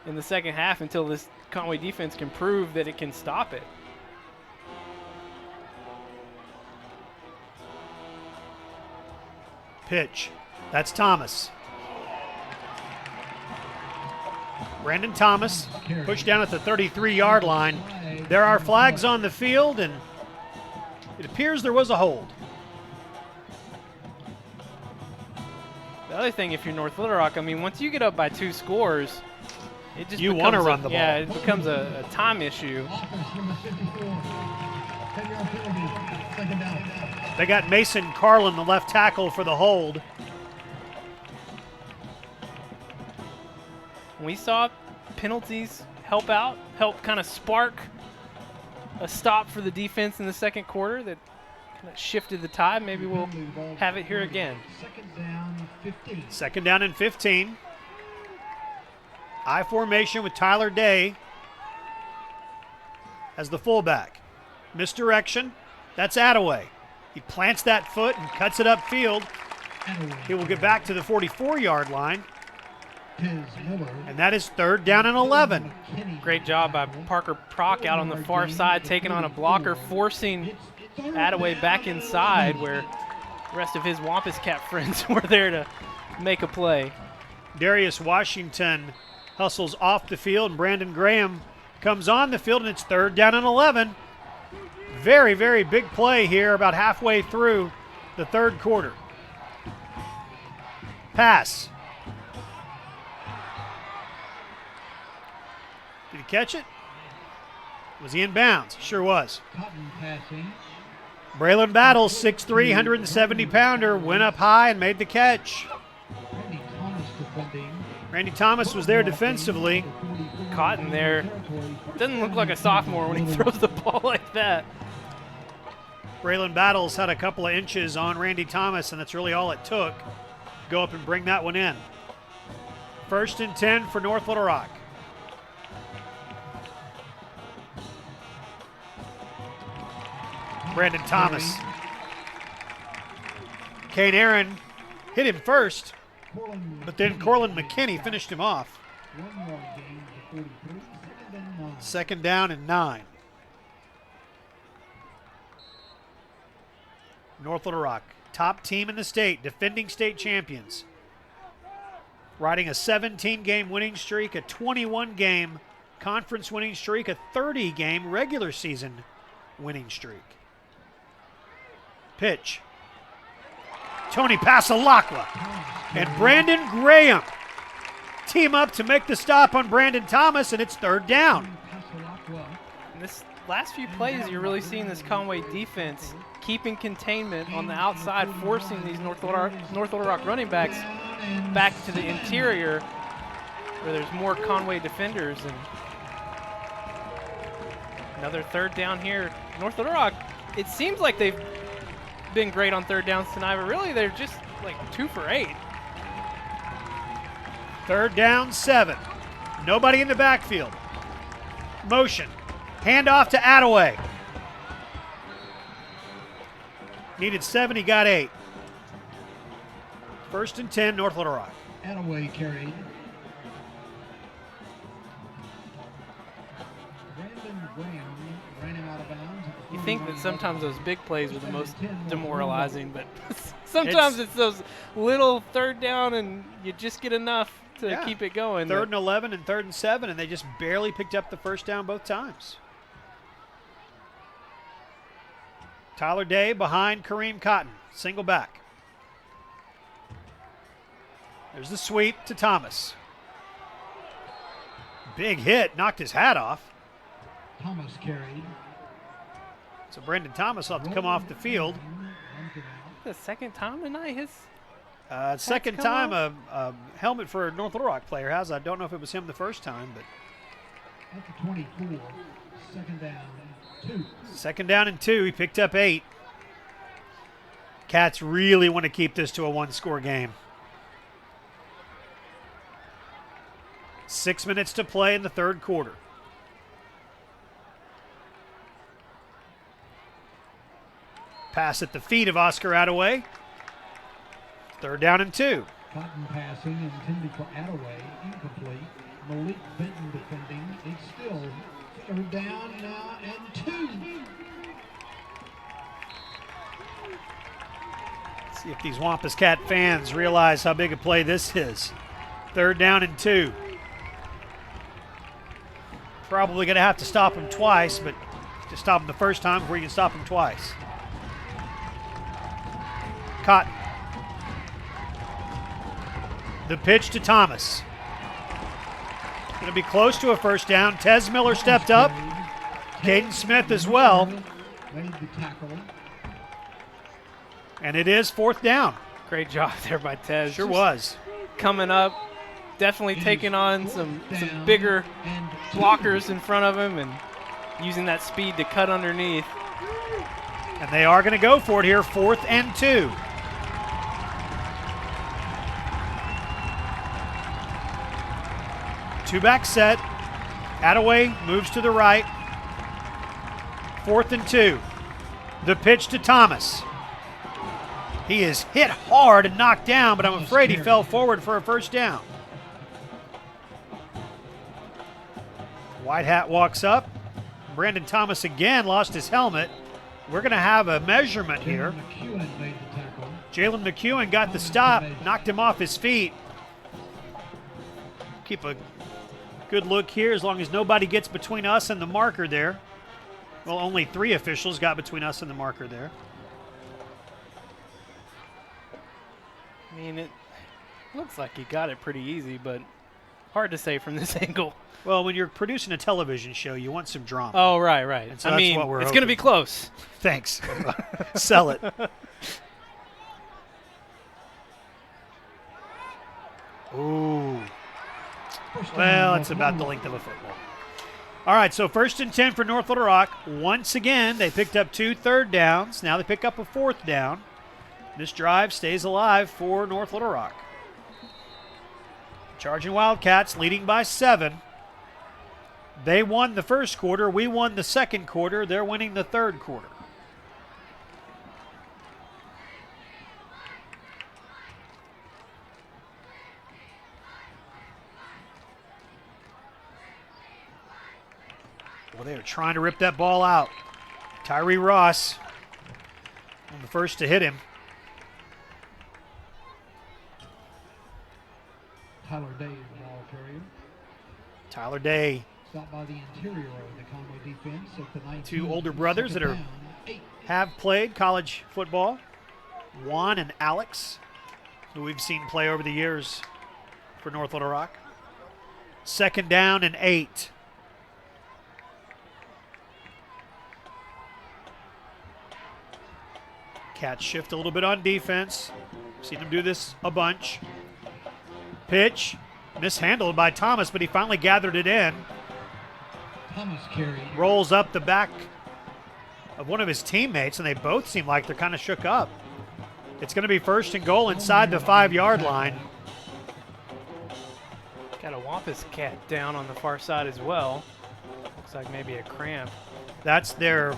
in the second half until this Conway defense can prove that it can stop it. Pitch. That's Thomas. Brandon Thomas pushed down at the 33-yard line. There are flags on the field, and it appears there was a hold. The other thing, if you're North Little Rock, I mean, once you get up by 2 scores, it just you want to run the ball. Yeah, it becomes a time issue. They got Mason Carlin, the left tackle, for the hold. We saw penalties help kind of spark a stop for the defense in the second quarter that kind of shifted the tide. Maybe we'll have it here again. Second down and 15. I formation with Tyler Day as the fullback. Misdirection. That's Attaway. He plants that foot and cuts it upfield. He will get back to the 44-yard line. And that is 3rd down and 11. Great job by Parker Prock out on the far side, taking on a blocker, forcing Attaway back inside where the rest of his Wampus Cat friends were there to make a play. Darius Washington hustles off the field, and Brandon Graham comes on the field, and it's 3rd down and 11. Very, very big play here about halfway through the third quarter. Pass. Did he catch it? Was he in bounds? Sure was. Braylon Battles, 6'3", 170-pounder, went up high and made the catch. Randy Thomas was there defensively. Cotton there. Doesn't look like a sophomore when he throws the ball like that. Braylon Battles had a couple of inches on Randy Thomas, and that's really all it took. Go up and bring that one in. 1st and 10 for North Little Rock. Brandon Thomas. Kane Aaron hit him first, but then Corlin McKinney finished him off. 2nd down and 9. North Little Rock, top team in the state, defending state champions. Riding a 17-game winning streak, a 21-game conference winning streak, a 30-game regular season winning streak. Pitch. Tony Pasalakwa and Brandon Graham team up to make the stop on Brandon Thomas, and it's 3rd down. In this last few plays, you're really seeing this Conway defense keeping containment on the outside, forcing these North Little Rock running backs back to the interior where there's more Conway defenders. And another 3rd down here. North Little Rock, it seems like they've been great on 3rd downs tonight, but really they're just like 2 for 8. 3rd down, 7. Nobody in the backfield. Motion. Handoff to Attaway. Needed 7, he got 8. 1st and 10, North Little Rock. Attaway carried. Brandon Graham ran him out of bounds. You think that sometimes those big plays are the most demoralizing, but sometimes it's those little 3rd down and you just get enough to keep it going. 3rd and 11 and 3rd and 7, and they just barely picked up the 1st down both times. Tyler Day behind Kareem Cotton. Single back. There's the sweep to Thomas. Big hit, knocked his hat off. Thomas carried. So Brandon Thomas will have to come off the field. The 2nd time tonight, his 2nd time a helmet for a North Little Rock player has. I don't know if it was him the 1st time, but. At the 24, 2nd down, 2. 2nd down and 2. He picked up 8. Cats really want to keep this to a 1-score game. 6 minutes to play in the 3rd quarter. Pass at the feet of Oscar Attaway. 3rd down and 2. Cotton passing, intended for Attaway, incomplete. Malik Benton defending. It's still third down now and 2. Let's see if these Wampus Cat fans realize how big a play this is. Third down and 2. Probably going to have to stop him twice, but just stop him the first time before you can stop him twice. Cotton. The pitch to Thomas. Going to be close to a first down. Tez Miller stepped up. Caden Smith as well. Made the tackle. And it is fourth down. Great job there by Tez. Sure was. Coming up, definitely taking on some bigger blockers in front of him and using that speed to cut underneath. And they are going to go for it here, 4th and 2. Two-back set. Attaway moves to the right. 4th and 2. The pitch to Thomas. He is hit hard and knocked down, but I'm afraid he fell forward for a first down. White Hat walks up. Brandon Thomas again lost his helmet. We're going to have a measurement here. Jalen McEwen got the stop, knocked him off his feet. Keep a good look here as long as nobody gets between us and the marker there. Well, only 3 officials got between us and the marker there. I mean, it looks like he got it pretty easy, but hard to say from this angle. Well, when you're producing a television show, you want some drama. Oh, right. And so I that's mean, what we're it's going to be close. Thanks. Sell it. Ooh. Well, it's about the length of a football. All right, so 1st and 10 for North Little Rock. Once again, they picked up 2 third downs. Now they pick up a 4th down. This drive stays alive for North Little Rock. Charging Wildcats leading by 7. They won the first quarter. We won the second quarter. They're winning the third quarter. Well, they are trying to rip that ball out. Tyree Ross on the first to hit him. Tyler Day is the ball carrier. Tyler Day. Stopped by the interior of the Conway defense at the 19. 2 older brothers that have played college football. Juan and Alex, who we've seen play over the years for North Little Rock. 2nd down and 8. Cats shift a little bit on defense. Seen them do this a bunch. Pitch, mishandled by Thomas, but he finally gathered it in. Thomas carried. Rolls up the back of one of his teammates, and they both seem like they're kind of shook up. It's going to be 1st and goal inside the 5-yard line. Got a Wampus Cat down on the far side as well. Looks like maybe a cramp. That's their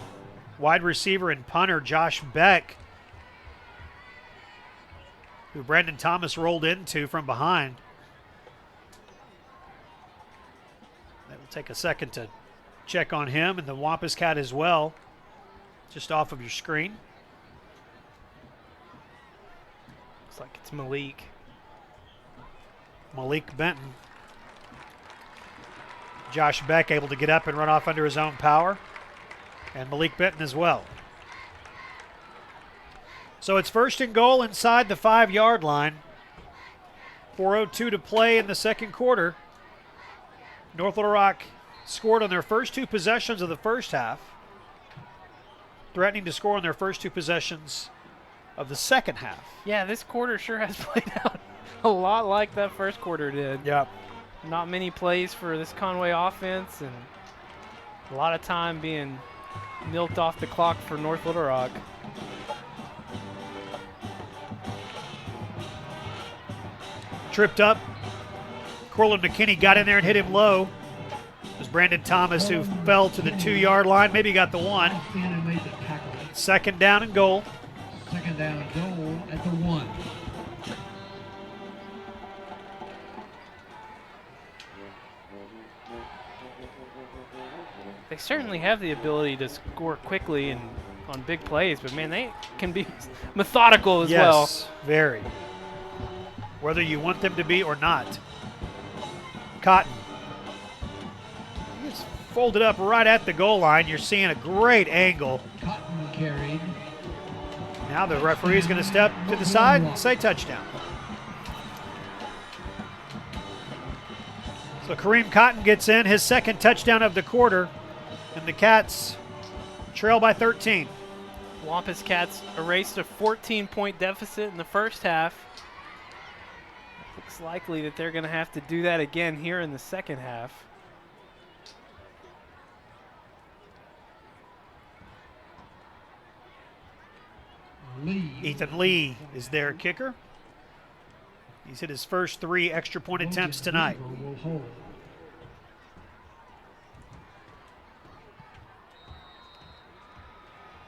wide receiver and punter, Josh Beck, who Brandon Thomas rolled into from behind. That will take a second to check on him and the Wampus Cat as well, just off of your screen. Looks like it's Malik. Malik Benton. Josh Beck able to get up and run off under his own power. And Malik Benton as well. So it's 1st and goal inside the 5-yard line. 4:02 to play in the second quarter. North Little Rock scored on their first 2 possessions of the first half, threatening to score on their first 2 possessions of the second half. Yeah, this quarter sure has played out a lot like that first quarter did. Yep. Not many plays for this Conway offense, and a lot of time being milked off the clock for North Little Rock. Tripped up. Corlin McKinney got in there and hit him low. It was Brandon Thomas who fell to the 2-yard line. Maybe got the 1. 2nd down and goal. 2nd down and goal at the 1. They certainly have the ability to score quickly and on big plays, but man, they can be methodical as well. Yes, very. Whether you want them to be or not. Cotton. It's folded up right at the goal line. You're seeing a great angle. Cotton carried. Now the referee is going to step to the side and say touchdown. So Kareem Cotton gets in his second touchdown of the quarter, and the Cats trail by 13. Wampus Cats erased a 14-point deficit in the first half. Looks likely that they're going to have to do that again here in the second half. Ethan Lee is their kicker. He's hit his first 3 extra point attempts tonight.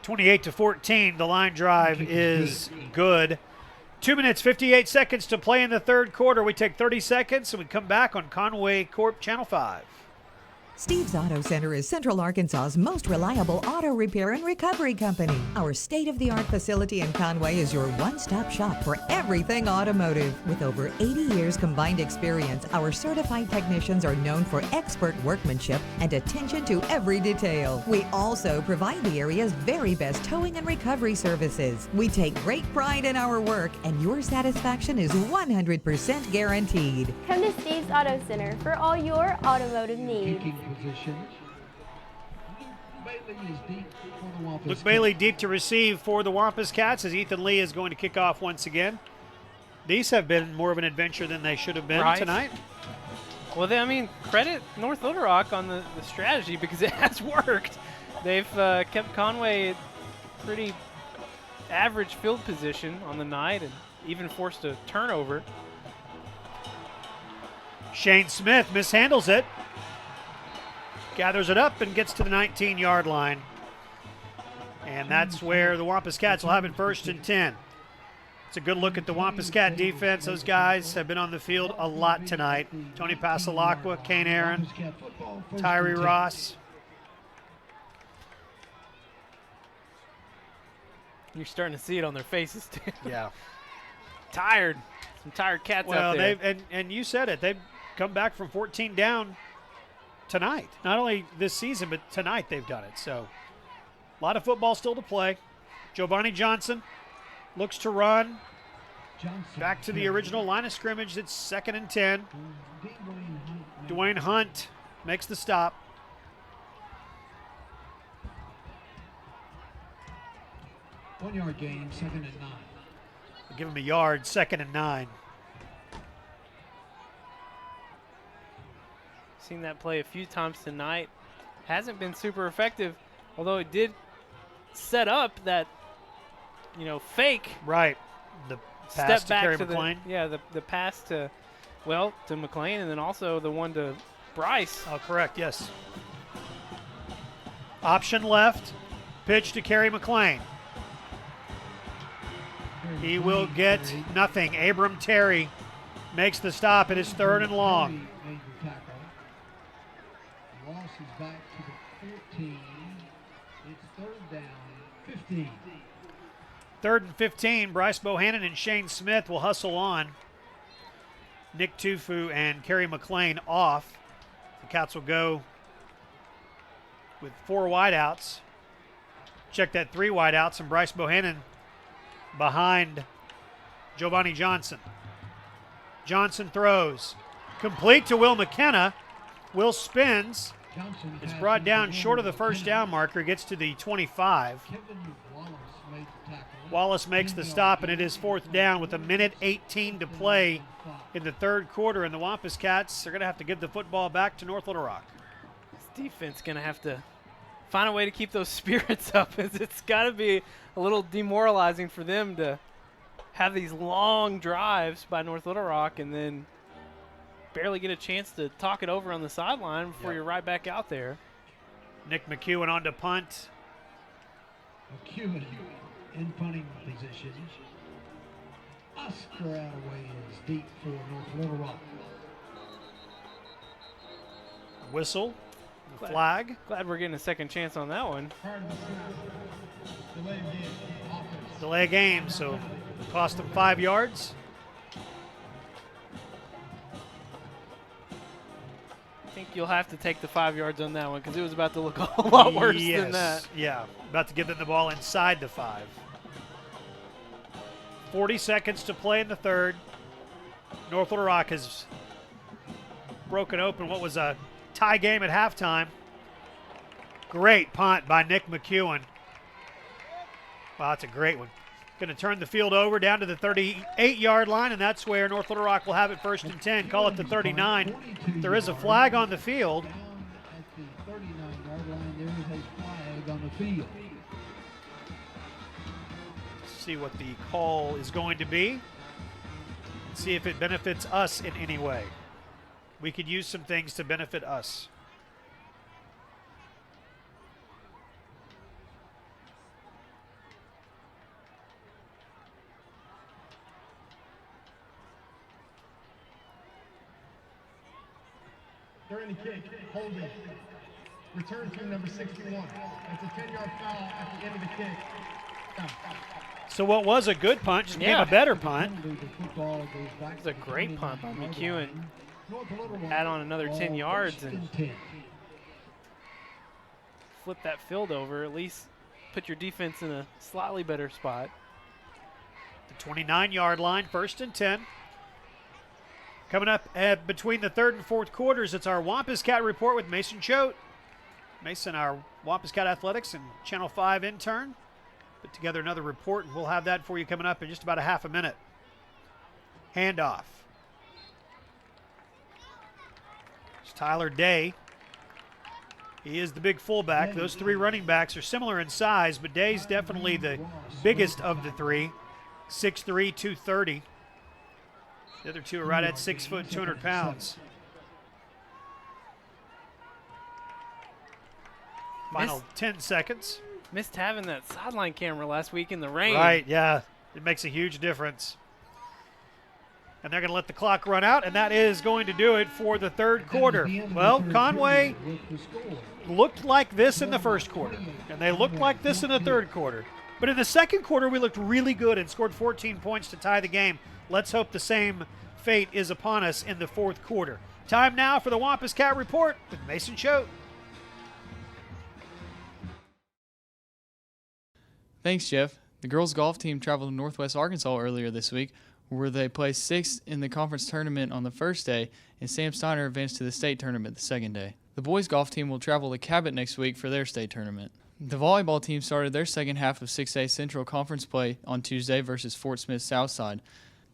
28-14, the line drive is good. 2 minutes, 58 seconds to play in the third quarter. We take 30 seconds and we come back on Conway Corp Channel 5. Steve's Auto Center is Central Arkansas's most reliable auto repair and recovery company. Our state-of-the-art facility in Conway is your one-stop shop for everything automotive. With over 80 years combined experience, our certified technicians are known for expert workmanship and attention to every detail. We also provide the area's very best towing and recovery services. We take great pride in our work, and your satisfaction is 100% guaranteed. Come to Steve's Auto Center for all your automotive needs. Position. Luke Bailey deep to receive for the Wampus Cats as Ethan Lee is going to kick off once again. These have been more of an adventure than they should have been tonight. Well, I mean, credit North Little Rock on the strategy because it has worked. They've kept Conway at pretty average field position on the night and even forced a turnover. Shane Smith mishandles it. Gathers it up and gets to the 19-yard line. And that's where the Wampus Cats will have it 1st and 10. It's a good look at the Wampus Cat defense. Those guys have been on the field a lot tonight. Tony Pasalacqua, Kane Aaron, Tyree Ross. You're starting to see it on their faces, too. Yeah. Tired. Some tired cats out there. And you said it. They've come back from 14 down tonight. Not only this season, but tonight they've done it. So a lot of football still to play. Giovanni Johnson looks to run. Back to the original line of scrimmage. It's 2nd and 10. Dwayne Hunt makes the stop. One-yard gain, 2nd and 9. Give him a yard, 2nd and 9. Seen that play a few times tonight. Hasn't been super effective, although it did set up that, fake. Right. The pass to Kerry McLean. The pass to McLean, and then also the one to Bryce. Oh, correct, yes. Option left, pitch to Kerry McLean. He will get nothing. Abram Terry makes the stop. It is 3rd and long. Ross is back to the 14. It's 3rd down, 15. 3rd and 15. Bryce Bohannon and Shane Smith will hustle on. Nick Tufu and Kerry McLean off. The Cats will go with 4 wideouts. Check that, 3 wideouts, and Bryce Bohannon behind Giovanni Johnson. Johnson throws. Complete to Will McKenna. Will spins. It's brought down short of the first down marker. Gets to the 25. Wallace makes the stop, and it is 4th down with 1:18 to play in the third quarter. And the Wampus Cats are going to have to give the football back to North Little Rock. This defense going to have to find a way to keep those spirits up. It's got to be a little demoralizing for them to have these long drives by North Little Rock and then barely get a chance to talk it over on the sideline before you're right back out there. Nick McEwen on to punt. McEwen in punting position. Oscar Attaway is deep for North Little Rock. whistle, the flag. Glad we're getting a second chance on that one. Delay game, so cost them 5 yards. I think you'll have to take the 5 yards on that one because it was about to look a lot worse than that. Yeah, about to give them the ball inside the 5. 40 seconds to play in the third. North Little Rock has broken open what was a tie game at halftime. Great punt by Nick McEwen. Wow, that's a great one. Going to turn the field over down to the 38-yard line, and that's where North Little Rock will have it 1st and 10. Call it the 39. There is a flag on the field. At the 39-yard line, there is a flag on the field. See what the call is going to be. See if it benefits us in any way. We could use some things to benefit us. During the kick, holding. Return to number 61. That's a 10-yard foul at the end of the kick. So what was a good punt just became a better punt. It's a great punt by McEwen. Add on another 10 yards and flip that field over. At least put your defense in a slightly better spot. The 29-yard line, 1st and 10. Coming up between the third and fourth quarters, it's our Wampus Cat Report with Mason Choate. Mason, our Wampus Cat Athletics and Channel 5 intern, put together another report, and we'll have that for you coming up in just about a half a minute. Handoff. It's Tyler Day. He is the big fullback. Those 3 running backs are similar in size, but Day's definitely the biggest of the 3. 6'3", 230. The other 2 are right at 6 foot, 200 pounds. Final 10 seconds. Missed having that sideline camera last week in the rain. Right, yeah. It makes a huge difference. And they're going to let the clock run out, and that is going to do it for the third quarter. Well, Conway looked like this in the first quarter, and they looked like this in the third quarter. But in the second quarter, we looked really good and scored 14 points to tie the game. Let's hope the same fate is upon us in the fourth quarter. Time now for the Wampus Cat Report with Mason Choate. Thanks, Jeff. The girls' golf team traveled to Northwest Arkansas earlier this week, where they placed 6th in the conference tournament on the first day, and Sam Steiner advanced to the state tournament the second day. The boys' golf team will travel to Cabot next week for their state tournament. The volleyball team started their second half of 6A Central Conference play on Tuesday versus Fort Smith Southside.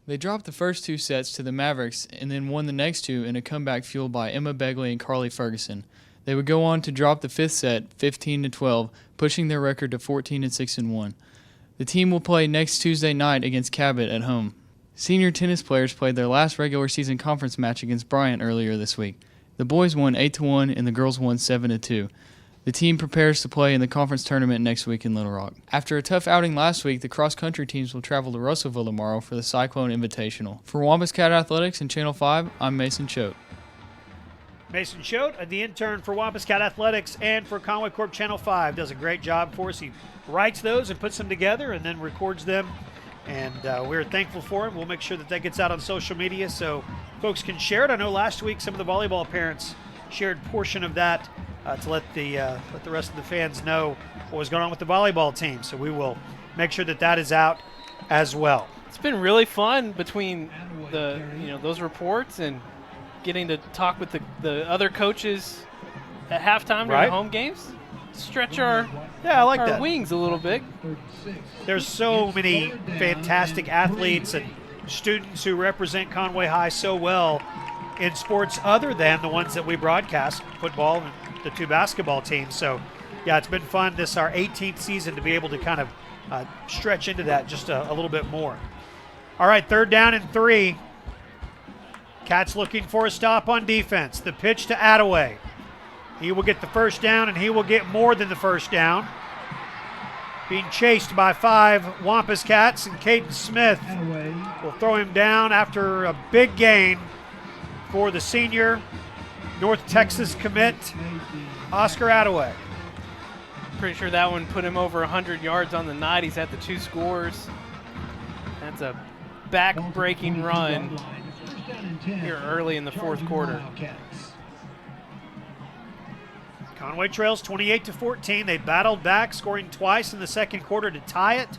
They dropped the first 2 sets to the Mavericks and then won the next 2 in a comeback fueled by Emma Begley and Carly Ferguson. They would go on to drop the 5th set 15-12, pushing their record to 14-6-1. The team will play next Tuesday night against Cabot at home. Senior tennis players played their last regular season conference match against Bryant earlier this week. The boys won 8-1 and the girls won 7-2. The team prepares to play in the conference tournament next week in Little Rock. After a tough outing last week, the cross-country teams will travel to Russellville tomorrow for the Cyclone Invitational. For Wampus Cat Athletics and Channel 5, I'm Mason Choate. Mason Choate, the intern for Wampus Cat Athletics and for Conway Corp Channel 5, does a great job for us. He writes those and puts them together and then records them, and we're thankful for him. We'll make sure that gets out on social media so folks can share it. I know last week some of the volleyball parents shared a portion of that to let the rest of the fans know what was going on with the volleyball team. So we will make sure that is out as well. It's been really fun between the those reports and getting to talk with the other coaches at halftime during the home games. Stretch our wings a little bit. There's so many fantastic athletes and students who represent Conway High so well in sports other than the ones that we broadcast, football and the 2 basketball teams. So, yeah, it's been fun this our 18th season to be able to kind of stretch into that just a little bit more. All right, 3rd down and 3. Cats looking for a stop on defense. The pitch to Attaway. He will get the first down, and he will get more than the first down. Being chased by 5 Wampus Cats, and Caden Smith will throw him down after a big gain for the senior North Texas commit Oscar Attaway. Pretty sure that one put him over 100 yards on the night. He's had the 2 scores. That's a back-breaking run here early in the 4th quarter. Conway trails 28-14. They battled back, scoring twice in the 2nd quarter to tie it.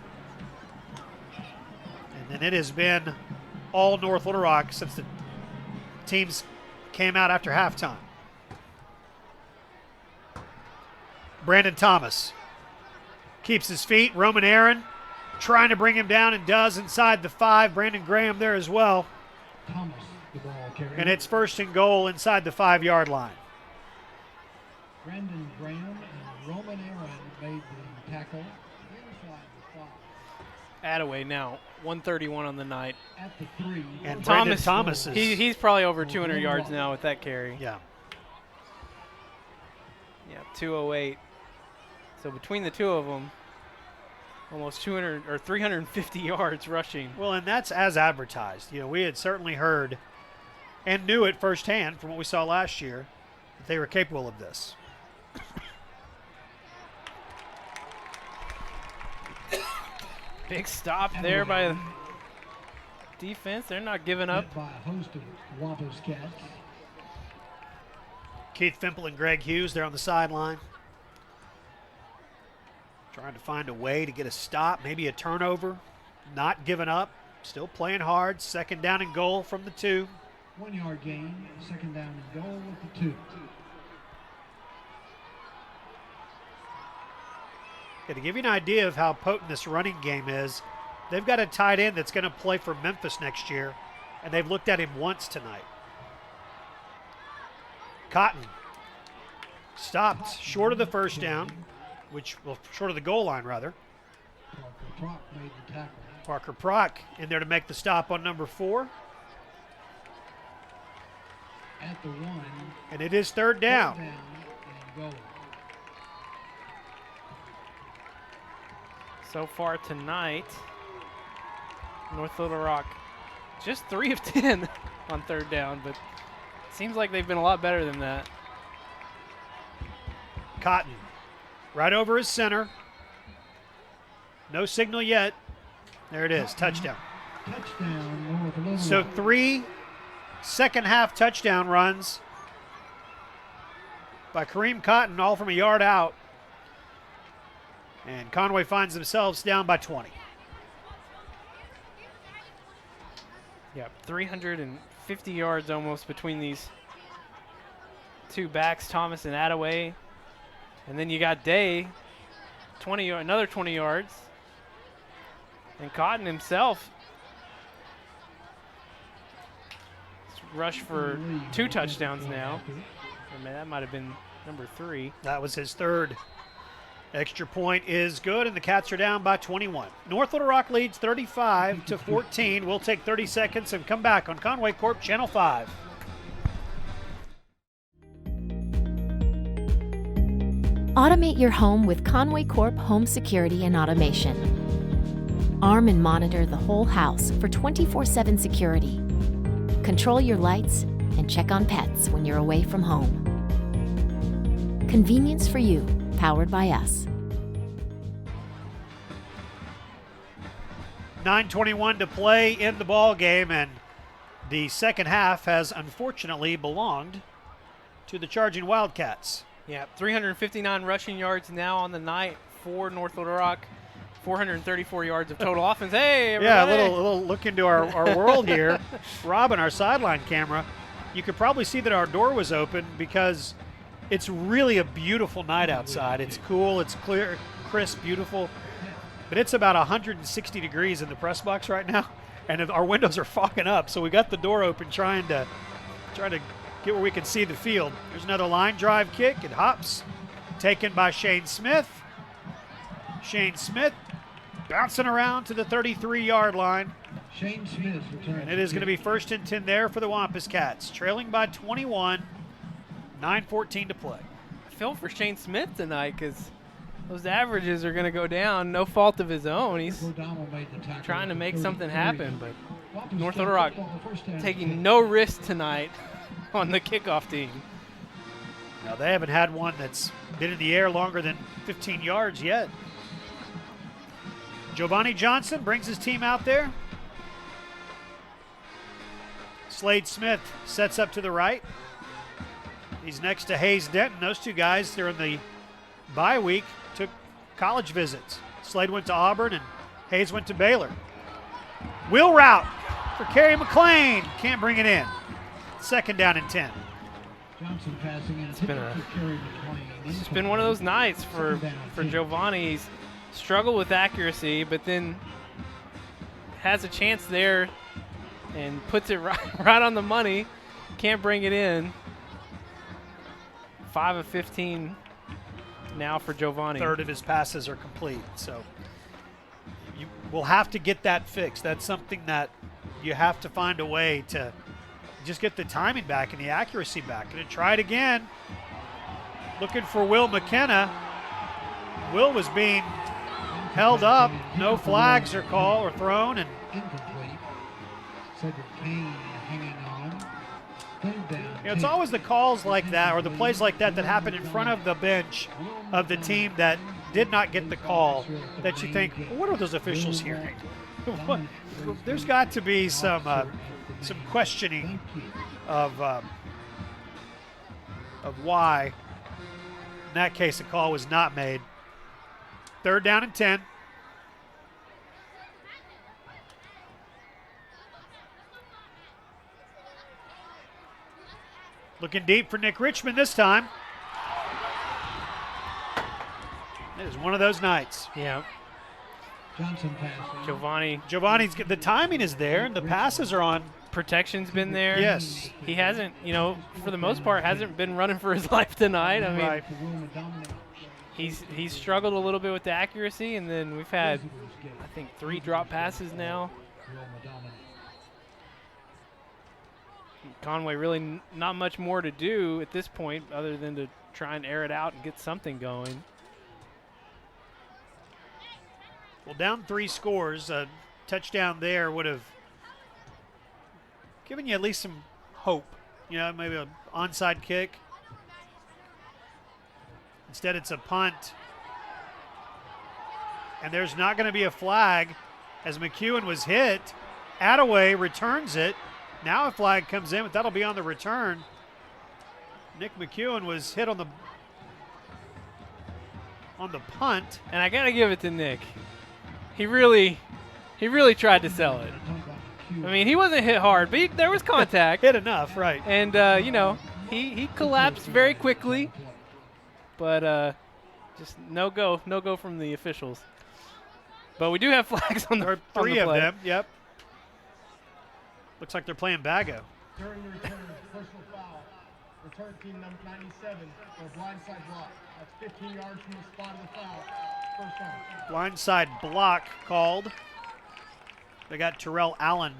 And then it has been all North Little Rock since the teams came out after halftime. Brandon Thomas keeps his feet. Roman Aaron trying to bring him down and does inside the 5. Brandon Graham there as well. Thomas, the ball carrier. And it's 1st and goal inside the 5-yard line. Brandon Graham and Roman Aaron made the tackle inside the 5. Attaway now 131 on the night. At the 3. And Thomas is he's probably over 200 yards now with that carry. Yeah. Yeah, 208. So between the two of them, almost 200 or 350 yards rushing. Well, and that's as advertised. You know, we had certainly heard and knew it firsthand from what we saw last year that they were capable of this. Big stop there by the defense. They're not giving up. By a host of Wampus Cats. Keith Fimple and Greg Hughes there on the sideline. Trying to find a way to get a stop, maybe a turnover. Not giving up. Still playing hard. 2nd down and goal from the 2. 1-yard gain. 2nd down and goal with the 2. Yeah, to give you an idea of how potent this running game is, they've got a tight end that's going to play for Memphis next year, and they've looked at him once tonight. Cotton stopped short of the 1st down, short of the goal line, rather. Parker Prock made the tackle. Parker Prock in there to make the stop on number 4. At the 1. And it is 3rd down. 3rd down and goal. So far tonight, North Little Rock just 3 of 10 on 3rd down, but it seems like they've been a lot better than that. Cotton right over his center. No signal yet. There it is, touchdown. Touchdown, North Little Rock. So 3 second-half touchdown runs by Kareem Cotton, all from a yard out. And Conway finds themselves down by 20. Yeah, 350 yards almost between these 2 backs, Thomas and Attaway. And then you got Day, another 20 yards. And Cotton himself rushed for 2 touchdowns now. I mean, that might have been number 3. That was his 3rd. Extra point is good, and the Cats are down by 21. North Little Rock leads 35-14. We'll take 30 seconds and come back on Conway Corp Channel 5. Automate your home with Conway Corp Home Security and Automation. Arm and monitor the whole house for 24/7 security. Control your lights and check on pets when you're away from home. Convenience for you, powered by us. 9:21 to play in the ball game, and the 2nd half has unfortunately belonged to the Charging Wildcats. Yeah, 359 rushing yards now on the night for North Little Rock. 434 yards of total offense. Hey, everybody. Yeah, a little look into our world here. Robin, our sideline camera, you could probably see that our door was open because it's really a beautiful night outside. It's cool, it's clear, crisp, beautiful. But it's about 160 degrees in the press box right now, and our windows are fogging up. So we got the door open trying to get where we can see the field. There's another line drive kick. It hops. Taken by Shane Smith. Shane Smith bouncing around to the 33-yard line. Shane Smith returns. And it is going to be 1st and 10 there for the Wampus Cats. Trailing by 21. 9:14 to play. I feel for Shane Smith tonight because those averages are going to go down. No fault of his own. He's trying to make something happen, but North Little Rock taking no risk tonight on the kickoff team. Now, they haven't had one that's been in the air longer than 15 yards yet. Giovanni Johnson brings his team out there. Slade Smith sets up to the right. He's next to Hayes Denton. Those two guys, during the bye week, took college visits. Slade went to Auburn and Hayes went to Baylor. Wheel route for Kerry McLean. Can't bring it in. 2nd down and 10. Johnson passing in. It's been one of those nights for Giovanni. He's struggled with accuracy, but then has a chance there and puts it right on the money. Can't bring it in. 5 of 15 now for Giovanni. 1/3 of his passes are complete. So you will have to get that fixed. That's something that you have to find a way to just get the timing back and the accuracy back. Going to try it again. Looking for Will McKenna. Will was being held up. No flags are called or thrown. And Incomplete. Cedric Kane hanging on. it's always the calls like that or the plays like that that happen in front of the bench of the team that did not get the call that you think, well, what are those officials hearing? There's got to be some questioning of why, in that case, a call was not made. 3rd down and 10. Looking deep for Nick Richmond this time. It is one of those nights. Yeah. Johnson passing. Giovanni's, the timing is there and the passes are on. Protection's been there. Yes. He hasn't, for the most part, hasn't been running for his life tonight. I mean, he's struggled a little bit with the accuracy, and then we've had, I think, 3 drop passes now. Conway really not much more to do at this point other than to try and air it out and get something going. Well, down 3 scores, a touchdown there would have given you at least some hope. Maybe an onside kick. Instead, it's a punt. And there's not going to be a flag as McEwen was hit. Attaway returns it. Now a flag comes in, but that'll be on the return. Nick McEwen was hit on the punt. And I got to give it to Nick. He really tried to sell it. I mean, he wasn't hit hard, but there was contact. Hit enough, right. And, he collapsed very quickly. But just no go from the officials. But we do have flags on the There are 3 on the of play. them, yep. Looks like they're playing Bago. During the return, personal foul. Return team number 97 for a blindside block. That's 15 yards from the spot of the foul. First down. Blindside block called. They got Terrell Allen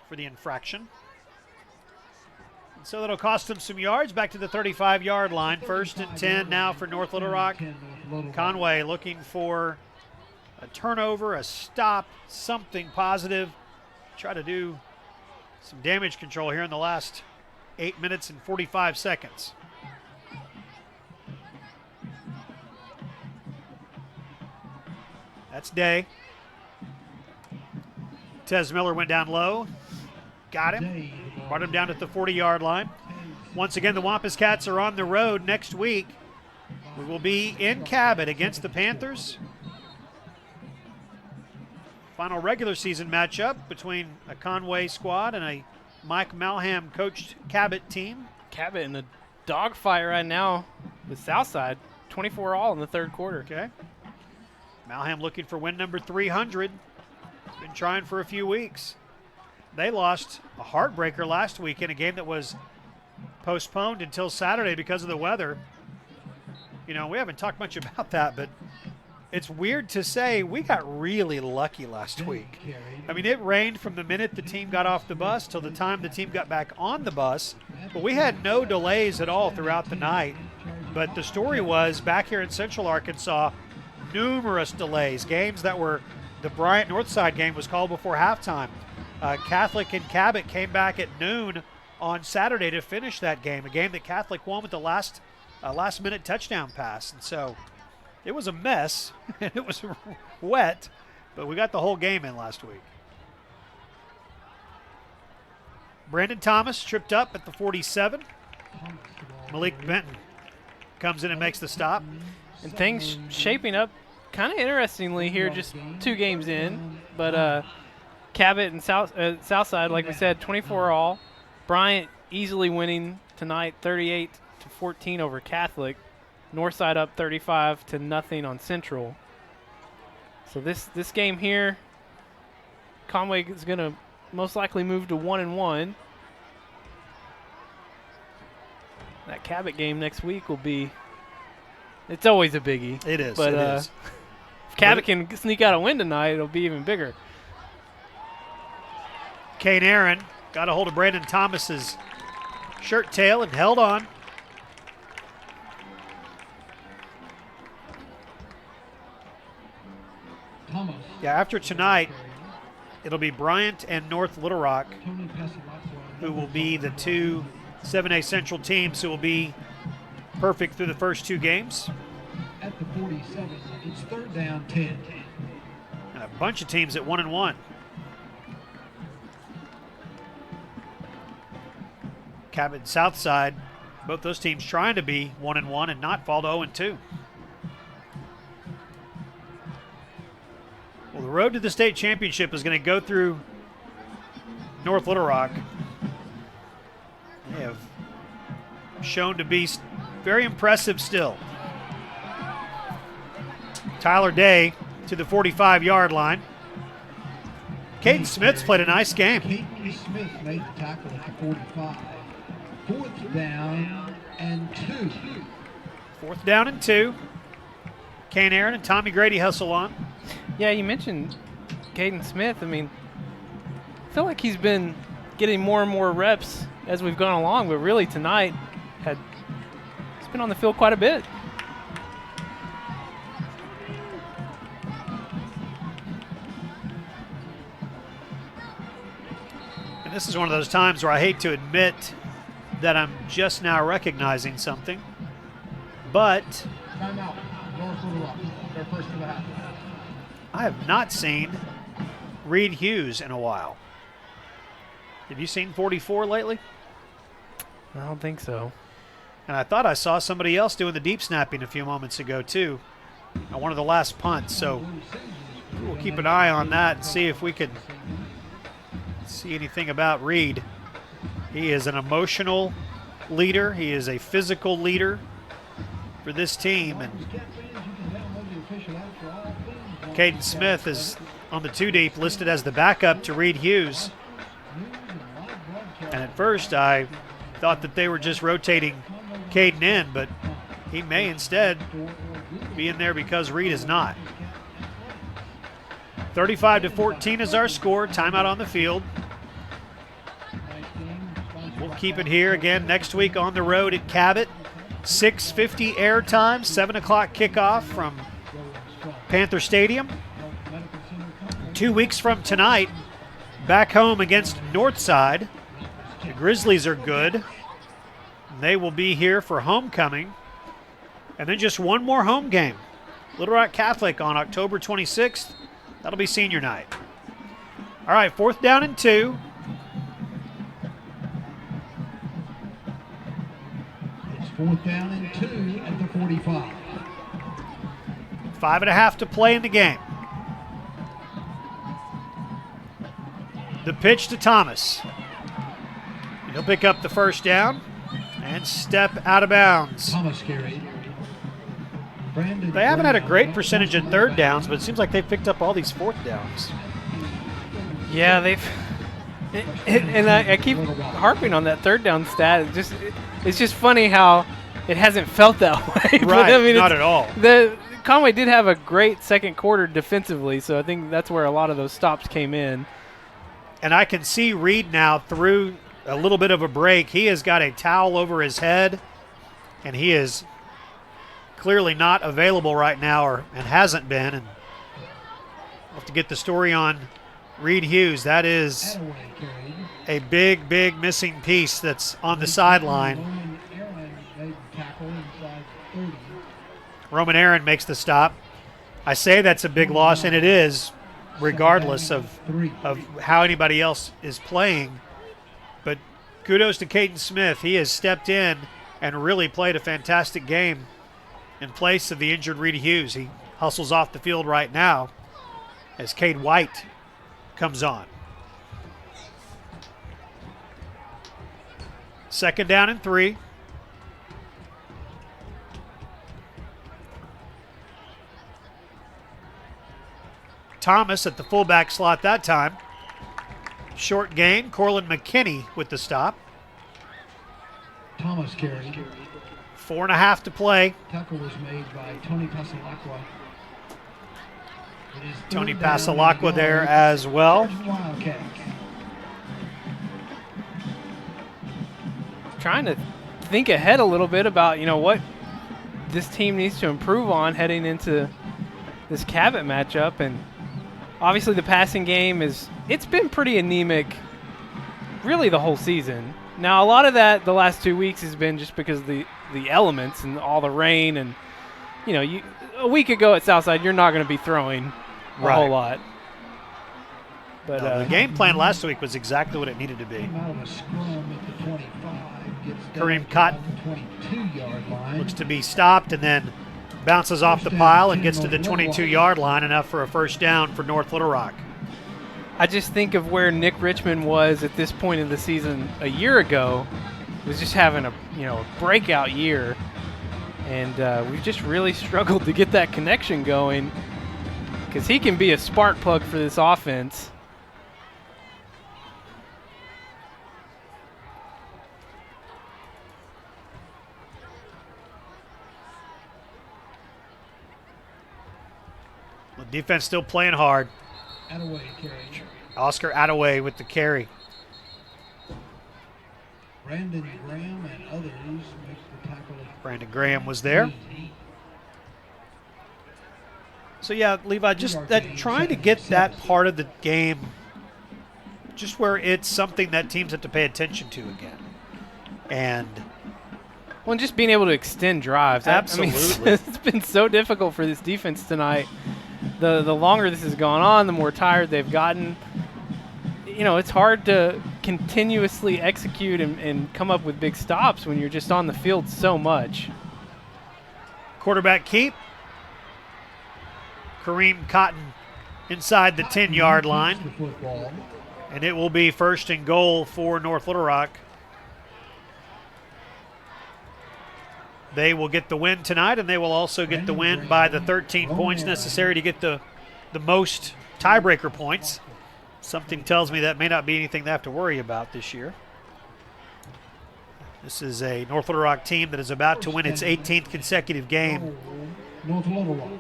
for the infraction. And so that'll cost them some yards. Back to the 35-yard line. 1st and 10 now for North Little Rock. Conway looking for a turnover, a stop, something positive. Try to do some damage control here in the last 8 minutes and 45 seconds. That's Day. Tez Miller went down low. Got him. Brought him down at the 40-yard line. Once again, the Wampus Cats are on the road next week. We will be in Cabot against the Panthers. Final regular season matchup between a Conway squad and a Mike Malham coached Cabot team. Cabot in a dogfight right now with Southside. 24 all in the 3rd quarter. Okay. Malham looking for win number 300. Been trying for a few weeks. They lost a heartbreaker last week in a game that was postponed until Saturday because of the weather. We haven't talked much about that, but it's weird to say we got really lucky last week. I mean, it rained from the minute the team got off the bus till the time the team got back on the bus, but we had no delays at all throughout the night. But the story was, back here in Central Arkansas, numerous delays. Games that were, the Bryant Northside game was called before halftime. Catholic and Cabot came back at noon on Saturday to finish that game, a game that Catholic won with the last-minute touchdown pass. And so it was a mess, and it was wet, but we got the whole game in last week. Brandon Thomas tripped up at the 47. Malik Benton comes in and makes the stop. And things shaping up kind of interestingly here, just 2 games in. But Cabot and Southside, like we said, 24 all. Bryant easily winning tonight, 38-14 over Catholic. Northside up 35-0 on Central. So this game here, Conway is going to most likely move to 1-1. That Cabot game next week will be, it's always a biggie. It is, but, it is. If Cabot can sneak out a win tonight, it'll be even bigger. Kane Aaron got a hold of Brandon Thomas's shirt tail and held on. Thomas. Yeah, after tonight, it'll be Bryant and North Little Rock who will be the 2 7A Central teams who will be perfect through the first 2 games. At the 47, it's 3rd down 10. And a bunch of teams at 1-1. Cabot and Southside, both those teams trying to be 1-1 and not fall to 0-2. Well, the road to the state championship is going to go through North Little Rock. They have shown to be very impressive still. Tyler Day to the 45-yard line. Caden Smith's played a nice game. Caden Smith made the tackle at the 45. 4th down and 2. 4th down and 2. Kane Aaron and Tommy Grady hustle on. Yeah, you mentioned Caden Smith. I mean, I feel like he's been getting more and more reps as we've gone along, but really tonight he's been on the field quite a bit. And this is one of those times where I hate to admit that I'm just now recognizing something, but Timeout. North Little Rock. Their first of the half. I have not seen Reed Hughes in a while. Have you seen 44 lately? I don't think so. And I thought I saw somebody else doing the deep snapping a few moments ago, too, on one of the last punts. So we'll keep an eye on that and see if we can see anything about Reed. He is an emotional leader. He is a physical leader for this team. And Caden Smith is on the 2 deep, listed as the backup to Reed Hughes. And at first I thought that they were just rotating Caden in, but he may instead be in there because Reed is not. 35-14 is our score. Timeout on the field. We'll keep it here again next week on the road at Cabot. 6:50 airtime, 7 o'clock kickoff from Panther Stadium. 2 weeks from tonight, back home against Northside. The Grizzlies are good. They will be here for homecoming. And then just one more home game. Little Rock Catholic on October 26th. That'll be senior night. All right, 4th down and 2. It's 4th down and 2 at the 45. 5.5 to play in the game. The pitch to Thomas. He'll pick up the first down and step out of bounds. Thomas carried. They haven't had a great percentage of 3rd downs, but it seems like they've picked up all these 4th downs. Yeah, they've. And I keep harping on that 3rd down stat. It's just funny how it hasn't felt that way. Right, I mean, not at all. Conway did have a great second quarter defensively, so I think that's where a lot of those stops came in. And I can see Reed now through a little bit of a break. He has got a towel over his head, and he is clearly not available right now, and hasn't been. And we'll have to get the story on Reed Hughes. That is a big, big missing piece that's on the sideline. Roman Aaron made the tackle inside 30. Roman Aaron makes the stop. I say that's a big loss, and it is, regardless of how anybody else is playing. But kudos to Caden Smith. He has stepped in and really played a fantastic game in place of the injured Reedy Hughes. He hustles off the field right now as Cade White comes on. 2nd down and 3. Thomas at the fullback slot that time. Short gain. Corlin McKinney with the stop. Thomas carried. 4.5 to play. Tackle was made by Tony Pasalacqua. Tony Pasalacqua there as well. Trying to think ahead a little bit about, what this team needs to improve on heading into this Cabot matchup. And obviously the passing game it's been pretty anemic really the whole season. Now, a lot of that the last 2 weeks has been just because of the elements and all the rain. And, a week ago at Southside, you're not going to be throwing a whole lot. But no, the game plan last week was exactly what it needed to be. Out of a scrum at the 25, Kareem Cotton 22-yard line. looks to be stopped and then bounces off the pile and gets to the 22-yard line, enough for a first down for North Little Rock. I just think of where Nick Richmond was at this point in the season a year ago. He was just having a breakout year, and we've just really struggled to get that connection going because he can be a spark plug for this offense. The defense still playing hard. Attaway carry. Oscar Attaway with the carry. Brandon Graham and others make the tackle. Brandon Graham was there. So yeah, Levi, just that trying to get that part of the game just where it's something that teams have to pay attention to again. And just being able to extend drives. Absolutely. It's been so difficult for this defense tonight. The longer this has gone on, the more tired they've gotten. It's hard to continuously execute and come up with big stops when you're just on the field so much. Quarterback keep. Kareem Cotton inside the 10-yard line. And it will be 1st and goal for North Little Rock. They will get the win tonight, and they will also get the win by the 13 points necessary to get the most tiebreaker points. Something tells me that may not be anything they have to worry about this year. This is a North Little Rock team that is about to win its 18th consecutive game. North Little Rock.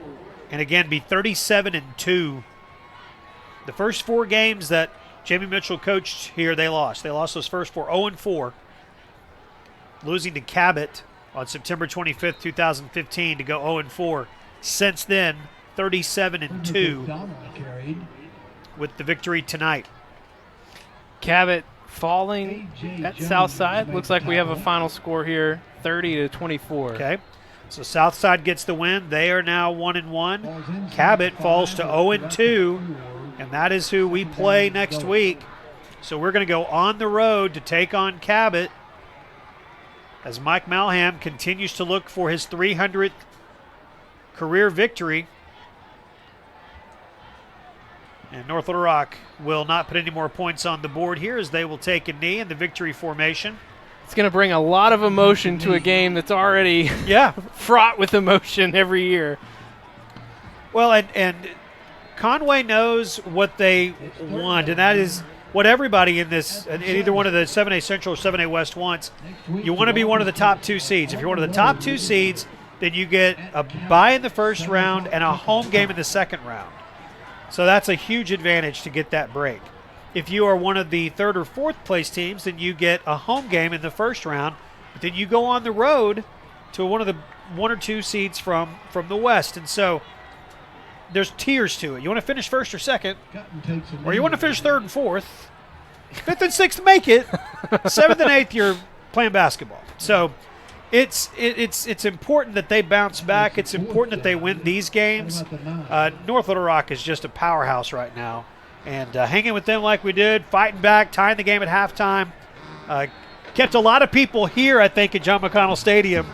And again, be 37-2. The first 4 games that Jamie Mitchell coached here, they lost. They lost those first 4, 0-4. Losing to Cabot on September 25th, 2015 to go 0-4. Since then, 37-2 with the victory tonight. Cabot falling at Southside. Looks like we have a final score here, 30-24. Okay. So Southside gets the win. They are now 1-1. Cabot falls to 0-2, and that is who we play next week. So we're going to go on the road to take on Cabot as Mike Malham continues to look for his 300th career victory. And North Little Rock will not put any more points on the board here as they will take a knee in the victory formation. It's going to bring a lot of emotion to a game that's already fraught with emotion every year. Well, and Conway knows what they want, and that is what everybody in this, in either one of the 7A Central or 7A West wants. You want to be one of the top 2 seeds. If you're one of the top 2 seeds, then you get a bye in the first round and a home game in the second round. So that's a huge advantage to get that break. If you are one of the 3rd or 4th place teams, then you get a home game in the first round, but then you go on the road to one of the 1 or 2 seeds from the West. And so there's tiers to it. You want to finish 1st or 2nd, or you want to finish 3rd and 4th, 5th and 6th make it. 7th and 8th, you're playing basketball. So it's important that they bounce back. It's important that they win these games. North Little Rock is just a powerhouse right now. And hanging with them like we did, fighting back, tying the game at halftime, kept a lot of people here, I think, at John McConnell Stadium,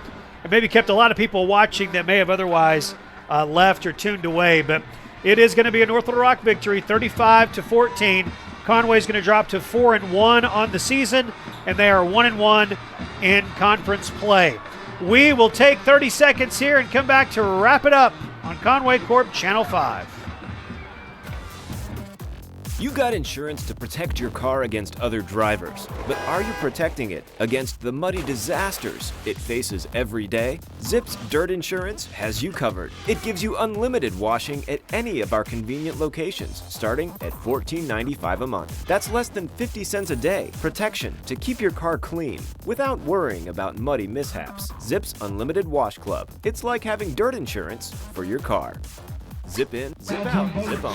and maybe kept a lot of people watching that may have otherwise left or tuned away. But it is going to be a North Little Rock victory, 35-14. Conway's going to drop to 4-1 on the season, and they are 1-1 in conference play. We will take 30 seconds here and come back to wrap it up on Conway Corp Channel 5. You got insurance to protect your car against other drivers, but are you protecting it against the muddy disasters it faces every day? Zip's Dirt Insurance has you covered. It gives you unlimited washing at any of our convenient locations, starting at $14.95 a month. That's less than 50 cents a day. Protection to keep your car clean without worrying about muddy mishaps. Zip's Unlimited Wash Club. It's like having dirt insurance for your car. Zip in, zip out, zip on.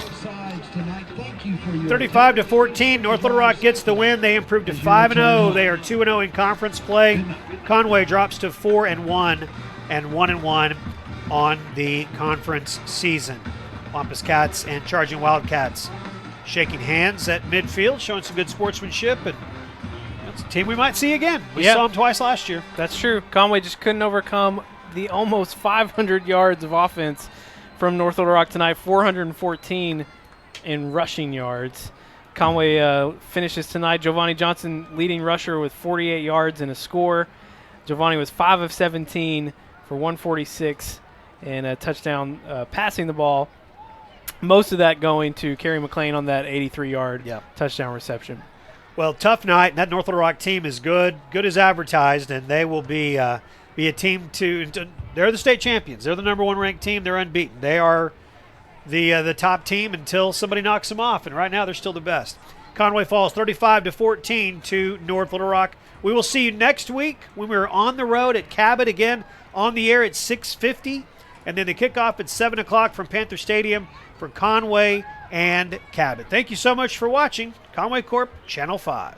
35-14, North Little Rock gets the win. They improved to 5-0. They are 2-0 in conference play. Conway drops to 4-1 and 1-1 on the conference season. Wampus Cats and Charging Wildcats shaking hands at midfield, showing some good sportsmanship, and that's a team we might see again. We saw them twice last year. That's true. Conway just couldn't overcome the almost 500 yards of offense from North Little Rock tonight, 414 in rushing yards. Conway finishes tonight. Giovanni Johnson leading rusher with 48 yards and a score. Giovanni was 5 of 17 for 146 and a touchdown passing the ball. Most of that going to Kerry McLean on that 83-yard touchdown reception. Well, tough night, and that North Little Rock team is good as advertised, and they will be a team to they're the state champions. They're the number 1 ranked team. They're unbeaten. They are the top team until somebody knocks them off, and right now they're still the best. Conway falls 35-14 to North Little Rock. We will see you next week when we're on the road at Cabot again, on the air at 6:50, and then the kickoff at 7 o'clock from Panther Stadium for Conway and Cabot. Thank you so much for watching Conway Corp Channel 5.